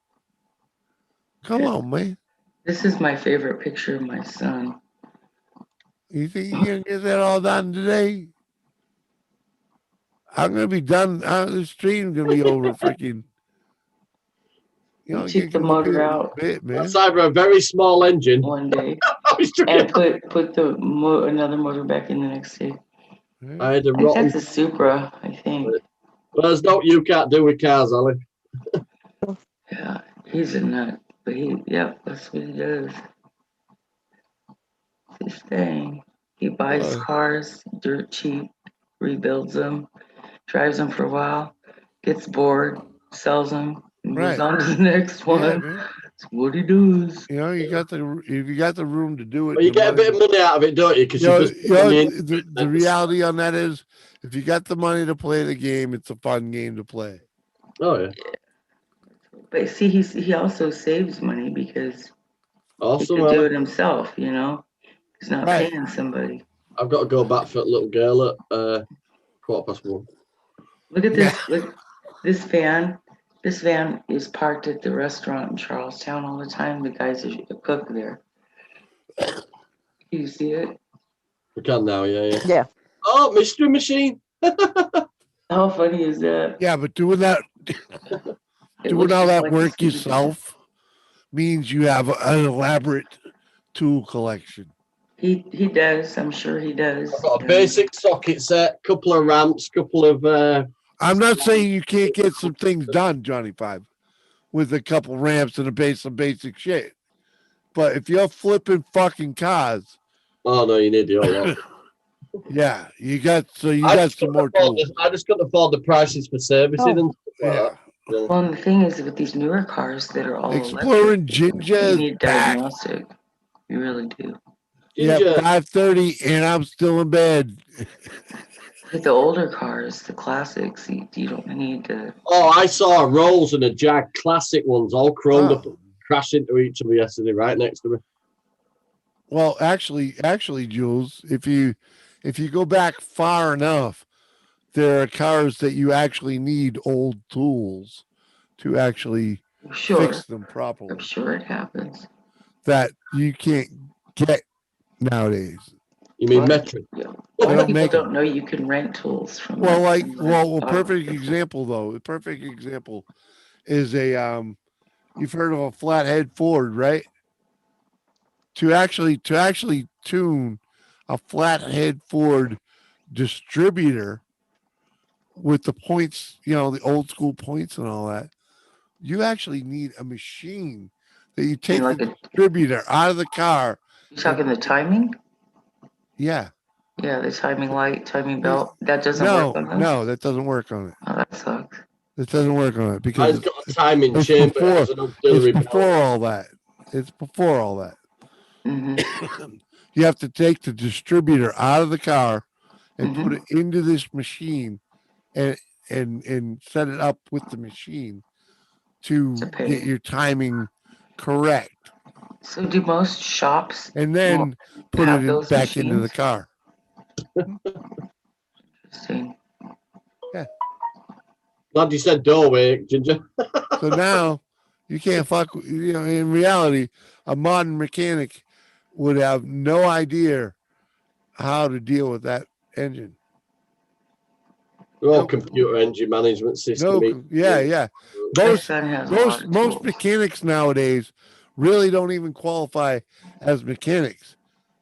Come on, man. This is my favorite picture of my son. You think you're going to get that all done today? I'm going to be done. The stream's going to be over freaking. Take the motor out. That's either a very small engine. One day. And put another motor back in the next day. I had a rotten. That's a Supra, I think. Well, there's no you can't do with cars, Ali. Yeah, he's a nut. But that's what he does. It's his thing. He buys cars dirt cheap, rebuilds them, drives them for a while, gets bored, sells them, and moves on to the next one. That's what he does. You know, if you got the room to do it. Well, you get a bit of money out of it, don't you? Because the reality on that is, if you got the money to play the game, it's a fun game to play. Oh yeah. But see, he also saves money because he could do it himself. You know, he's not paying somebody. I've got to go back for a little girl at 1:15. Look at this. Look, this van. This van is parked at the restaurant in Charlestown all the time. The guy's a cook there. Can you see it? We can now, yeah. Yeah. Oh, mystery machine. How funny is that? Yeah, but doing that, doing all that work yourself means you have an elaborate tool collection. He does. I'm sure he does. I've got a basic socket set, couple of ramps, couple of. I'm not saying you can't get some things done, Johnny Five, with a couple ramps and some basic shit. But if you're flipping fucking cars, oh no, you need the whole lot. Yeah, you got some more tools. I just couldn't afford the prices for servicing and Well, the thing is, with these newer cars that are all Exploring electric, Ginger you need diagnostic. You really do. Yeah, 5:30, and I'm still in bed. With the older cars, the classics, you don't need to. Oh, I saw a Rolls and a Jag classic ones all chromed up and crash into each other yesterday, right next to me. Well, actually, Jules, if you go back far enough, there are cars that you actually need old tools to actually fix them properly. I'm sure it happens. That you can't get nowadays. You mean metric? Yeah. They A lot of don't people make don't them. know you can rent tools from. Well, a auto perfect fix. example though. The perfect example is a You've heard of a flathead Ford, right? To actually tune a flathead Ford distributor with the points, the old school points and all that, you actually need a machine that you take like the distributor out of the car. You talking the timing? Yeah. Yeah, the timing light, timing belt. That doesn't work on those? No, that doesn't work on it. Oh, that sucks. It doesn't work on it because I've got a timing chamber as an auxiliary it's before belt. all that. It's before all that. Mm-hmm. You have to take the distributor out of the car and Mm-hmm. put it into this machine and set it up with the machine to get your timing correct. So do most shops and then put have it those back into the machines? car. Interesting. Yeah. Glad you said doorway, Ginger. So now you can't fuck. In reality, a modern mechanic would have no idea how to deal with that engine. They're all computer engine management system. Yeah. Most mechanics nowadays really don't even qualify as mechanics.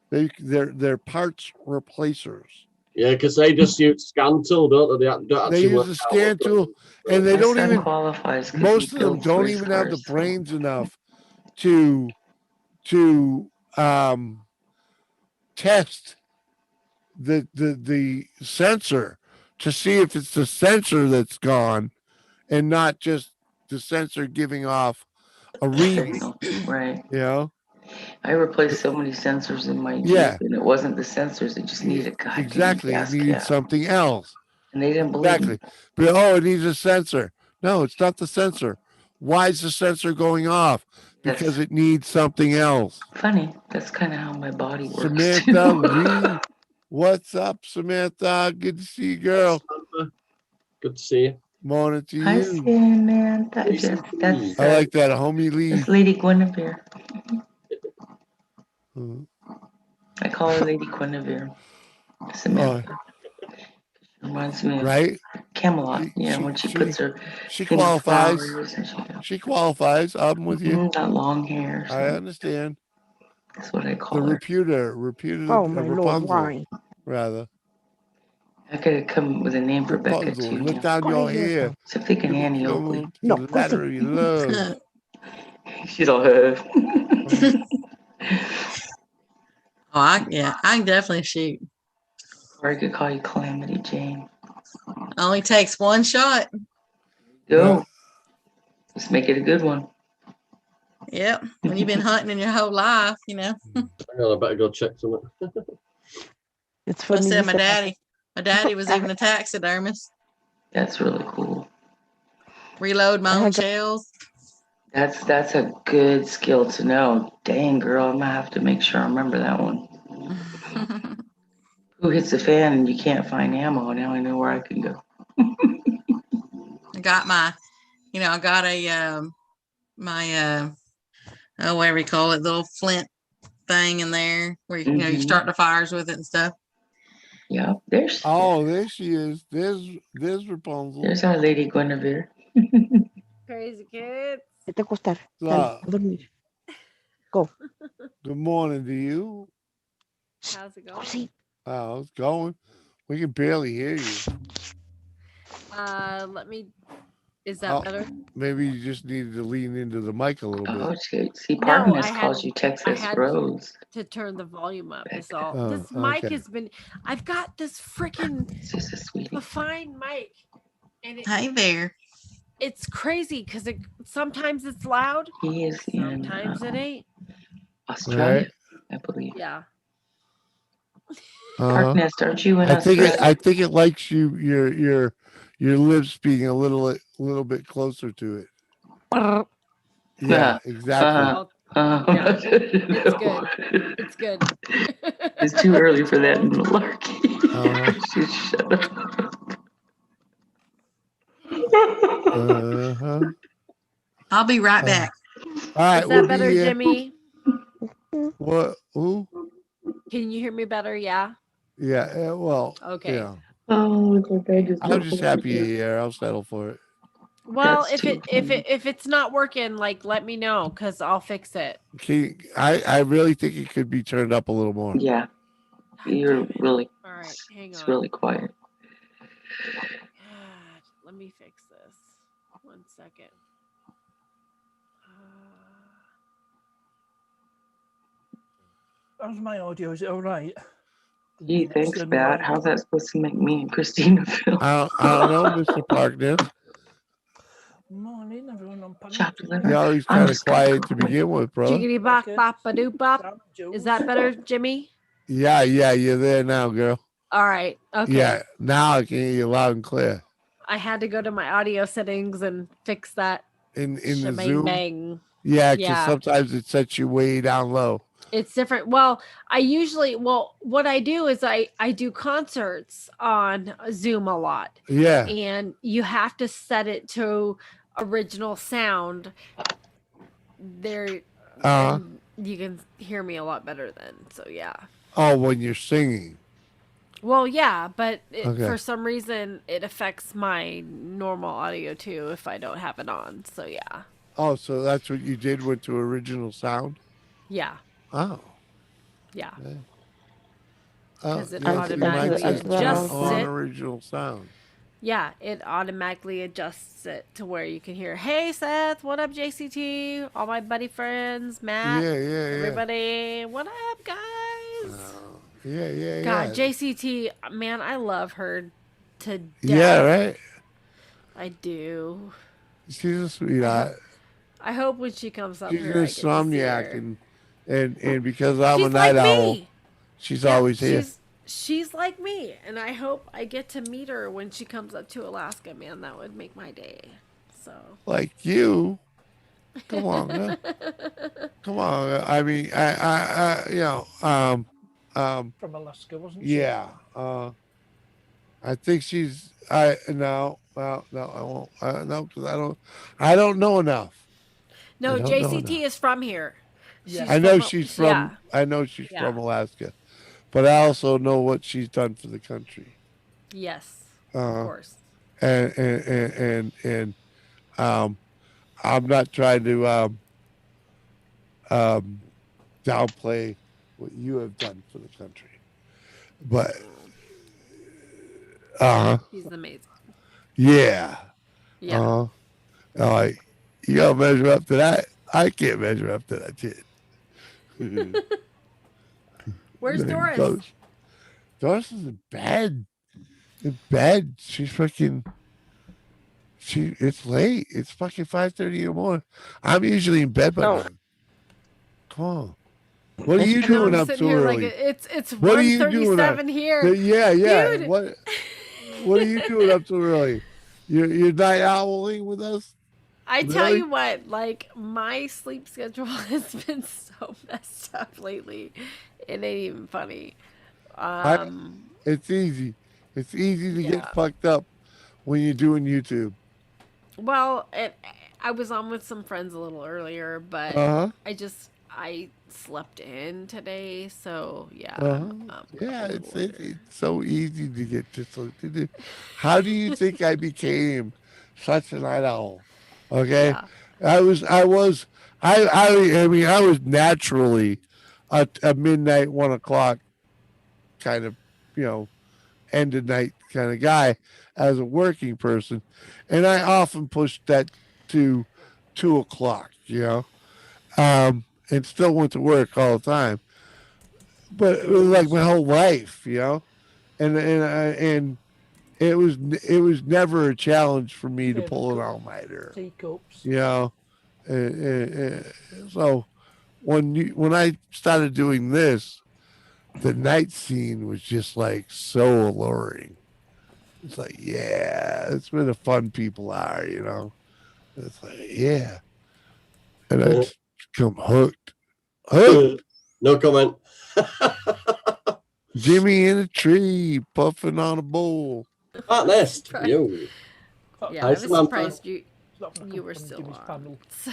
They're parts replacers. Yeah, because they just use scan tool, don't they? They don't They actually use the scan tool, and they don't even. Most of them don't even have the brains enough to test the sensor to see if it's the sensor that's gone and not just the sensor giving off a reading. Right. I replaced so many sensors in my Jeep, and it wasn't the sensors. It just needed a goddamn exactly. gas It needed cap. something else. And they didn't believe me. But it needs a sensor. No, it's not the sensor. Why is the sensor going off? Because it needs something else. Funny. That's kind of how my body works. Samantha Lee. What's up, Samantha? Good to see you, girl. Good to see you. Morning to Hi, you. Samantha. That's I like that, homie Lee. That's Lady Guinevere. I call her Lady Guinevere. Samantha. Reminds me of Camelot. When she puts her she thing of qualifies. flowers and She qualifies. I'm with you. That long hair. I understand. That's what I call the her. reputer Oh my Lord, Rapunzel, why? rather. I could come with a name for Becca Rapunzel, too. let down your hair. So I'm thinking Annie Oakley. The ladder you love. She's all her. I can definitely shoot. Or I could call you Calamity Jane. Only takes one shot. Go. Let's make it a good one. Yep. When you've been hunting in your whole life, Hang on, I better go check something. It's I funny. said you my said- daddy was even a taxidermist. That's really cool. Reload my own shells. That's a good skill to know. Dang, girl, I'm gonna have to make sure I remember that one. Who hits the fan and you can't find ammo? Now I know where I can go. I got my, I got a whatever you call it, the little flint thing in there where you start the fires with it and stuff. Yeah, there's. Oh, there she is. There's Rapunzel. There's our Lady Guinevere. Crazy kids. Vete a acostar. Ah. Dale, a dormir. Go. Good morning to you. How's it going? Oh, it's going. We can barely hear you. Let me. Is that better? Maybe you just needed to lean into the mic a little bit. Oh, see, part of this calls you I Texas had Rose. to turn the volume up. Is all. Oh, This mic okay. has been. I've got this freaking a fine mic, and Hey there. it's crazy because sometimes it's loud. He is sometimes it ain't. Australia, I believe. Yeah. Park Nest, aren't you in I think Australia? it likes your lips being a little bit closer to it. Yeah, exactly. It's good. It's good. It's too early for that malarkey. Just shut up. I'll be right back. All right, Is that better, Jimmy? What? Who? Can you hear me better? Yeah. Yeah. Well. Okay. Yeah. Oh, the bed is I'm not just happy working. you're here. I'll settle for it. Well, That's too if it's not working, like let me know because I'll fix it. I really think it could be turned up a little more. Yeah, you're really. All right, hang It's on. really quiet. Let me fix this. 1 second. How's my audio? Is it all right? Gee, thanks, Pat. How's that supposed to make me and Christina feel? I don't know, Mr. Parkness. Morning, everyone. On Chopped liver. You're always kind of quiet to begin with, bro. Jiggity bop bop ba doop bop. Is that better, Jimmy? Yeah, you're there now, girl. All right. Okay. Yeah, now I can hear you loud and clear. I had to go to my audio settings and fix that. In the shebang Zoom? bang. Yeah, because sometimes it sets you way down low. It's different. Well, what I do is I do concerts on Zoom a lot. Yeah. And you have to set it to original sound. There and you can hear me a lot better then. So yeah. Oh, when you're singing. Well, yeah, but Okay. for some reason it affects my normal audio too if I don't have it on. So yeah. Oh, so that's what you did went to original sound? Yeah. Oh. Yeah. Okay. Because it yeah, automatically adjusts on it. original sound. Yeah, it automatically adjusts it to where you can hear, hey, Seth, what up, JCT? All my buddy friends, Matt, everybody. What up, guys? God, JCT, man, I love her to death. Yeah, right? I do. She's a sweetheart. I hope when she comes up She's here, an I get to see her. insomniac, and because I'm She's a night like owl, me. she's always here. She's like me, and I hope I get to meet her when she comes up to Alaska, man. That would make my day. So like you, come on, man. Come on. I mean, I from Alaska, wasn't she? Yeah. I think she's. No, I won't. No, because I don't know enough. No, JCT is from here. I know she's from. Yeah. I know she's from Alaska, but I also know what she's done for the country. Yes, of course. And I'm not trying to downplay what you have done for the country, but he's amazing. Yeah. Yeah. You gotta measure up to that. I can't measure up to that shit. Where's Doris? Doris is in bed. In bed. She's fucking. It's late. It's fucking 5:30 in the morning. I'm usually in bed by now. Come on. What are you doing up so early? Like it's what are you doing 1:37 here. Yeah. Dude. What are you doing up so early? You're night owling with us? I tell you what, like my sleep schedule has been so messed up lately. It ain't even funny. It's easy. It's easy to get fucked up when you're doing YouTube. Well, I was on with some friends a little earlier, but I slept in today, so yeah. It's so easy to get to sleep. How do you think I became such a night owl? Okay, I was naturally a midnight 1 o'clock kind of end of night kind of guy as a working person, and I often pushed that to 2 o'clock, and still went to work all the time. But it was like my whole life, and it was never a challenge for me to pull an all-nighter, So when I started doing this, the night scene was just like so alluring. It's like, it's where the fun people are, It's like, and I just become hooked. No comment. Jimmy in a tree, puffing on a bowl. Hot nest. Yeah, I was surprised You were still Jimmy's on. panel. So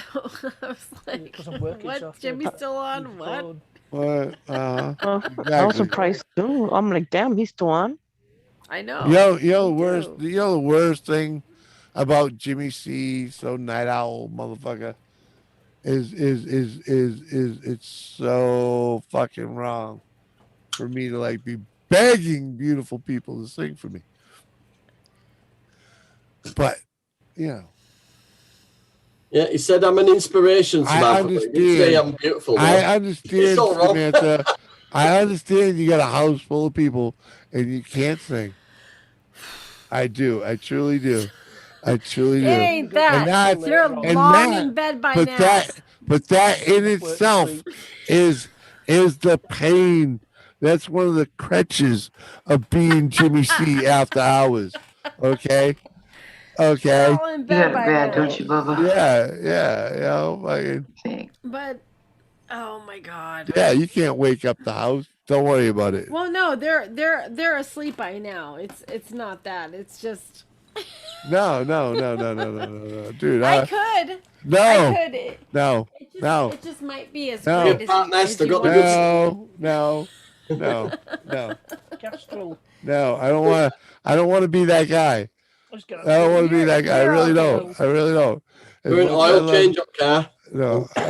I was like, Because I'm working, so I what? have to Jimmy's still on? use the What? phone. What? I was Exactly. surprised too. I'm like, damn, he's still on. I know. Yo, Me worst. too. The worst thing about Jimmy C, so night owl motherfucker, is it's so fucking wrong for me to like be begging beautiful people to sing for me. But you know, Yeah, he said I'm an inspiration, I Samantha. But he didn't say I'm understand. beautiful. Though. I It's understand, all wrong. Samantha. I understand you got a house full of people and you can't sing. I do. I truly do. I truly It do. ain't that. And that, They're and long that, in bed by but now. that in itself is the pain. That's one of the crutches of being Jimmy C after hours. Okay. Okay. All in You bed got it by bad, now. don't you, Bubba? Yeah. You know, fucking, But oh my god. yeah, you can't wake up the house. Don't worry about it. Well, no, they're asleep by now. It's not that. It's just No, dude. I could. No. I could. It No. just might be as No. great as you want it to be. No. Castrol. No, I don't want to be that guy. Let's get I don't want to be that guy. I really don't. I really don't. As We're an much as I oil love- change up car. No. I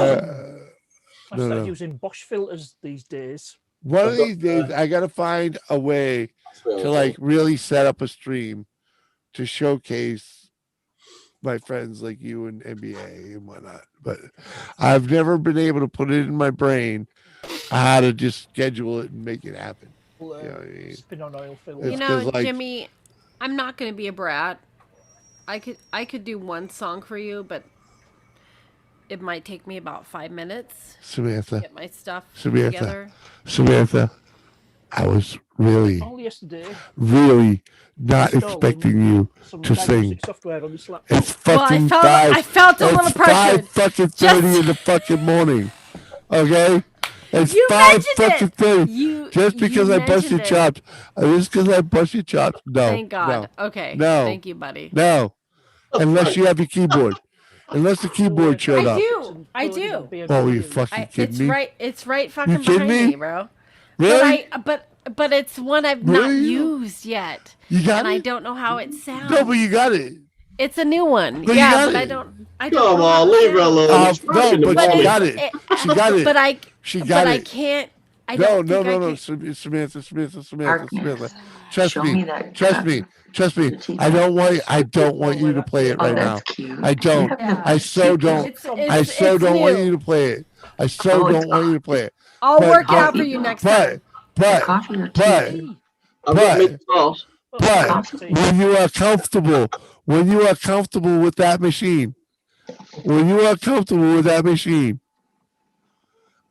started no. using Bosch filters these days. One of I've got, these days, I gotta find a way really to like really set up a stream to showcase my friends like you and NBA and whatnot. But I've never been able to put it in my brain how to just schedule it and make it happen. You know what I mean? Spin on oil filters. It's You know, 'cause, like, Jimmy, I'm not gonna be a brat. I could do one song for you, but it might take me about 5 minutes to Samantha, get my stuff together. Samantha, I was really, Only yesterday. really not Installing expecting you some to sing. diagnostic software on this laptop. It's fucking Well, five. I felt a little it's pressure. 5:30 in the fucking morning. Okay, it's You 5:30. You Just because I bust your mentioned it. chops. Just because I bust your chops. No. Thank God. No, Okay. No. Thank you, buddy. No. Unless you have your keyboard. Unless the keyboard showed I up. do. I do. Oh, you fucking kidding It's me? right. It's right fucking You kidding behind me? me, bro. Really? But it's one I've not Really? used yet. You got and it? I don't know how it sounds. No, but you got it. It's a new one. But you yeah, got but it. I don't Come know how on, it leave her sounds. alone. It's No, fucking but she morning. got it. She got it. She got but I it. can't. I No, don't no, think I no, no, can. Samantha. Trust Show me. me that Trust cat. me. Trust me. The teeth I don't want you to play it Oh, right now. that's cute. I don't. Yeah. I so don't. It's I so it's don't want new. you to play it. I so Oh, it's don't want you to play it. I'll But- work it but- out for you next time. But Coffee or but tea? I've got but- mixed sauce. but when you are comfortable with that machine,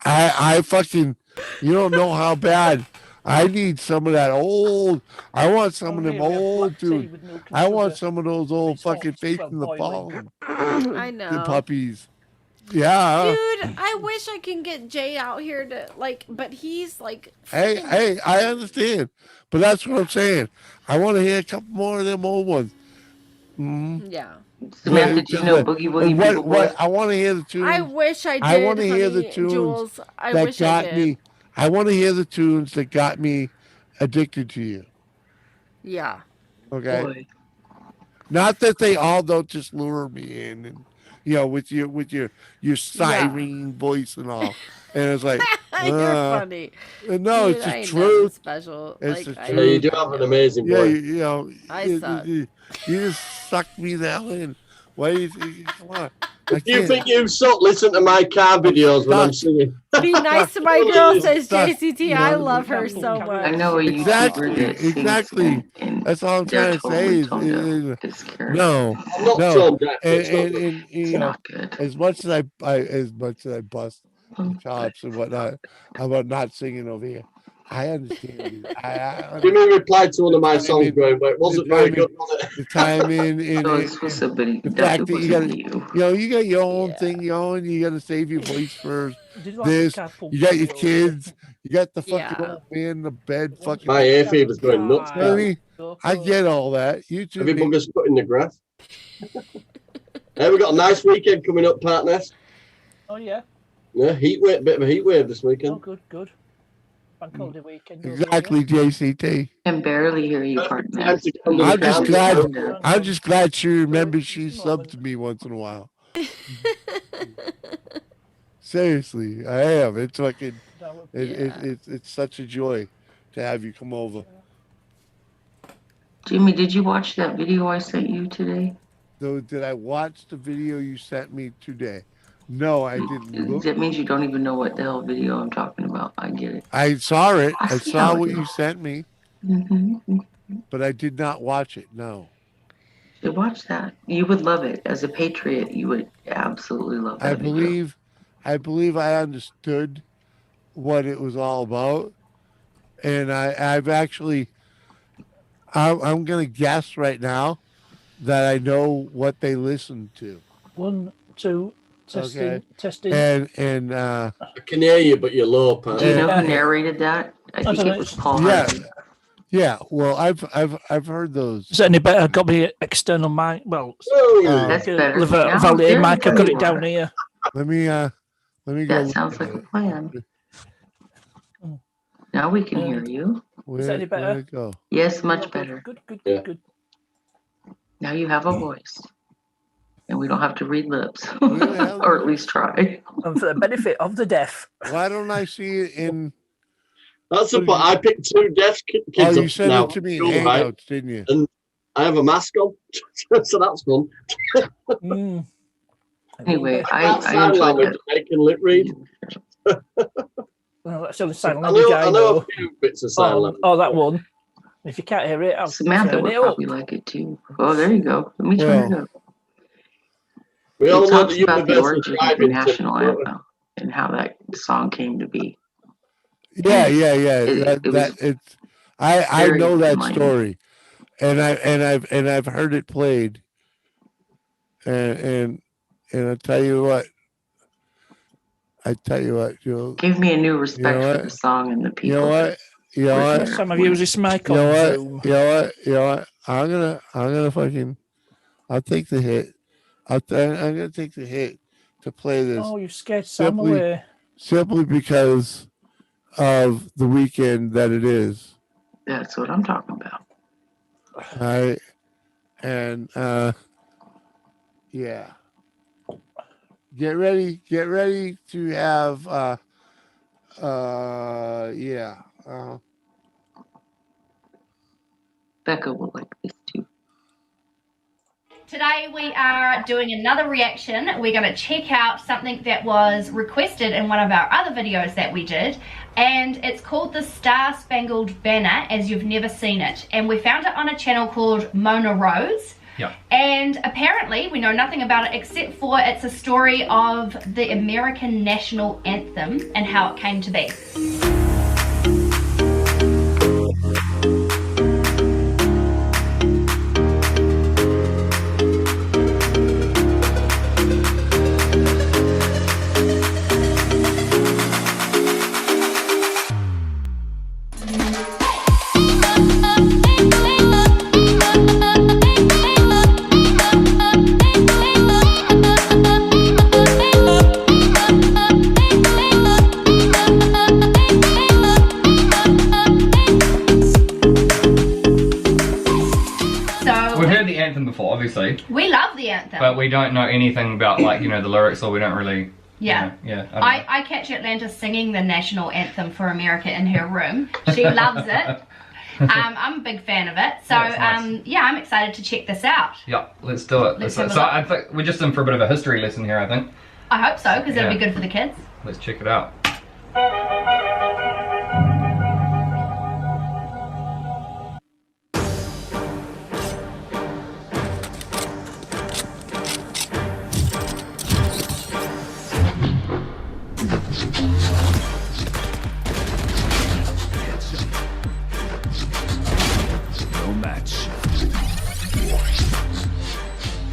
I fucking, you don't know how bad. I need some of that old. I want some of them old tunes. I want some of those old fucking Faith in the Fallen I know. the puppies. Yeah. Dude, I wish I can get Jay out here to but he's like. Hey, I understand, but that's what I'm saying. I want to hear a couple more of them old ones. Mhm. Yeah. Samantha, do you know Boogie Woogie People Boy? I want to hear the tunes. I wish I did. I want to hear the honey, tunes Jules. I that wish I got did. me. I want to hear the tunes that got me addicted to you. Yeah. Okay. Boy. Not that they all don't just lure me in, and with your siren voice and all, and it's like You're funny. No, Dude, it's I the ain't truth. nothing special. It's Like, the I- Yeah, you do truth. have an amazing Yeah, voice. I suck. you just sucked me the hell in. Why do you think? Come on. If you think you suck, listen to my car videos when I'm singing. Be nice to my girl, says Stuck. JCT. I love her so much. I know a YouTuber that sings Exactly. and That's all I'm they're trying to say. totally toned up. It's scary. No, I'm not no, Tom Jack. It's not and It's not good. as much as I bust the chops and whatnot about not singing over here, I understand. Give me a reply to one of my The songs, timing- going, but it wasn't very good, was it? The time in No, this was somebody. the That fact it that you wasn't gotta, you. you got your own thing going. You got to save your voice for Did you like this. the carpool You got your karaoke? kids. You got the fucking Yeah. old man in the bed. Fucking. My hay fever's going nuts. God. Baby, I get all that. You too. Every bugger's cutting the grass. Hey, we got a nice weekend coming up, partners. Oh yeah. Yeah, heat wave, bit of a heat wave this weekend. Oh, good, good. Bank holiday weekend. Exactly, JCT. Can barely hear you, partner. I'm just glad she remembers she subbed to me once in a while. Seriously, I am. It's fucking. It's such a joy to have you come over. Jimmy, did you watch that video I sent you today? So did I watch the video you sent me today? No, I didn't look. That means you don't even know what the hell video I'm talking about. I get it. I saw it. I see saw how it what is. you sent me, but I did not watch it. No. You watch that. You would love it. As a patriot, you would absolutely love that video. I believe I understood what it was all about, and I've actually. I'm gonna guess right now that I know what they listened to. 1, 2, testing, testing. And I can hear you, but you're low, partner. Do you know who narrated that? I think it was Paul. Harvey. Yeah. Well, I've heard those. Is it any better? Got me external mic. Well, that's better. Validated mic. I've got it down here. Let me go. That sounds like a plan. Now we can hear you. Is that any better? Where'd it go? Yes, much better. Good. Now you have a voice. And we don't have to read lips. Or at least try. And for the benefit of the deaf. Why don't I see it in... That's the point. I picked 2 deaf kids up now. You sent it to me in Hangouts, didn't you? And I have a mask on, so that's fun. Anyway, I enjoyed that. I can lip read. Well, that's the only sign language I know. A few bits of sign language. Oh, that one. If you can't hear it, I'll Samantha turn would it up. probably like it too. Oh, there you go. Let me turn it up. We all It know talks the about the universal origin of the driving national system. anthem and how that song came to be. Yeah. I very know that enlightening. story, and I've heard it played, and I tell you what, Joe. Gave me a new respect for the song and the people. You know what? You know what? Some of you use this mic You on know Zoom. what? You know what? I'm gonna fucking. I'll take the hit. I'm gonna take the hit to play this. Oh, you scared Sam away. Simply because of the weekend that it is. That's what I'm talking about. All right. And yeah. Get ready to have yeah. Becca will like this too. Today we are doing another reaction. We're going to check out something that was requested in one of our other videos that we did, and it's called the Star Spangled Banner as you've never seen it, and we found it on a channel called Mona Rose. Yep. And apparently we know nothing about it except for it's a story of the American national anthem and how it came to be. Before, obviously. We love the anthem. But we don't know anything about, like, you know, the lyrics, or we don't really... Yeah. You know, I catch Atlanta singing the national anthem for America in her room. She loves it. I'm a big fan of it. So, nice. Yeah, I'm excited to check this out. Yeah, let's do it. So I think we're just in for a bit of a history lesson here, I think. I hope so, because it'll be good for the kids. Let's check it out.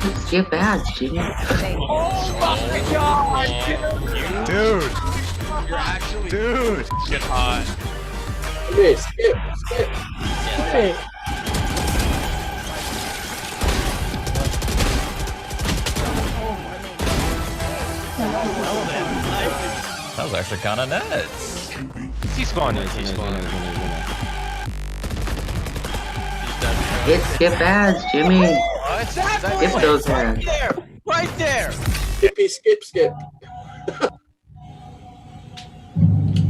Let's get bad, Jimmy. Oh my god! Dude! You're actually... Dude! Get hot. Skip. well then. That was actually kind of nuts. He spawned it. He spawned it. Skip ads, Jimmy. Exactly. Skip those Right ads. there. Right there. Skippy, skip.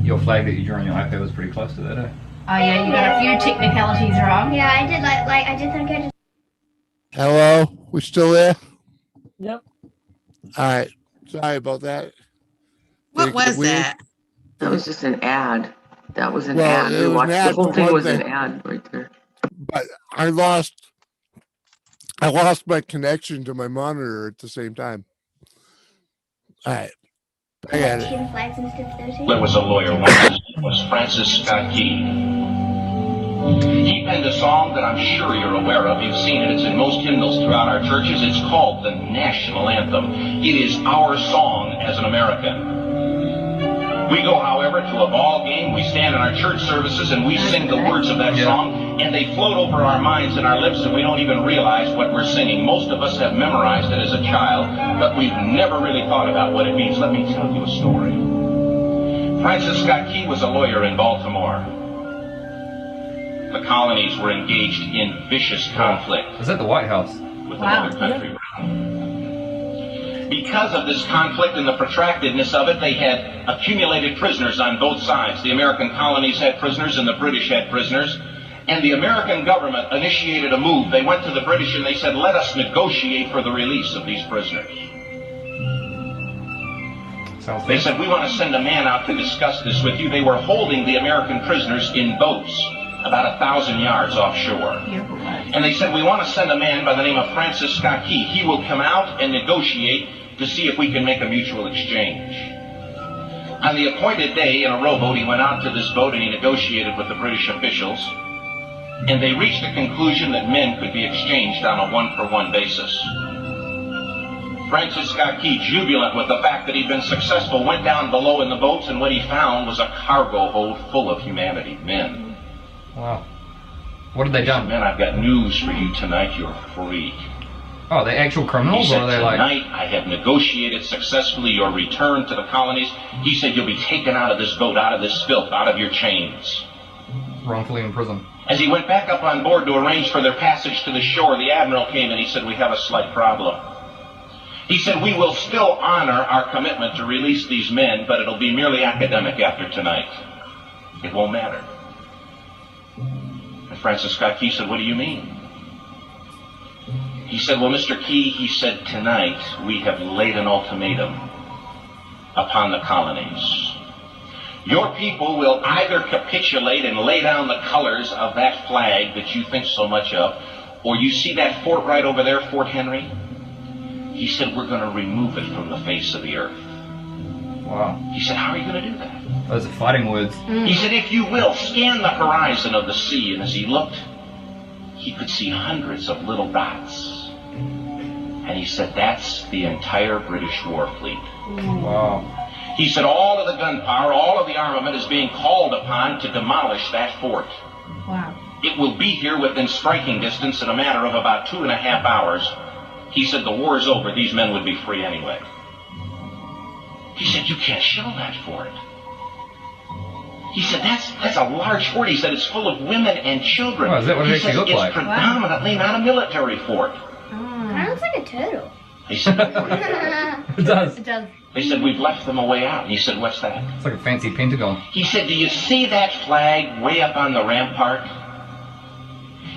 Your flag that you drew on your iPad was pretty close to that, eh? Oh yeah, you got a few technicalities wrong. Yeah, I did like I did think I just. Hello, we still there? Yep. All right. Sorry about that. What was that? That was just an ad. That was an Well, ad. it We was an watched the ad whole for thing one was thing. an ad right there. But I lost my connection to my monitor at the same time. All right. I got it. Chicken flags and stuff there too. There was a lawyer once. His name was Francis Scott Key. He penned a song that I'm sure you're aware of. You've seen it. It's in most hymnals throughout our churches. It's called the National Anthem. It is our song as an American. We go, however, to a ball game. We stand in our church services and we sing the words of that song, and they float over our minds and our lips, and we don't even realize what we're singing. Most of us have memorized it as a child, but we've never really thought about what it means. Let me tell you a story. Francis Scott Key was a lawyer in Baltimore. The colonies were engaged in vicious conflict. Was that the White House? With another country. Because of this conflict and the protractedness of it, they had accumulated prisoners on both sides. The American colonies had prisoners and the British had prisoners. And the American government initiated a move. They went to the British and they said, let us negotiate for the release of these prisoners. They said, we want to send a man out to discuss this with you. They were holding the American prisoners in boats about 1,000 yards offshore. And they said, we want to send a man by the name of Francis Scott Key. He will come out and negotiate to see if we can make a mutual exchange. On the appointed day, in a rowboat, he went out to this boat and he negotiated with the British officials. And they reached a conclusion that men could be exchanged on a one-for-one basis. Francis Scott Key, jubilant with the fact that he'd been successful, went down below in the boats, and what he found was a cargo hold full of humanity, men. Wow. What had they done? Men, I've got news for you tonight. You're free. Oh, are they actual criminals, He said, or are they like... tonight I have negotiated successfully your return to the colonies. He said, you'll be taken out of this boat, out of this filth, out of your chains. Wrongfully in prison. As he went back up on board to arrange for their passage to the shore, the admiral came and he said, we have a slight problem. He said, we will still honor our commitment to release these men, but it'll be merely academic after tonight. It won't matter. And Francis Scott Key said, what do you mean? He said, well, Mr. Key, he said, tonight we have laid an ultimatum upon the colonies. Your people will either capitulate and lay down the colors of that flag that you think so much of, or you see that fort right over there, Fort Henry? He said, we're going to remove it from the face of the earth. Wow. He said, how are you going to do that? Those are fighting words. He said, if you will, scan the horizon of the sea. And as he looked, he could see hundreds of little dots. And he said, that's the entire British war fleet. Wow. He said, all of the gunpowder, all of the armament is being called upon to demolish that fort. Wow. It will be here within striking distance in a matter of about 2.5 hours. He said, the war's over. These men would be free anyway. He said, you can't shell that fort. He said, that's a large fort. He said, it's full of women and children. Oh, is that what it He actually said, looked it's like? predominantly not a military fort. Kind of looks like a turtle. He said, It does. It does. they said, we've left them a way out. And he said, what's that? It's like a fancy pentagon. He said, do you see that flag way up on the rampart?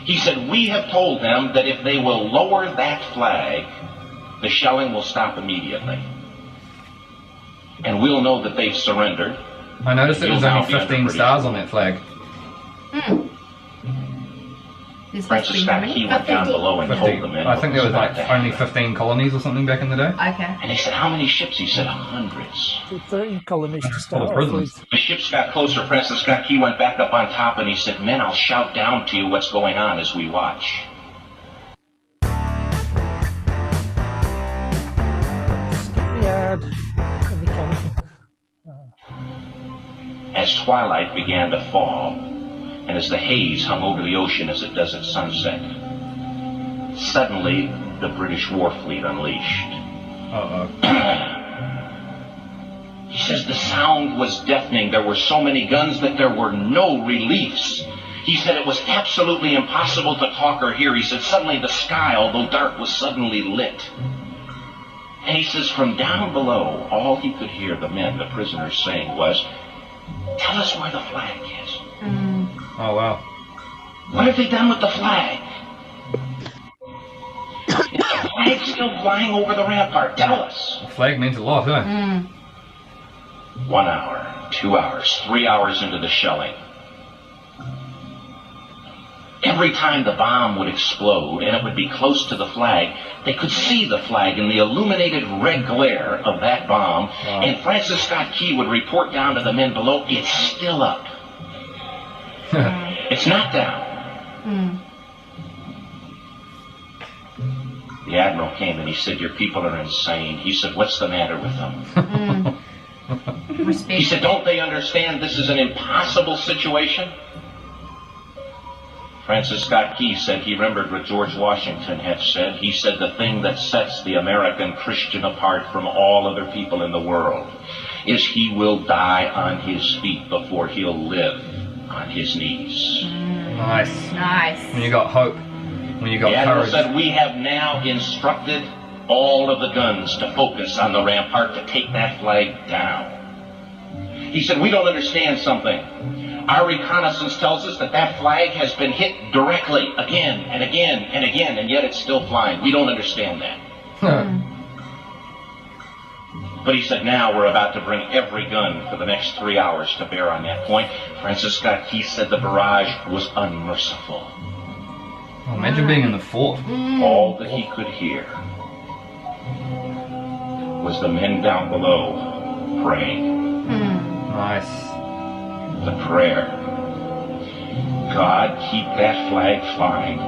He said, we have told them that if they will lower that flag, the shelling will stop immediately. And we'll know that they've surrendered. I noticed there was You'll now only be under 15 British stars on that flag. Francis Scott Key went down below and told the men. I think there was what like was about to only 15 colonies or something back in the day. Okay. And they said, how many ships? He said, hundreds. 13 colonies to Full start of off prisoners. with. The ships got closer. Francis Scott Key went back up on top and he said, men, I'll shout down to you what's going on as we watch. Yeah. As twilight began to fall, and as the haze hung over the ocean as it does at sunset, suddenly the British war fleet unleashed. the sound was deafening. There were so many guns that there were no reliefs. He said it was absolutely impossible to talk or hear. He said suddenly the sky, although dark, was suddenly lit. And he says from down below, all he could hear the men, the prisoners, saying was, "Tell us where the flag is." Oh, wow. What have they done with the flag? Is the flag still flying over the rampart? Tell us. The flag means a lot, huh? 1 hour, 2 hours, 3 hours into the shelling. Every time the bomb would explode and it would be close to the flag, they could see the flag in the illuminated red glare of that bomb. Wow. And Francis Scott Key would report down to the men below, it's still up. It's not down. The Admiral came and he said, "Your people are insane." He said, "What's the matter with them?" He said, "Don't they understand this is an impossible situation?" Francis Scott Key said he remembered what George Washington had said. He said, "The thing that sets the American Christian apart from all other people in the world is he will die on his feet before he'll live on his knees." Nice. Nice. When you got hope, when you got the Admiral courage. said, "We have now instructed all of the guns to focus on the rampart to take that flag down." He said, "We don't understand something. Our reconnaissance tells us that that flag has been hit directly again and again and again, and yet it's still flying. We don't understand that." But he said, "Now we're about to bring every gun for the next 3 hours to bear on that point." Francis Scott Key said the barrage was unmerciful. Oh, imagine being in the fort. All that he could hear was the men down below praying. Nice. The prayer, "God, keep that flag flying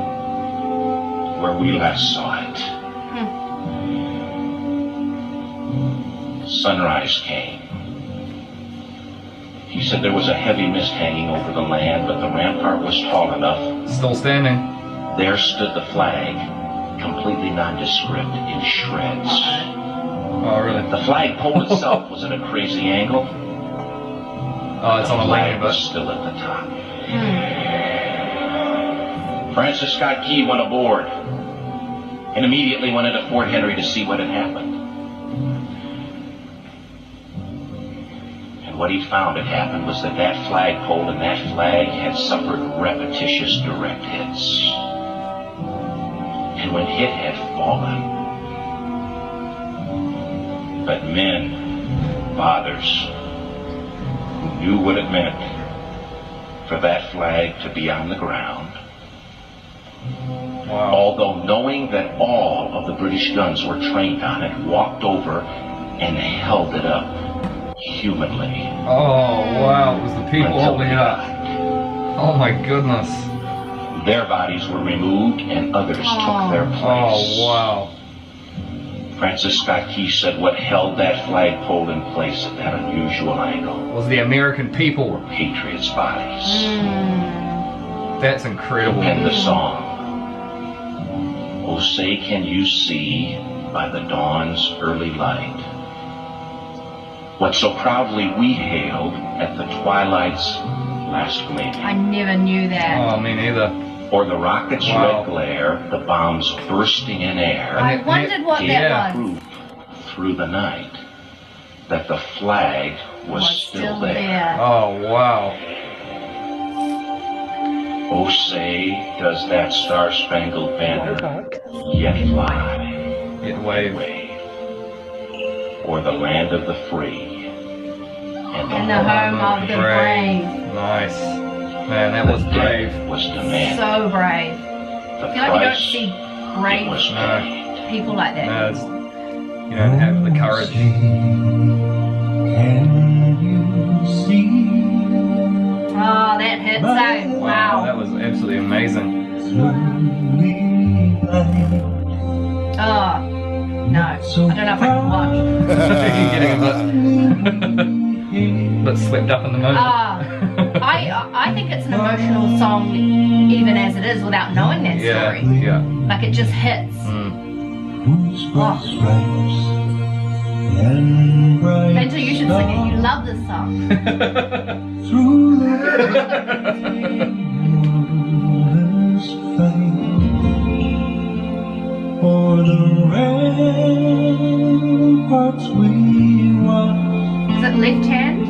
where we last saw it." Sunrise came. He said there was a heavy mist hanging over the land, but the rampart was tall enough. Still standing. There stood the flag, completely nondescript, in shreds. Oh, really? The flagpole itself was at a crazy angle. Oh, it's on a landing, but still at the top. Francis Scott Key went aboard and immediately went into Fort Henry to see what had happened. And what he found had happened was that that flagpole and that flag had suffered repetitious direct hits. And when hit had fallen, but men, fathers, who knew what it meant for that flag to be on the ground, although knowing that all of the British guns were trained on it, walked over and held it up humanly. Oh, wow. It was the people holding it up. Oh, my goodness. Their bodies were removed and others took their place. Oh, wow. Francis Scott Key said what held that flagpole in place at that unusual angle was the American people. Were patriots' bodies. That's incredible. And the song, "Oh, say can you see by the dawn's early light what so proudly we hailed at the twilight's last gleaming." I never knew that. Oh, me neither. Or the rocket's red glare, the bombs bursting in air. I wondered what that was. Proof through the night that the flag was still there. Oh, wow. Oh, say, does that star-spangled banner yet fly? Yet wave. Or the land of the free and the home of the brave. Nice. Man, that was brave. Was demanded. So brave. I feel like you don't see brave people like that. No, you don't have the courage. Oh, that hit so. Wow. That was absolutely amazing. Oh, no. I don't know if I can watch. You're getting a bit swept up in the moment. I think it's an emotional song even as it is without knowing that story. Yeah. Like it just hits. And Santa, you should sing it. You love this song. For the ramparts we watched. Is it left hand?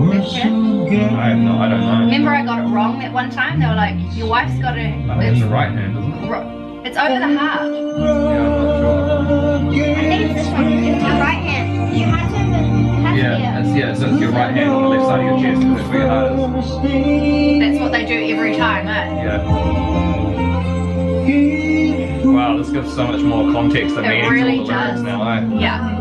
Left hand? I don't know. Remember I got it wrong that one time? They were like, your wife's got a... I think it's the right hand, isn't it? It's over the heart. Yeah, I'm not sure. I think it's this one. It's your right hand. You have to So it's your right hand on the left side of your chest, because that's where your heart is. That's what they do every time, eh? Yeah. Wow, this gives so much more context and meaning really to all the lyrics does. now, eh? Yeah.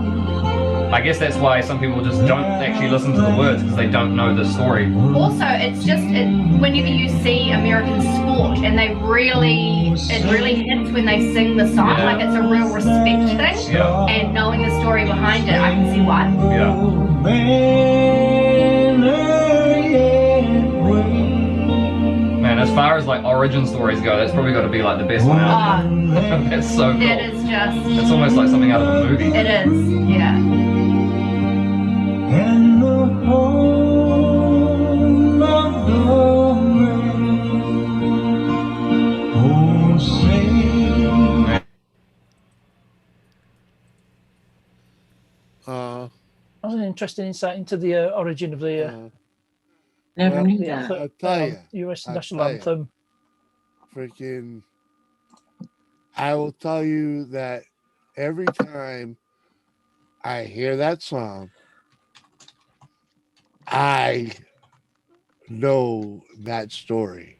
I guess that's why some people just don't actually listen to the words, because they don't know the story. Also, it's just whenever you see American sport, and it really hits when they sing the song. Yeah. Like it's a real respect thing. Yeah. And knowing the story behind it, I can see why. Yeah. Man, as far as like origin stories go, that's probably got to be like the best one out there. That's so cool. It is just. It's almost like something out of a movie. It is, yeah. And the home of the rain. Oh, say. That was an interesting insight into the origin of the Never knew the that. I'll tell you. U.S. I'll national tell ya. anthem. Freaking, I will tell you that every time I hear that song, I know that story.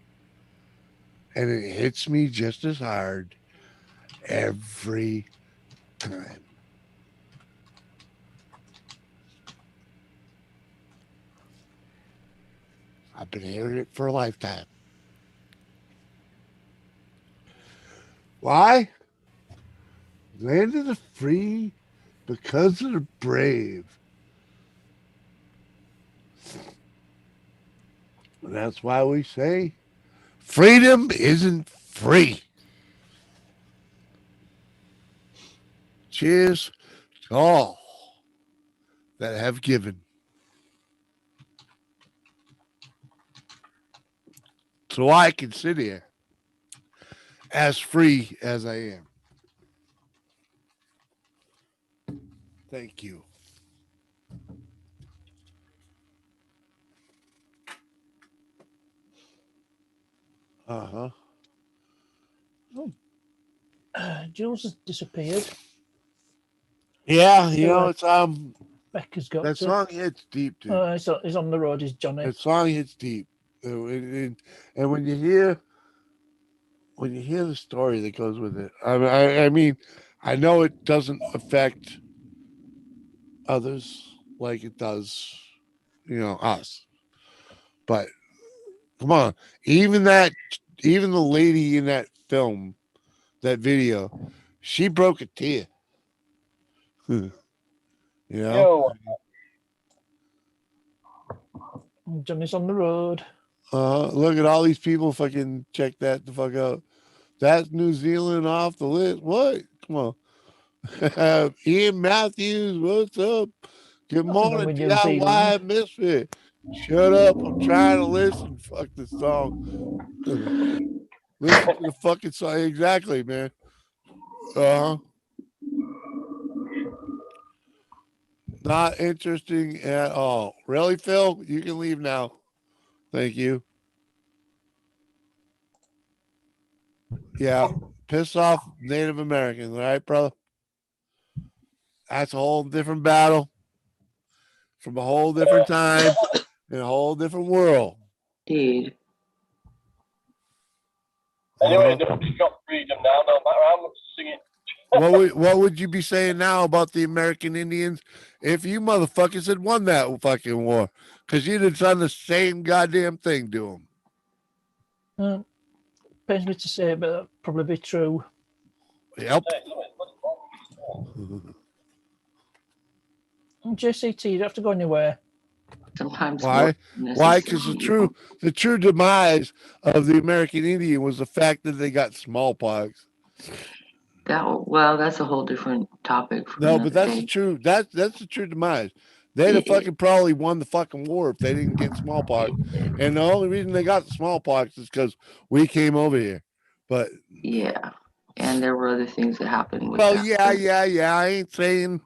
And it hits me just as hard every time. I've been hearing it for a lifetime. Why? Land of the free because of the brave. And that's why we say freedom isn't free. Cheers to all that have given. So I can sit here as free as I am. Thank you. Uh-huh. Jules has disappeared. Yeah, you know, it's Becca's got that song hits deep, dude. He's on the road, is Johnny. That song hits deep. And when you hear the story that goes with it, I mean, I know it doesn't affect others like it does, us. But come on, even the lady in that film, that video, she broke a tear. Johnny's on the road. Look at all these people fucking check that the fuck out. That's New Zealand off the list. What? Come on. Ian Matthews, what's up? Good morning, DIY Misfit. Shut up. I'm trying to listen. Fuck this song. Listen to the fucking song. Exactly, man. Not interesting at all. Really, Phil? You can leave now. Thank you. Yeah, piss off Native Americans, all right, brother? That's a whole different battle from a whole different time in a whole different world. Indeed. Anyway, nobody's got freedom now, no matter how much singing. What would you be saying now about the American Indians if you motherfuckers had won that fucking war? Because you'd have done the same goddamn thing to them. Pains me to say, but that'd probably be true. Yep. JCT, you don't have to go anywhere. Sometimes. Why? Why? Because the true demise of the American Indian was the fact that they got smallpox. That's a whole different topic. No, but that's the true. That's the true demise. they'd have fucking probably won the fucking war if they didn't get smallpox. And the only reason they got the smallpox is because we came over here. But yeah, and there were other things that happened with well, that. yeah. I ain't saying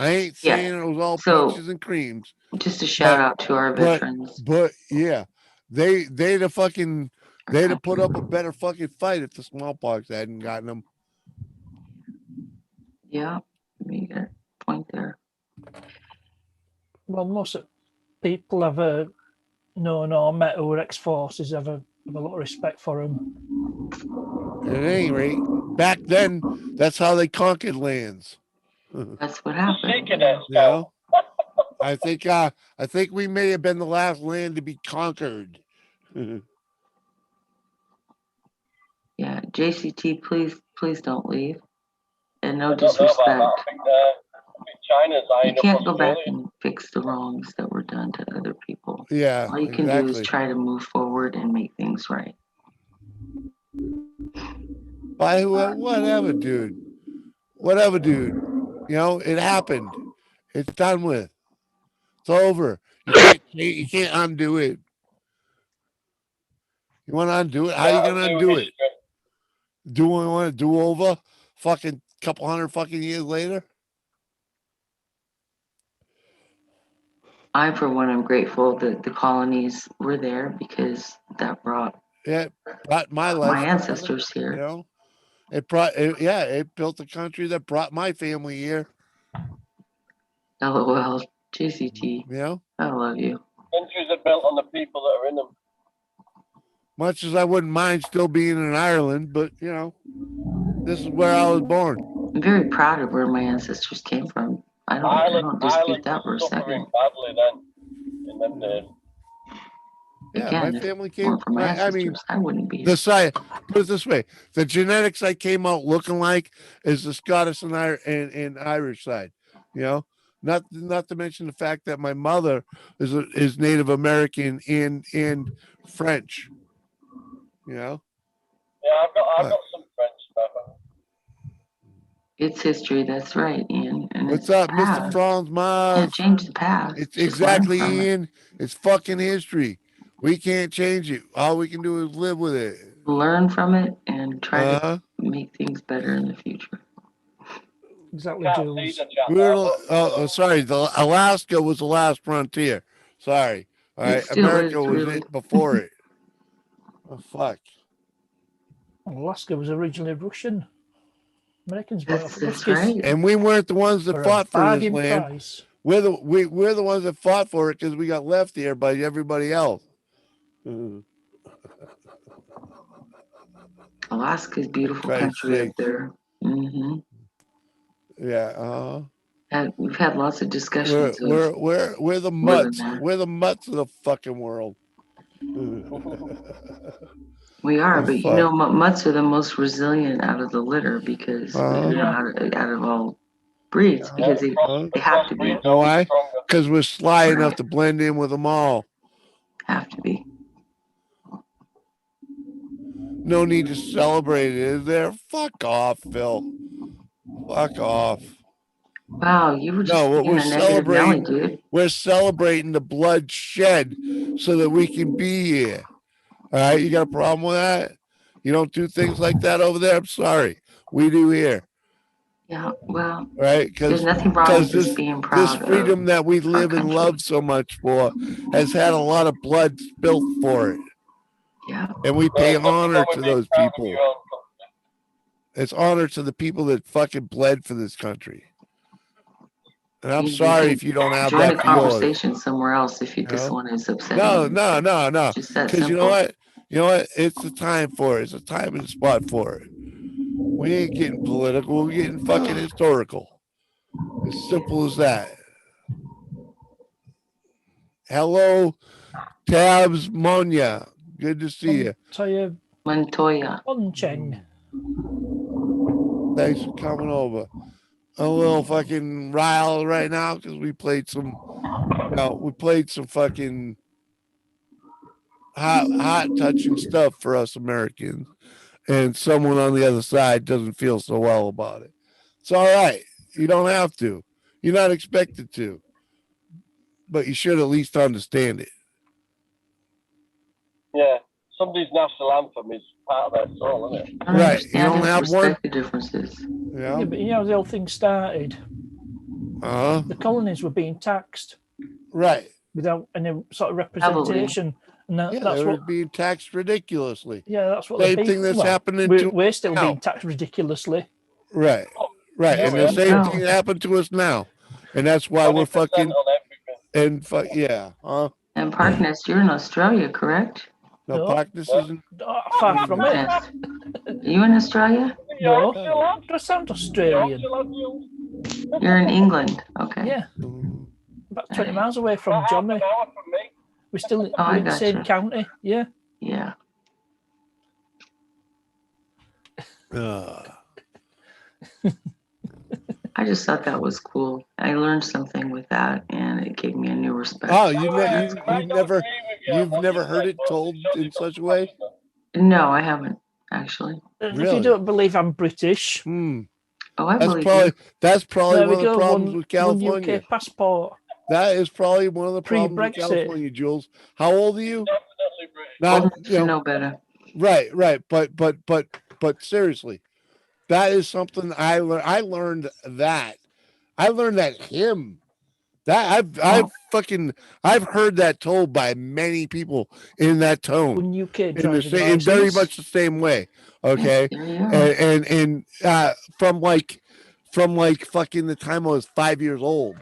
it was all peaches and creams. Just a shout out to our veterans. But yeah, they'd have put up a better fucking fight if the smallpox hadn't gotten them. Yeah, you got a point there. Well, most people ever known or met who were ex-forces have a lot of respect for them. At any rate, back then, that's how they conquered lands. That's what happened. You know? I think we may have been the last land to be conquered. Yeah, JCT, please don't leave. And no disrespect. You can't go back and fix the wrongs that were done to other people. Yeah, all you can do is try to move forward and make things right. Whatever, dude. Whatever, dude. You know, it happened. It's done with. It's over. You can't undo it. You want to undo it? How you gonna undo it? Do we want to do over? Fucking couple hundred fucking years later. I, for one, am grateful that the colonies were there because that brought my life, my ancestors here. You know, it built a country that brought my family here. LOL, JCT. You know, I love you. Countries are built on the people that are in them. Much as I wouldn't mind still being in Ireland, but you know, this is where I was born. I'm very proud of where my ancestors came from. I don't dispute that for a second. Badly then, in them days. Yeah, Again, my family came from my ancestors. I wouldn't be. Put it this way: the genetics I came out looking like is the Scottish and Irish side. You know, not to mention the fact that my mother is Native American and French. You know. Yeah, I've got some French stuff. It's history. That's right, Ian. And what's up, Mr. Franz Mars? Can't change the past. It's exactly, Ian. It's fucking history. We can't change it. All we can do is live with it. Learn from it and try to make things better in the future. Exactly, Jules. Sorry, Alaska was the last frontier. Sorry. All right, America was it before it. Oh, fuck. Alaska was originally Russian. Americans bought off Ruskies. Right. And we weren't the ones that fought for this land. Price. We're the ones that fought for it because we got left here by everybody else. Alaska's beautiful country up there. Mm-hmm. Yeah. And we've had lots of discussions. We're the mutts. We're the mutts of the fucking world. We are, but you know, mutts are the most resilient out of the litter because out of all breeds because they have to be. You know why? Because we're sly enough to blend in with them all. Have to be. No need to celebrate it, is there? Fuck off, Phil. Fuck off. Wow, you were just being a negative Nelly, dude. We're celebrating the blood shed so that we can be here. All right, you got a problem with that? You don't do things like that over there? I'm sorry. We do here. Yeah, well, right? There's nothing wrong with just being proud. This freedom that we live and love so much for has had a lot of blood spilled for it. Yeah. And we pay honor to those people. It's honor to the people that fucking bled for this country. And I'm sorry if you don't have that. Join a conversation somewhere else if this one is upsetting. No. Just that because you know what? It's the time for it. It's a time and spot for it. We ain't getting political. We're getting fucking historical. As simple as that. Hello, Tabs Monya. Good to see you. Montoya. Cheng. Thanks for coming over. I'm a little fucking riled right now because we played some fucking hot touching stuff for us Americans. And someone on the other side doesn't feel so well about it. It's all right. You don't have to. You're not expected to. but you should at least understand it. Yeah. Somebody's national anthem is part of their soul, isn't it? Right. You don't have one? The differences. Yeah. Yeah, but you know how the whole thing started? The colonies were being taxed. Right. Without any sort of representation. And Yeah, that's they were what being taxed ridiculously. Yeah, that's what same thing that's happening to we're still now. being taxed ridiculously. Right. Right. And the same thing happened to us now. And that's why we're fucking yeah. And Parkness, you're in Australia, correct? No, Parkness isn't far from it. You in Australia? No, that sounds Australian. You're in England. Okay. Yeah. About 20 miles away from Johnny. We're still in the same county. Yeah. Yeah. I just thought that was cool. I learned something with that, and it gave me a new respect. Oh, you've never heard it told in such a way? No, I haven't actually. If you don't believe I'm British, Oh, I That's believe probably you. that's probably there we one of the go. problems One with California. UK passport. That is probably one of the problems with Pre-Brexit. California, Jules. How old are you? Old enough to know better. Right. But seriously, that is something I learned. I learned that hymn. That I've heard that told by many people in that tone. When UK in driving very license. much the same way. Okay. And from like fucking the time I was 5 years old.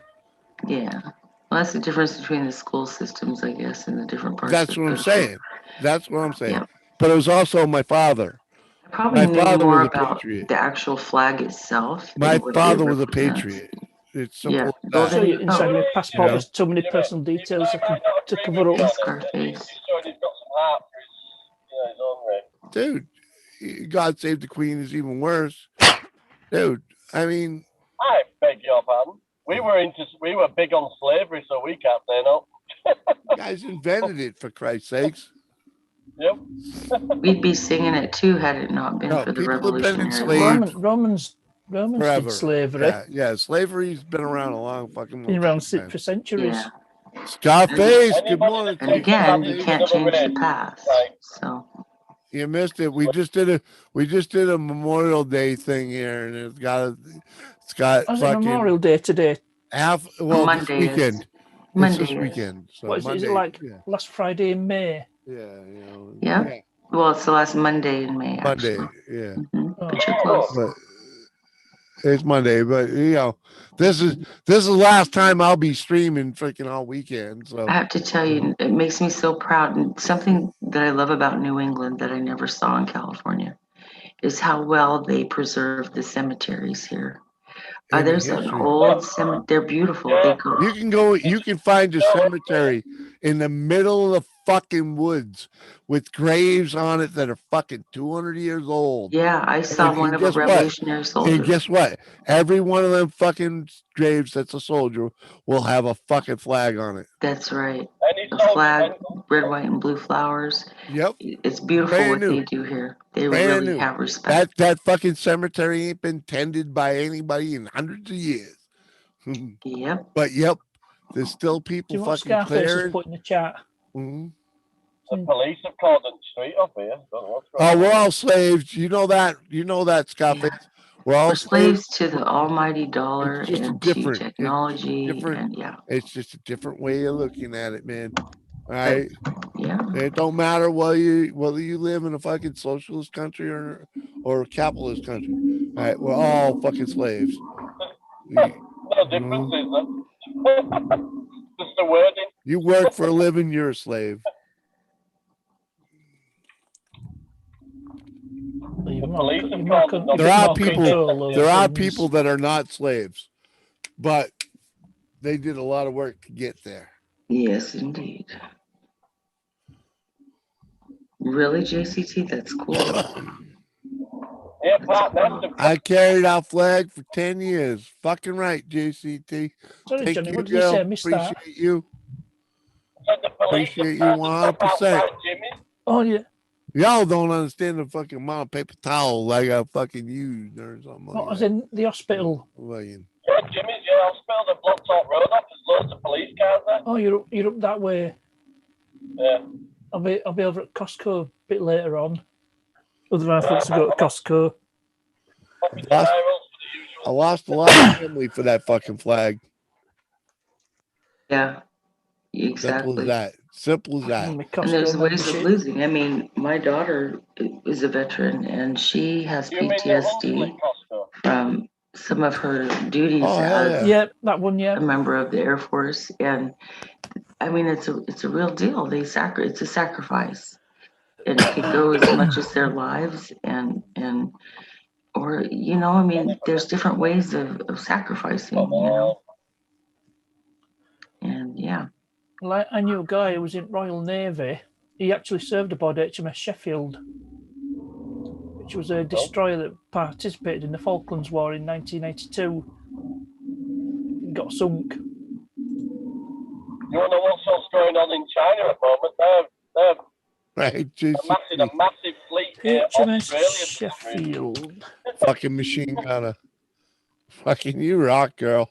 Yeah. Well, that's the difference between the school systems, I guess, in the different parts. That's of the what I'm country. saying. That's what I'm saying. Yeah. But it was also my father. Probably My knew father more was a about patriot. the actual flag itself. than My what it father was a represents. patriot. It's simple Yeah. as Well, that. So there you inside go. your passport, Yeah. there's too many personal details to cover up. Scarface. Dude, God Save the Queen is even worse. Dude, I mean, I beg your pardon. We were big on slavery, so we can't say no. you guys invented it, for Christ's sakes. Yep. We'd be singing it too had it not been No, for the people have been Revolutionary War. enslaved Romans forever. did slavery. Yeah, slavery's been around a long fucking Been long around time. for centuries. Yeah. Scarface, good morning. And again, you Scarface. can't change the past. So You missed it. We just did a Memorial Day thing here, and it's got Was it fucking Memorial Day today? this Monday is. weekend. It's Monday this is. weekend. So What is it? Is Monday, it like yeah. last Friday in May? Yeah. Well, it's the last Monday in May, Monday, actually. yeah. But you're close. But it's Monday, but this is the last time I'll be streaming freaking all weekend. So I have to tell you, it makes me so proud. And something that I love about New England that I never saw in California is how well they preserve the cemeteries here. And the There's an history. old cemetery. They're beautiful. You can find a cemetery in the middle of the fucking woods with graves on it that are fucking 200 years old. Yeah, I saw one of a guess what? Revolutionary soldier. And guess what? Every one of them fucking graves that's a soldier will have a fucking flag on it. That's right. The flag, red, white, and blue flowers. Yep. It's beautiful Brand what new. they do here. They Brand really new. have respect. That fucking cemetery ain't been tended by anybody in hundreds of years. Yep. But yep, there's still Do people you know what fucking Scarface has clearing. put in the chat? Mhm. The police have cordoned the street off here. Don't know what's going Oh, on. we're all slaves. You know that. You know that, Scarface. We're all We're slaves to the almighty dollar It's just and different. to technology. different. And yeah. It's just a different way of looking at it, man. All right. Yeah. It don't matter whether you live in a fucking socialist country or a capitalist country. All right, we're all fucking slaves. No difference, is there? Just the wording. You work for a living, you're a slave. There are people that are not slaves, but they did a lot of work to get there. Yes, indeed. Really, JCT? That's cool. Yeah, Pat, that's the I carried our flag for 10 years. Fucking right, JCT. Sorry, Thank Johnny, you, what did you say? I girl. missed that. Appreciate you. Appreciate you 100%. Oh, yeah. Y'all don't understand the fucking amount of paper towels I got fucking used or something. What was in the hospital? Like, Yeah, Jimmy's, yeah, I'll spell the blocked out road off. There's loads of police cars there. Oh, you're up that way. Yeah. I'll be over at Costco a bit later on. Other half wants to go to Costco. I lost a lot of family for that fucking flag. Yeah, Simple as exactly. that. Simple as that. And there's ways of losing. I mean, my daughter is a veteran and she has PTSD from some of her duties Oh, hell as yeah, that one, yeah, a member of the Air Force. And I mean, it's a real deal. It's a sacrifice. And it could go as much as their lives or, you know, I mean, there's different ways of sacrificing, you know. And yeah. Like, I knew a guy who was in Royal Navy. He actually served aboard HMS Sheffield, which was a destroyer that participated in the Falklands War in 1982. It got sunk. You want to know what's going on in China at the moment? They're Right, a massive fleet in HMS Australia. Sheffield. Fucking machine gunner. Fucking you rock, girl.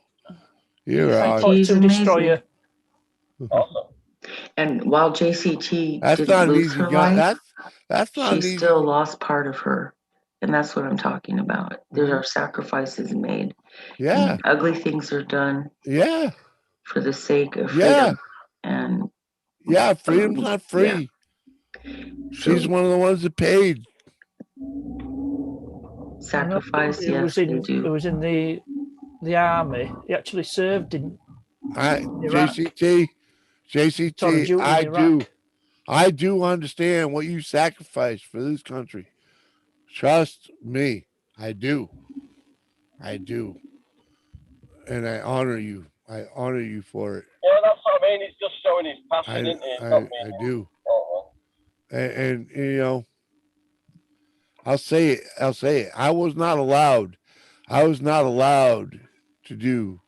You rock. She's destroyer. Awesome. And while JCT That's didn't not an lose easy her gun. life, That's not she an easy. still lost part of her. And that's what I'm talking about. There are sacrifices made. Yeah. And ugly things are done. Yeah. For the sake of Yeah. freedom. And yeah, freedom's not free. She's one of the ones that paid. Sacrifice, It was in the army. He actually served in Iraq. JCT, I do understand what you sacrificed for this country. Trust me, I do. And I honor you. I honor you for it. Yeah, that's what I mean. He's just showing his passion, isn't he? I do. And you know, I'll say it. I was not allowed to do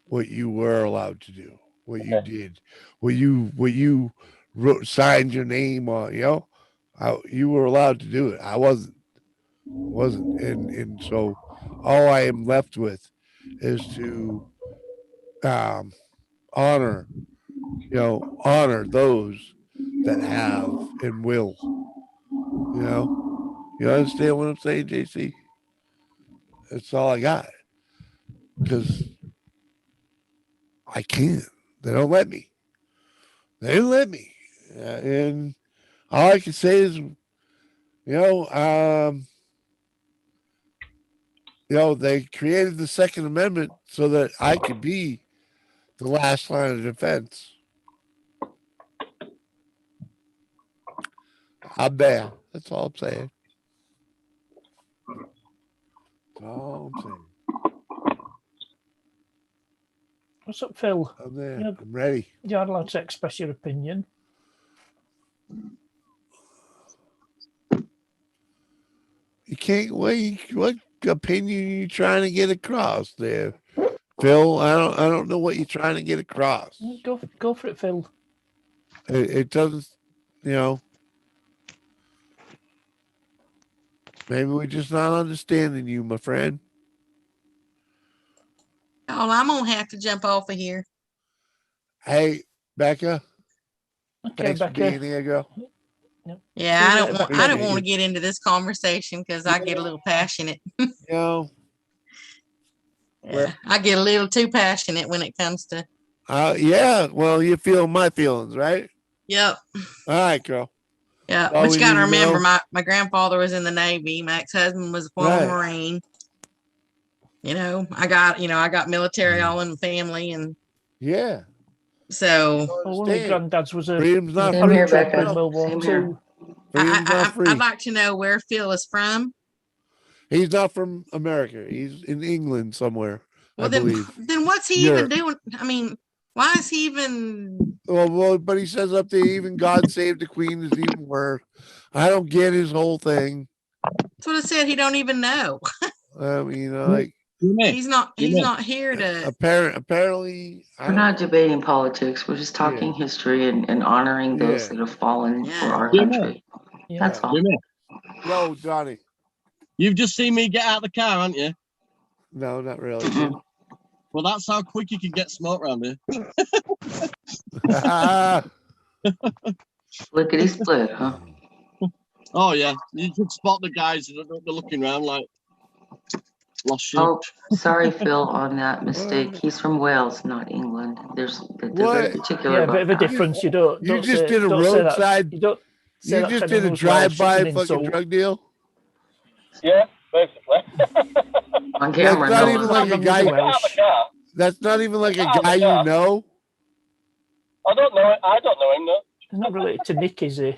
what you were allowed to do, what you did, what you wrote, signed your name on, you know, you were allowed to do it. I wasn't. And so all I am left with is to honor those that have and will, you know. You understand what I'm saying, JC? That's all I got. Because I can't. They don't let me. And all I can say is, they created the Second Amendment so that I could be the last line of defense. I'm there. That's all I'm saying. What's up, Phil? I'm there. I'm ready. You're allowed to express your opinion. You can't wait. What opinion are you trying to get across there, Phil? I don't know what you're trying to get across. Go for it, Phil. It doesn't, maybe we're just not understanding you, my friend. Oh, I'm gonna have to jump off of here. Hey, Becca. Okay, thanks Becca. for being here, girl. Yeah, I don't want to get into this conversation because I get a little passionate. Yeah, I get a little too passionate when it comes to. Yeah. Well, you feel my feelings, right? Yep. All right, girl. Yeah, All but we you got to need remember, know. my grandfather was in the Navy. My ex-husband was a former Marine. I got military all in the family, and so one of my granddads was a freedom's not trooper free. in World War II. Freedom's not free. I'd like to know where Phil is from. He's not from America. He's in England somewhere. Well, I believe. Then what's he even doing? I mean, why is he even? Well, but he says up there, even God save the Queen is even worse. I don't get his whole thing. That's what I said. He don't even know. I mean, he's not here to. Apparently, we're not debating politics. We're just talking history and honoring those that have fallen for our country. That's all. Yo, Johnny. You've just seen me get out of the car, haven't you? No, not really. Well, that's how quick you can get smoke around here. Lickety split, huh? Oh yeah, you can spot the guys that are looking around like lost sheep. Oh, sorry, Phil, on that mistake. He's from Wales, not England. They're very particular Yeah, a about bit of a that. difference. You don't. You Don't just say, did a don't say that. roadside. You don't say You that just to did anyone a who's Welsh. It's drive-by an fucking insult. drug deal. Yeah, basically. On That's camera, not no even one. like a guy. Welsh. That's not even like a guy you know. I don't know. I don't know him, no. He's not related to Nick, is he?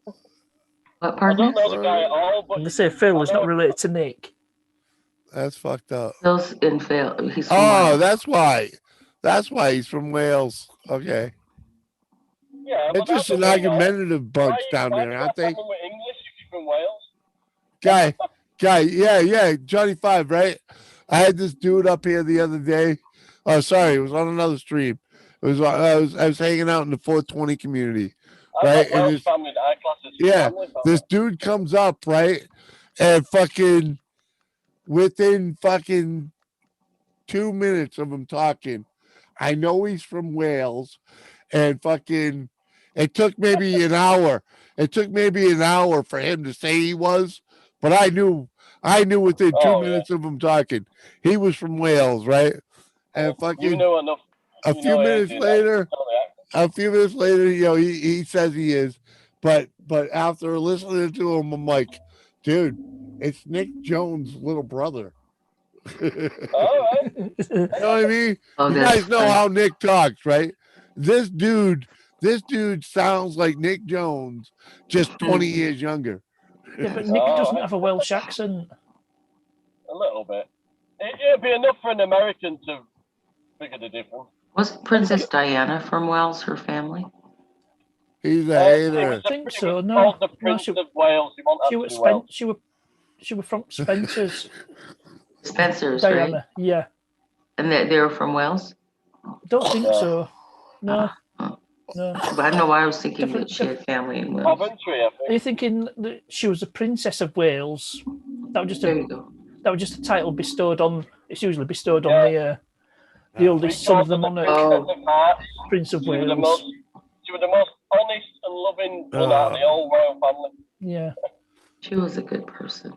What I pardon? don't know the guy at all, but And they say Phil is not related to Nick. That's fucked up. Phil's in Phil. He's from Oh, Wales. that's why. That's why he's from Wales. Okay. yeah, They're but just that's an the thing, argumentative bunch down why there, do you aren't have they? problem with English if you're from Wales? Yeah, Johnny Five, right? I had this dude up here the other day. Oh, sorry, it was on another stream. It was I was hanging out in the 420 community, right? I've got Welsh family that I class as family. This dude comes up, right, and fucking within fucking 2 minutes of him talking, I know he's from Wales, and fucking it took maybe an hour. It took maybe an hour for him to say he was, but I knew within 2 minutes of him talking, he was from Wales, right? And fucking You know enough. a few minutes later, he says he is, but after listening to him, I'm like, dude, it's Nick Jones' little brother. You know what I mean? Oh, you that's guys know funny. how Nick talks, right? This dude sounds like Nick Jones, just 20 years younger. Yeah, but Nick doesn't have a Welsh accent. A little bit. It'd be enough for an American to figure the difference. Was Princess Diana from Wales, her family? He's a hater. I think so. No, the Prince of Wales. She was from Spencer's. Spencer's, Diana, right? yeah. And they were from Wales? Don't think so. No. No. But I don't know why I was thinking that she had family in Wales. Coventry, I think. Are you thinking that she was a princess of Wales? That was just a title bestowed on. It's usually bestowed on the oldest son of the monarch, Prince of Wales. She was the most honest and loving one out of the whole royal family. Yeah. She was a good person.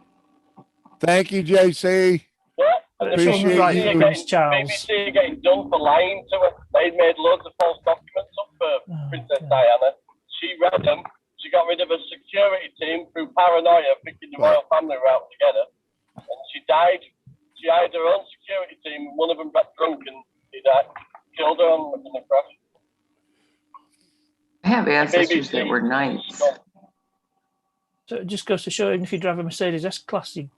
Thank you, JC. Yeah. Appreciate right, you. Prince Charles. BBC getting done for lying to her. They made loads of false documents up for Princess Diana. She read them. She got rid of a security team through paranoia, thinking the royal family were out together. And she died. She hired her own security team. One of them got drunk and he died. Killed her in the crash. I have ancestors that were knights. So it just goes to show, even if you drive a Mercedes S-Class, you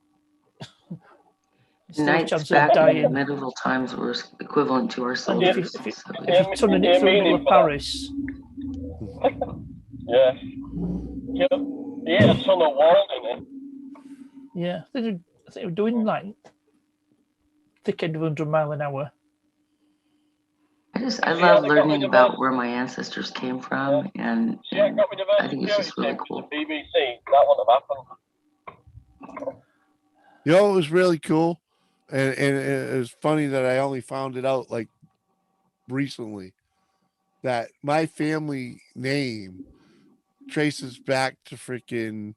Knights back in the medieval times were equivalent to our soldiers. If you're turning it through the middle of Paris. Yeah. He had a ton of wall in it. Yeah, I think they were doing like thick end of 100 mile an hour. I love learning about where my ancestors came from, and I think it's just really cool. BBC, that wouldn't have happened. You know, it was really cool, and it was funny that I only found it out like recently, that my family name traces back to freaking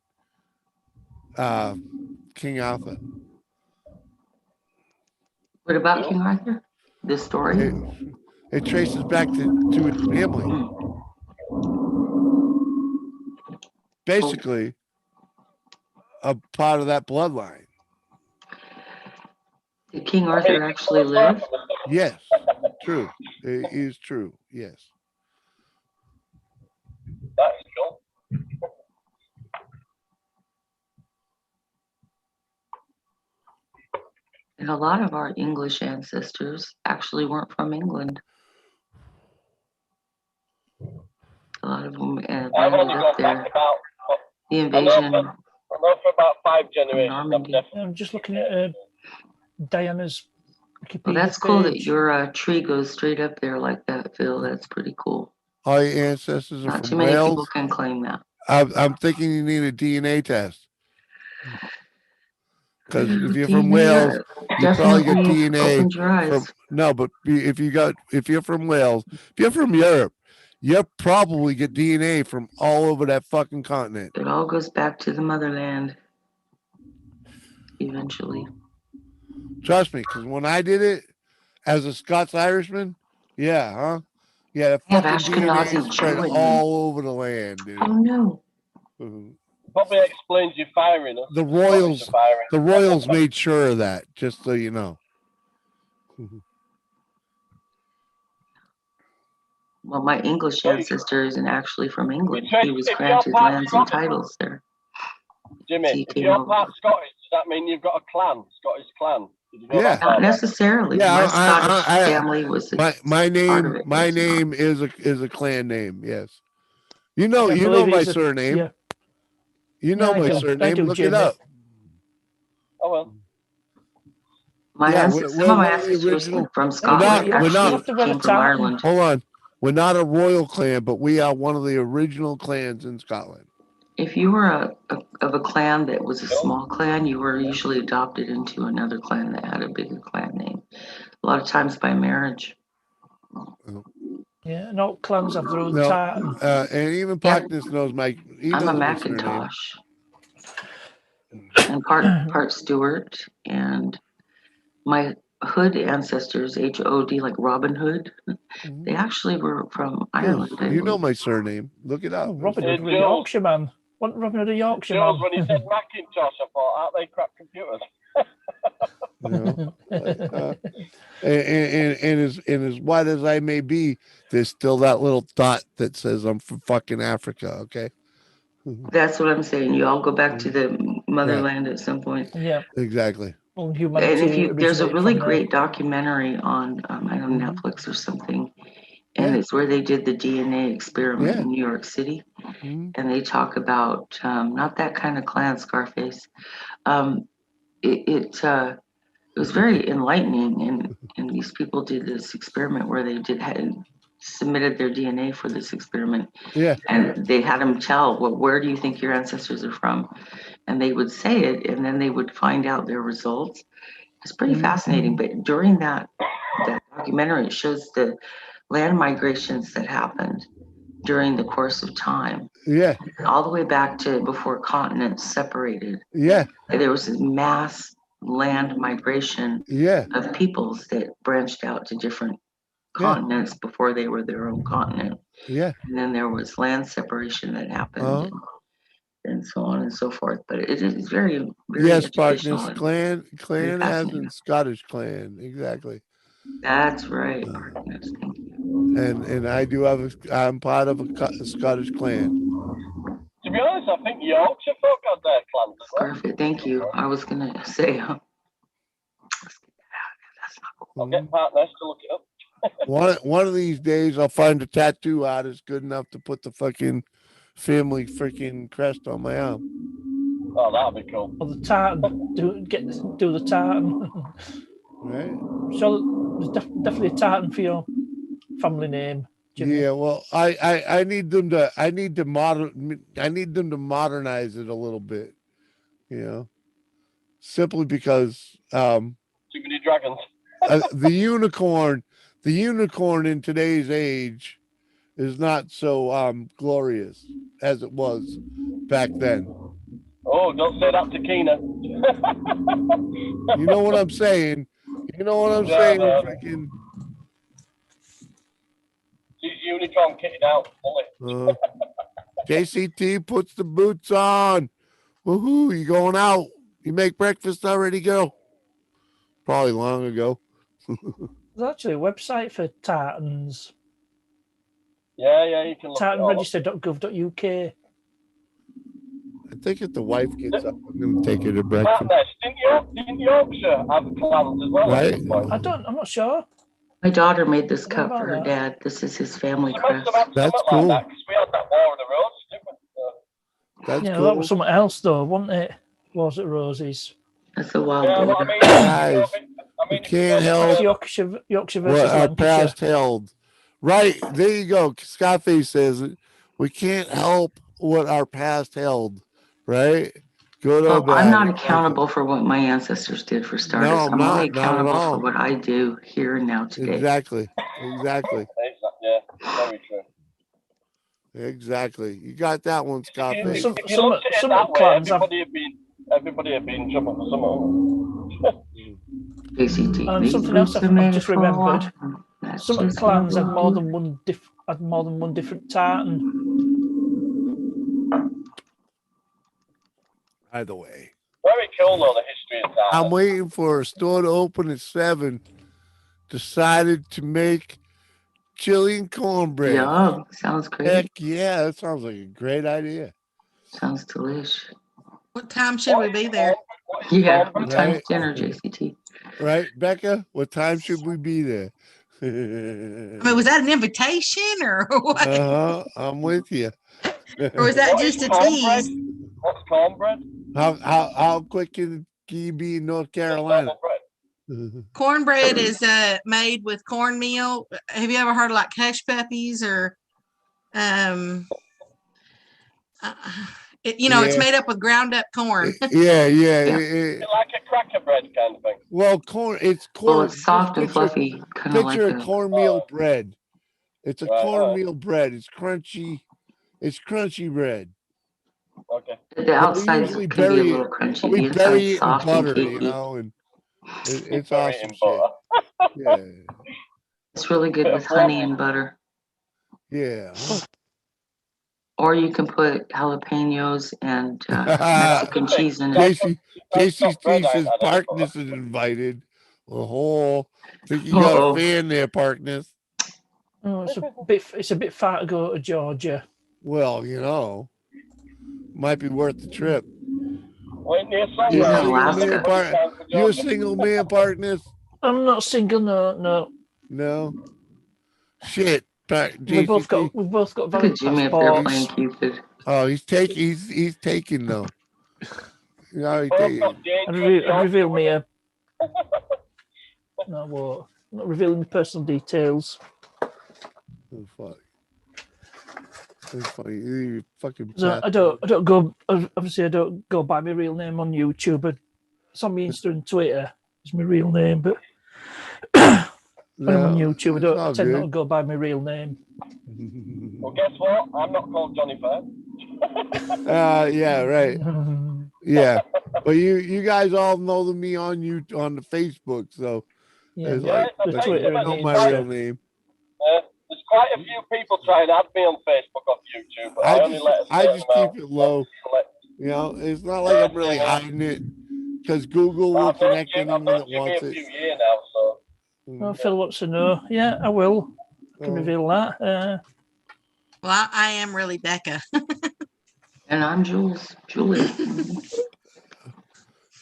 King Arthur. What about King Arthur? This story? It traces back to his family. Basically, a part of that bloodline. Did King Arthur actually live? Yes, true. It is true. Yes. That's cool. And a lot of our English ancestors actually weren't from England. A lot of them landed up there. The invasion. I know for about 5 generations. I'm just looking at Diana's Wikipedia Well, that's cool that page. your tree goes straight up there like that, Phil. That's pretty cool. All your ancestors are Not too from many Wales. people can claim that. I'm thinking you need a DNA test. Because if you're from Wales, you probably get DNA from but if you're from Wales, if you're from Europe, you probably get DNA from all over that fucking continent. It all goes back to the motherland eventually. Trust me, because when I did it as a Scots Irishman, yeah, the fucking DNA spread all over the land, dude. Oh no. Probably explains your firing. The Royals made sure of that, just so you know. Well, my English ancestor isn't actually from England. He was granted lands and titles there. Jimmy, if you're part Scottish, does that mean you've got a clan, Scottish clan? Yeah, not necessarily. Yeah, my Scottish family was my name. My name is a clan name. Yes, you know my surname. Yeah. You know my surname. Look it up. Oh well. Some of my ancestors from Scotland actually came from Ireland. Hold on, we're not a royal clan, but we are one of the original clans in Scotland. If you were of a clan that was a small clan, you were usually adopted into another clan that had a bigger clan name. A lot of times by marriage. Yeah, and all clans have their own tartan. And even Partners knows my. I'm a Macintosh. And part Stewart, and my Hood ancestors, HOD, like Robin Hood, they actually were from Ireland. You know my surname. Look it up. Robin Hood was a Yorkshire man. Wasn't Robin Hood a Yorkshire man? When he said Macintosh, I thought, aren't they crap computers? And as white as I may be, there's still that little dot that says I'm from fucking Africa. Okay. That's what I'm saying. You all go back to the motherland at some point. Yeah. Exactly. Well, and there's a really great documentary on I don't know, Netflix or something, and it's where they did the DNA experiment in New York City, and they talk about not that kind of clan, Scarface. It was very enlightening, and these people did this experiment where they had submitted their DNA for this experiment. Yeah. And they had them tell, well, where do you think your ancestors are from? And they would say it, and then they would find out their results. It's pretty fascinating. But during that documentary, it shows the land migrations that happened during the course of time. Yeah. All the way back to before continents separated. Yeah. There was this mass land migration of peoples that branched out to different continents before they were their own continent. Yeah. And then there was land separation that happened and so on and so forth. But it is very, very educational. Partners. Clan as in Scottish clan. Exactly. That's right. Partners. Thank you. And I do I'm part of a Scottish clan. To be honest, I think Yorkshire folk have their clans as well. Perfect. Thank you. I was going to say, I'll get Partners to look it up. One of these days, I'll find a tattoo artist good enough to put the fucking family freaking crest on my arm. Oh, that'd be cool. Or the tartan. Do the tartan. Right. So there's definitely a tartan for your family name. Jimmy. Yeah. Well, I need them to modernize it a little bit. You know, simply because too many dragons. The unicorn in today's age is not so glorious as it was back then. Oh, don't say that to Keena. You know what I'm saying? Saying? Freaking. She's unicorn kitted out fully. JCT puts the boots on. Woohoo! You going out? You make breakfast already, girl? Probably long ago. There's actually a website for tartans. Yeah, you can look tartanregister.gov.uk. I think if the wife gets up, I'm going to take her to breakfast. Didn't Yorkshire have clans as well? Right. I'm not sure. My daughter made this cup for her dad. This is his family crest. That's cool. Like that, we had that war of the roads, didn't we? That's cool. That was something else, though, wasn't it? Was it Rosie's? That's a wild boar. Guys, we can't help Yorkshire versus what our Lancashire. past held. Right, there you go. Scarface says it. We can't help what our past held, right? Good or bad. I'm not accountable for what my ancestors did for starters. No, I'm only not at accountable all. for what I do here and now today. Exactly. Yeah, very true. Exactly. You got that one, Scarface. If you looked at it that way, everybody had been in trouble for some ACT. Something else I've just remembered. Some of the clans had more than one different tartan. Either way. Very cool though, the history of that. I'm waiting for a store to open at 7. Decided to make chili and cornbread. Yeah, sounds great. Heck yeah, that sounds like a great idea. Sounds delish. What time should we be there? Yeah, what time's dinner, JCT? Right, Becca? What time should we be there? I mean, was that an invitation or what? I'm with you. Or was that just a tease? What's cornbread? How quick can you be in North Carolina? Cornbread is made with cornmeal. Have you ever heard of like hush puppies or it's made up with ground up corn. Yeah. Like a cracker bread kind of thing. Well, it's corn. Oh, it's soft and fluffy. Picture a cornmeal bread. It's a cornmeal bread. It's crunchy. It's crunchy bread. Okay. The outside can be a little crunchy. We The bury inside's it in soft and butter, cakey. and it's awesome shit. Yeah. It's really good with honey and butter. Yeah. Or you can put jalapenos and Mexican cheese in it. JC says Parkness is invited. Think you got a fan there, Parkness. Oh, it's a bit far to go to Georgia. Well, might be worth the trip. You're a single man, Parkness? I'm not single, no. No. Shit. We've both got valid passports. Oh, he's taking though. Reveal me not revealing my personal details. Oh fuck. That's funny. You fucking I don't go by my real name on YouTube, but it's on my Insta and Twitter. It's my real name, but when I'm on YouTube, I tend not to go by my real name. Well, guess what? I'm not called Johnny Fair. Yeah, right. Yeah, but you guys all know me on the Facebook, so it's Twitter not my real name. There's quite a few people trying to add me on Facebook or YouTube, but I just keep it low. It's not like I'm really hiding it because Google will connect anyone that wants it. Phil wants to know. Yeah, I will. I can reveal that. Well, I am really Becca. And I'm Julie.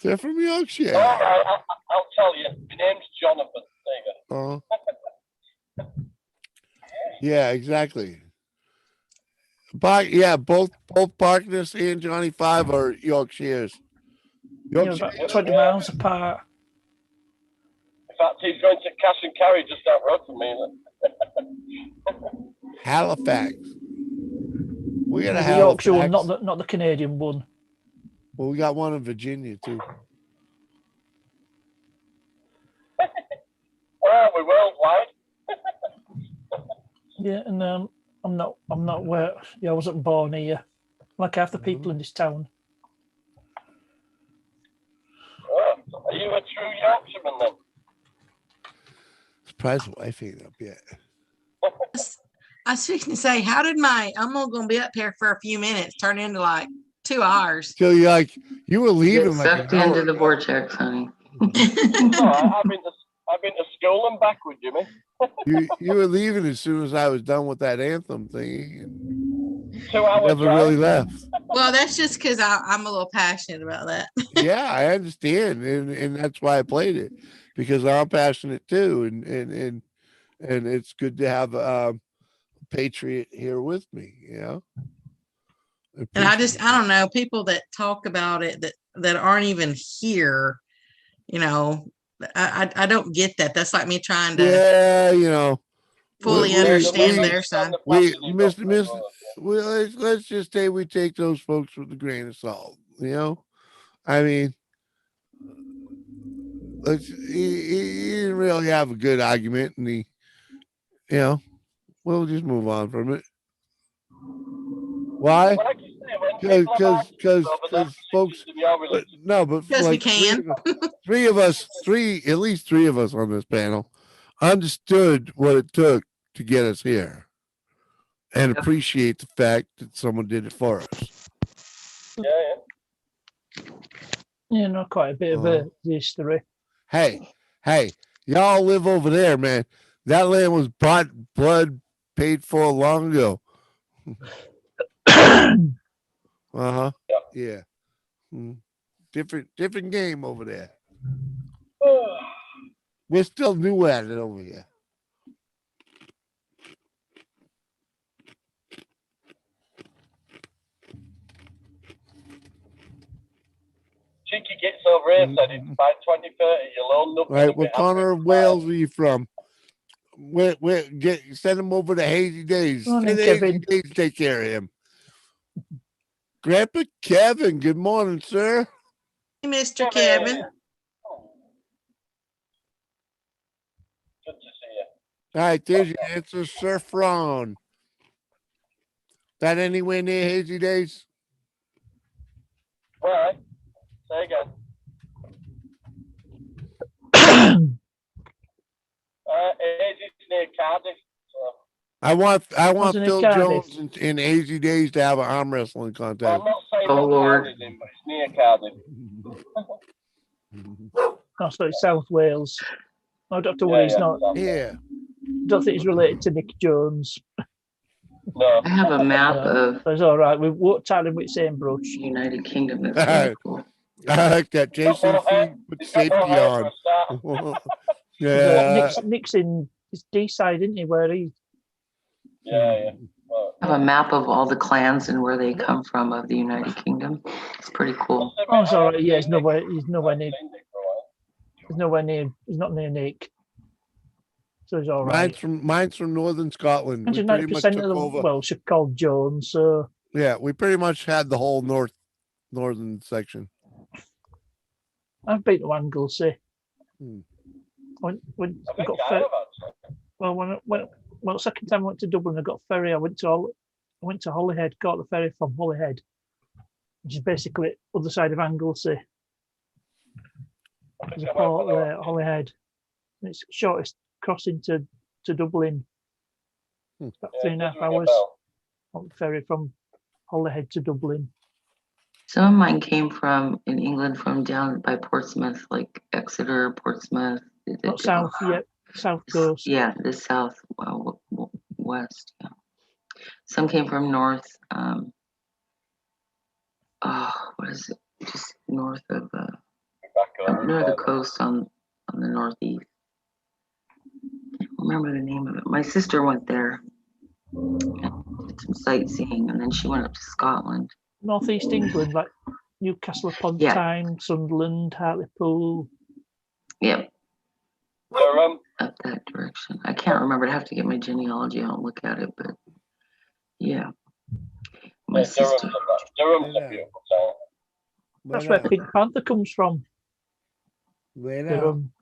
They're from Yorkshire. All right, I'll tell you. My name's Jonathan. There you go. Yeah, exactly. But yeah, both Parkness and Johnny Five are Yorkshires. About 20 miles apart. In fact, he's going to cash and carry just down the road from me. Halifax. We got a the Yorkshire one, not the Canadian one. Well, we got one in Virginia too. Oh, we're worldwide. Yeah, and I'm not where. Yeah, I wasn't born here. Like half the people in this town. Oh, are you a true Yorkshireman then? Surprised the wife ain't up yet. I was fixing to say, how did I'm going to be up here for a few minutes turn into like 2 hours? So you were leaving sucked into the vortex, honey. No, I've been to school and back with Jimmy. you were leaving as soon as I was done with that anthem thing. 2 hours. Never really left. Well, that's just because I'm a little passionate about that. Yeah, I understand, and that's why I played it, because I'm passionate too, and it's good to have a patriot here with me, And I don't know, people that talk about it that aren't even here, I don't get that. That's like me trying to fully understand their side. Let's just say we take those folks with a grain of salt, I mean, he didn't really have a good argument, and we'll just move on from it. Why? Because folks, but like at least three of us on this panel understood what it took to get us here and appreciate the fact that someone did it for us. Not quite a bit of a history. Hey, y'all live over there, man. That land was bought, blood paid for long ago. Yeah. Different game over there. We're still new at it over here. Cheeky gets over here said it's by 2030 you'll own nothing. Right, what corner of Wales are you from? Send him over to Hazy Days. Morning, Send Kevin. Hazy Days take care of him. Grandpa Kevin, good morning, sir. Hey, Mr. Kevin. Good to see you. All right, there's your answer, Sir Fron. That anywhere near Hazy Days? Where? Say again. It's near Cardiff. So. I want Phil Cardiff? Jones in Hazy Days to have an arm wrestling contest. Well, I'm not saying Cardiff, but it's near Cardiff. Oh, so it's South Wales. I don't have to worry. He's not. Yeah. Don't think he's related to Nick Jones. No. I have a map of. So it's all right. We won't tie him with the same brush. United Kingdom. That's really cool. I like that. JCC put safety on. Yeah. Nick's in his D side, isn't he? Where he. Yeah. I have a map of all the clans and where they come from of the United Kingdom. It's pretty cool. Oh, it's all right. Yeah, he's nowhere near. He's not near Nick. So he's all right. Mine's from Northern Scotland. 90% of the Welsh are called Jones. So yeah, we pretty much had the whole northern section. I've been to Anglesey. When I got ferry. Well, second time I went to Dublin, I got ferry. I went to Holyhead, caught the ferry from Holyhead, which is basically other side of Anglesey. There's a port there at Holyhead. It's shortest crossing to Dublin. It's about 3.5 hours on the ferry from Holyhead to Dublin. Some of mine came from in England from down by Portsmouth, like Exeter, Portsmouth. Not south yet, south coast. Yeah, the south west. Yeah. Some came from north. What is it? Just north of near the coast on the northeast. Can't remember the name of it. My sister went there and did some sightseeing, and then she went up to Scotland. Northeast England, like Newcastle upon Tyne, Sunderland, Hartlepool. Yep. Up that direction. I can't remember. I have to get my genealogy out and look at it, but yeah. My sister. Durham's a beautiful town. That's where Pink Panther comes from. Durham.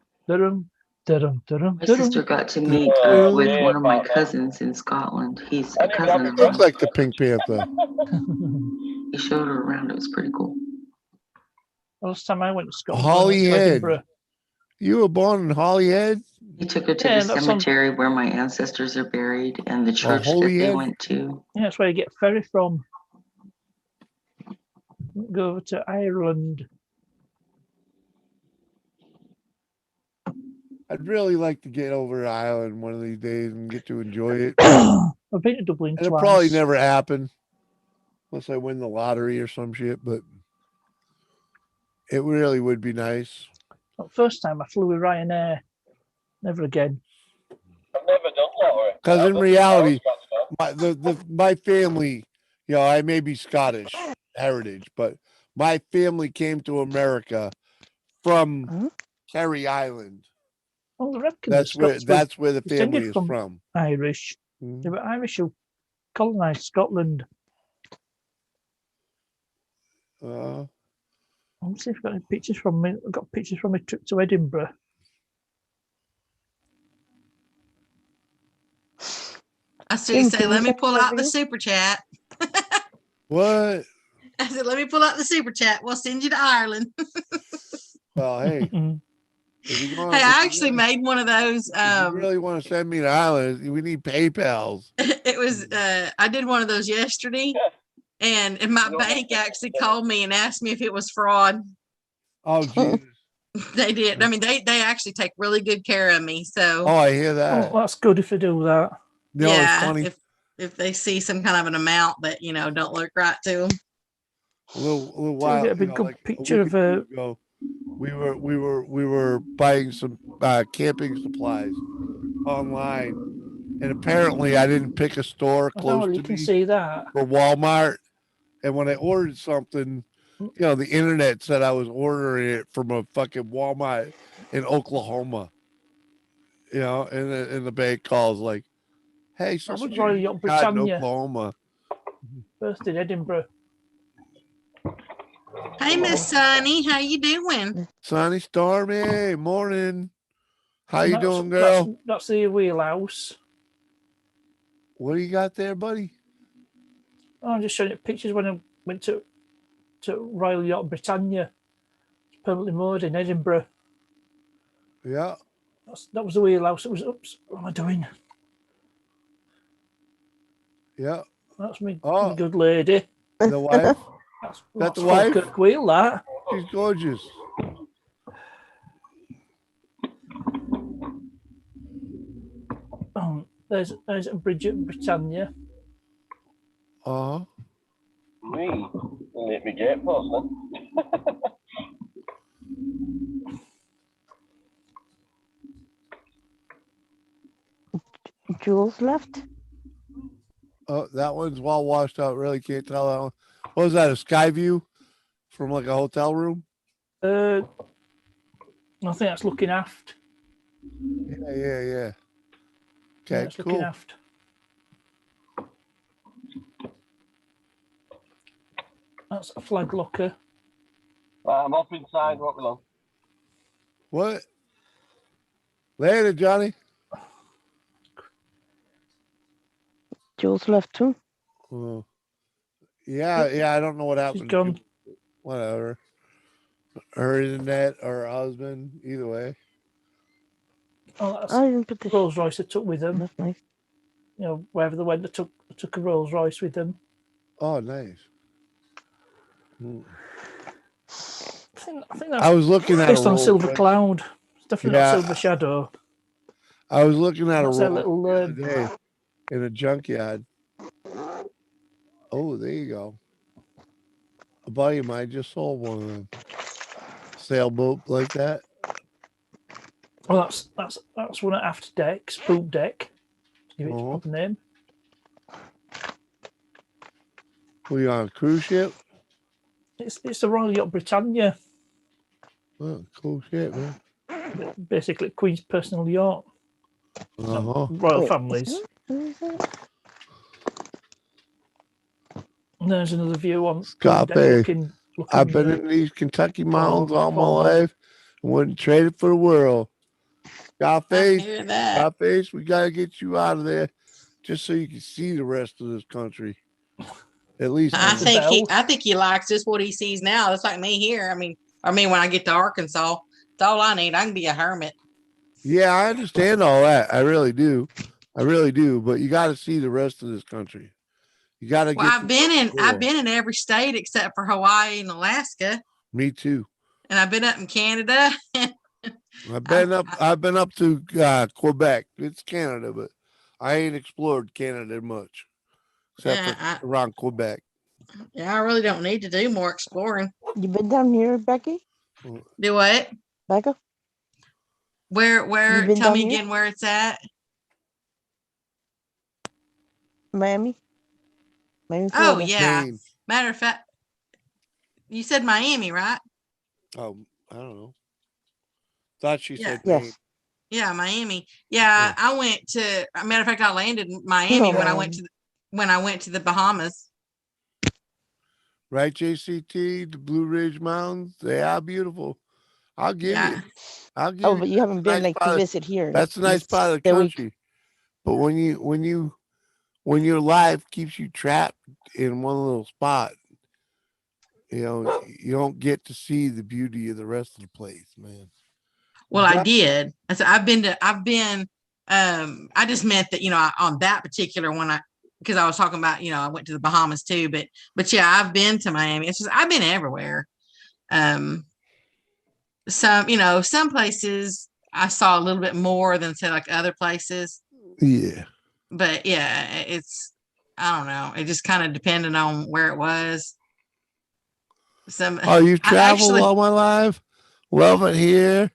My sister got to meet with one of my cousins in Scotland. He's a cousin of mine. Looks like the Pink Panther. He showed her around. It was pretty cool. Last time I went to Scotland, Holyhead. You were born in Holyhead? He took her to the cemetery where my ancestors are buried and the church that they went to. Yeah, that's where you get a ferry from. Go over to Ireland. I'd really like to get over to Ireland one of these days and get to enjoy it. I've been to Dublin twice. It'll probably never happen unless I win the lottery or some shit, but it really would be nice. Well, first time I flew with Ryanair. Never again. I've never done lottery. Because in reality, my family, I may be Scottish heritage, but my family came to America from Kerry Island. Well, I reckon that's where the family is from. Irish. They were Irish who colonised Scotland. I'm see if I've got any pictures from me. I've got pictures from my trip to Edinburgh. I see you say, let me pull out the super chat. What? I said, let me pull out the super chat. We'll send you to Ireland. Well, hey. Hey, I actually made one of those. If you really want to send me to Ireland, we need PayPals. It was I did one of those yesterday, and my bank actually called me and asked me if it was fraud. Oh, Jesus. They did. I mean, they actually take really good care of me. So. Oh, I hear that. Oh, that's good if they do that. You know, yeah, it's funny. If they see some kind of an amount that don't look right to them. A little while. Get a good picture of ago, we were buying some camping supplies online, and apparently I didn't pick a store close to you can me see that for Walmart. And when I ordered something, the internet said I was ordering it from a fucking Walmart in Oklahoma. And the bank calls like, "Hey, that was Royal Yacht in Britannia. Oklahoma." First in Edinburgh. Hey, Miss Sunny, how you doing? Sunny, stormy, morning. How you doing, girl? That's the wheelhouse. What do you got there, buddy? Oh, I'm just showing you pictures when I went to Royal Yacht Britannia. It's permanently moored in Edinburgh. Yeah. That was the wheelhouse. It was, oops, what am I doing? Yeah. That's me, me good lady. The wife? That's the wife? Kirk Wheel, that. She's gorgeous. There's Bridget Britannia. Me? Let me get first then. Jules left. Oh, that one's well washed out. Really can't tell that one. What was that? A sky view from like a hotel room? I think that's looking aft. Yeah. Okay, it's looking aft. That's a flag locker. I'm off inside. What below? What? Later, Johnny. Jules left too. Oh. Yeah. I don't know what happened. She's gone. Whatever. Her internet or her husband, either way. Oh, that's the Rolls Royce they took with them. That's nice. Wherever they went, they took a Rolls Royce with them. Oh, nice. I think that's I was looking at based a on Rolls Silver Royce. Cloud. It's definitely not Silver Shadow. I was looking at That's a a Rolls little the other day in a junkyard. Oh, there you go. A buddy of mine just sold one of them. Sailboat like that. Well, that's one of aft decks, poop deck. To give it its proper name. Were you on a cruise ship? It's the Royal Yacht Britannia. Oh, cool shit, man. Basically, Queen's personal yacht. Royal families. And there's another view on Scarface. I've been in these Kentucky mountains all my life and wouldn't trade it for the world. Scarface, Scarface, we gotta get you out of there just so you can see the rest of this country. At least I think he likes just what he sees now. It's like me here. I mean, when I get to Arkansas, it's all I need. I can be a hermit. Yeah, I understand all that. I really do. But you got to see the rest of this country. You got to get. I've been in every state except for Hawaii and Alaska. Me too. And I've been up in Canada. I've been up to Quebec. It's Canada, but I ain't explored Canada much, except for around Quebec. Yeah, I really don't need to do more exploring. You been down here, Becky? Do what? Becca? Where? Tell me again where it's at. Miami. Oh yeah. Maine. Matter of fact, you said Miami, right? Oh, I don't know. Thought she said yes. Maine. Yeah, Miami. Yeah, I went to. Matter of fact, I landed in Miami when I went to the Bahamas. Right, JCT, the Blue Ridge Mountains, they are beautiful. I'll give you. I'll give Oh, you. but you haven't been Nice like to spot. visit here. That's a nice part of the country. But when your life keeps you trapped in one little spot, you don't get to see the beauty of the rest of the place, man. Well, I did. I've been, I just meant that, on that particular one, because I was talking about, I went to the Bahamas too, but yeah, I've been to Miami. It's just, I've been everywhere. Some places I saw a little bit more than say like other places. Yeah. But yeah, I don't know. It just kind of depended on where it was. You've traveled all my life. Love it here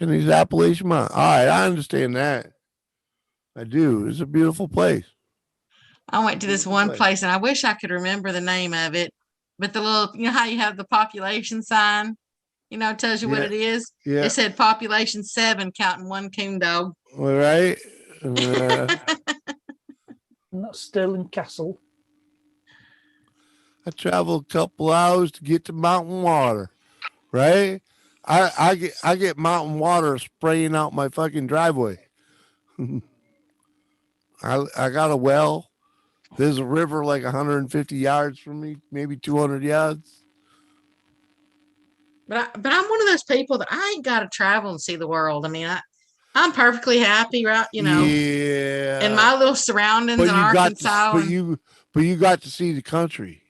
in these Appalachian Mountains. All right, I understand that. I do. It's a beautiful place. I went to this one place and I wish I could remember the name of it, but the little, how you have the population sign, it tells you what it is. Yeah. It said population 7, counting one coon dog. All right. Not Stirling Castle. I travel a couple hours to get to mountain water, right? I get mountain water spraying out my fucking driveway. I got a well. There's a river like 150 yards from me, maybe 200 yards. But I'm one of those people that I ain't got to travel and see the world. I mean, I'm perfectly happy, right? Yeah. In my little surroundings in Arkansas. But you got to see the country.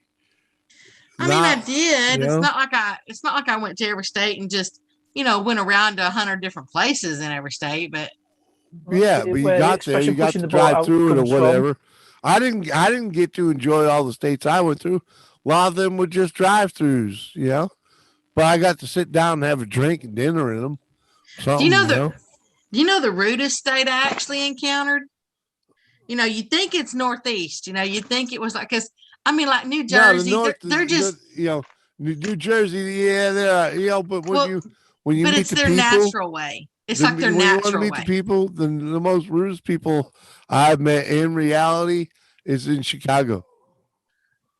I did. It's not like I went to every state and just, went around to 100 different places in every state, but yeah, but you got there. You got to drive through it or whatever. I didn't get to enjoy all the states I went through. A lot of them were just drive-throughs, But I got to sit down and have a drink and dinner in them. Do you know the rudest state I actually encountered? You think it's Northeast. You think it was like, because like New Jersey, they're just New Jersey. Yeah, they're but when you meet it's the their people, natural way. It's like their when natural you want to meet way. the people, the most rudest people I've met in reality is in Chicago.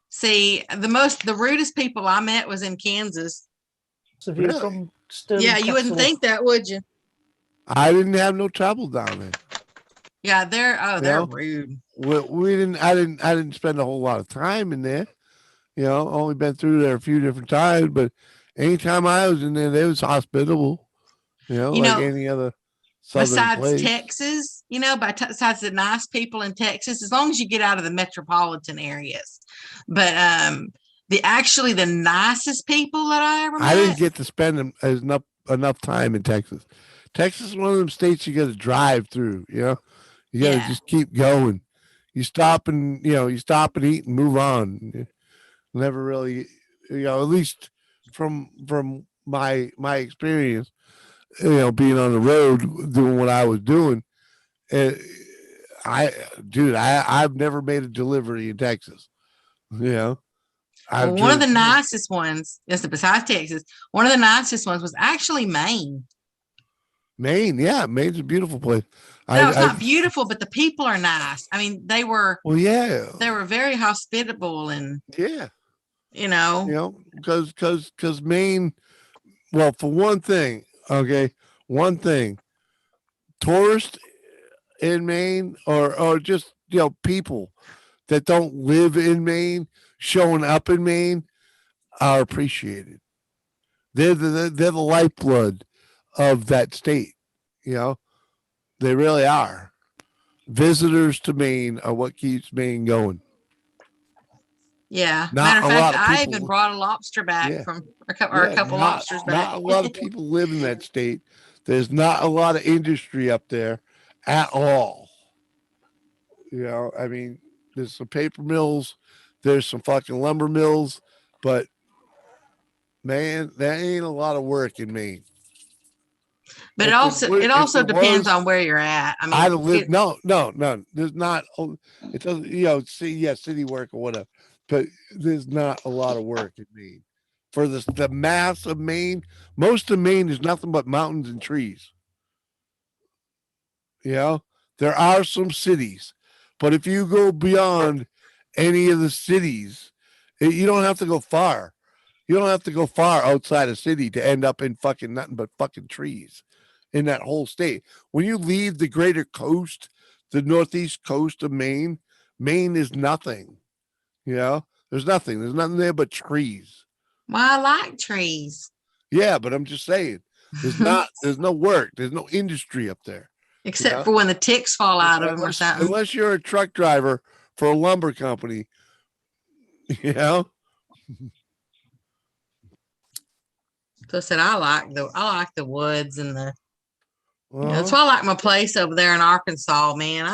See, the rudest people I met was in Kansas. So really? From Stirling yeah, you Castle. wouldn't think that, would you? I didn't have no trouble down there. Yeah, they're rude. We didn't. I didn't spend a whole lot of time in there. Only been through there a few different times, but anytime I was in there, they was hospitable. Like any other southern place. Texas, besides the nice people in Texas, as long as you get out of the metropolitan areas. But the nicest people that I ever met. I didn't get to spend enough time in Texas. Texas is one of them states you got to drive through. You got to just keep going. You stop and eat and move on. Never really, at least from my experience, being on the road doing what I was doing. I've never made a delivery in Texas. One of the nicest ones, besides Texas, one of the nicest ones was actually Maine. Maine, yeah, Maine's a beautiful place. No, it's not beautiful, but the people are nice. I mean, they were. Well, yeah, they were very hospitable and. Yeah. Because Maine. Well, for one thing, tourists in Maine or just people that don't live in Maine showing up in Maine are appreciated. They're the lifeblood of that state. They really are. Visitors to Maine are what keeps Maine going. Yeah. Matter of fact, I even brought a lobster back from a couple lobsters back. Not a lot of people live in that state. There's not a lot of industry up there at all. I mean, there's some paper mills, there's some fucking lumber mills, but man, that ain't a lot of work in Maine. But it also depends on where you're at. I mean, I'd live. No. There's not. It doesn't. City work or whatever. But there's not a lot of work in Maine. For the mass of Maine, most of Maine is nothing but mountains and trees. There are some cities, but if you go beyond any of the cities, You don't have to go far. You don't have to go far outside a city to end up in fucking nothing but fucking trees in that whole state. When you leave the greater coast, the northeast coast of Maine, Maine is nothing. You know, there's nothing. There's nothing there but trees. Well, I like trees. Yeah, but I'm just saying, there's no work. There's no industry up there. Except for when the ticks fall out of them or something. Unless you're a truck driver for a lumber company, you know. So I said I like the woods and the. That's why I like my place over there in Arkansas, man.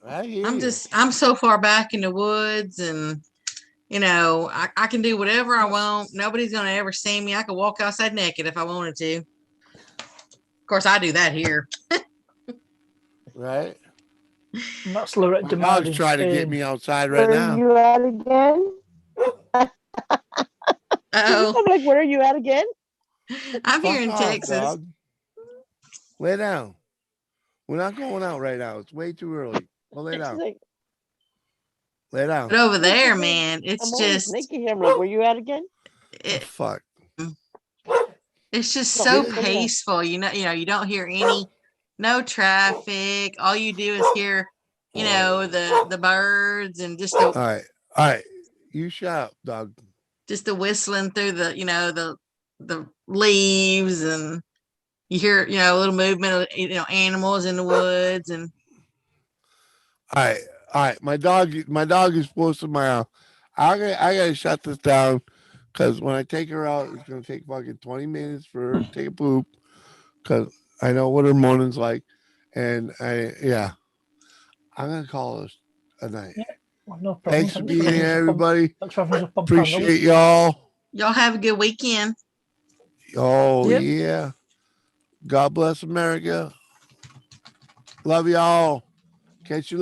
I'm so far back in the woods, and I can do whatever I want. Nobody's gonna ever see me. I could walk outside naked if I wanted to. Of course, I do that here. Right. And that's Lorette My dog's trying to get me outside right now. Where are you at again? Oh, I'm like, where are you at again? I'm here in Texas. Dog. Lay down. We're not going out right now. It's way too early. Well, lay down. Lay down. But over there, man, it's I'm just. naked. I'm like, where you at again? Fuck. It's just so peaceful. You don't hear no traffic. All you do is hear, the birds and just All right. You shut up, dog. Just the whistling through the leaves, and you hear, a little movement of, animals in the woods. And all right. My dog is supposed to my house. I gotta shut this down because when I take her out, it's gonna take fucking 20 minutes for her to take a poop. Because I know what her morning's like, and I'm gonna call this a night. Yeah, well, no problem. Thanks for being here, everybody. Thanks for having us up on Appreciate y'all. Y'all have a good weekend. Oh yeah. God bless America. Love y'all. Catch you later.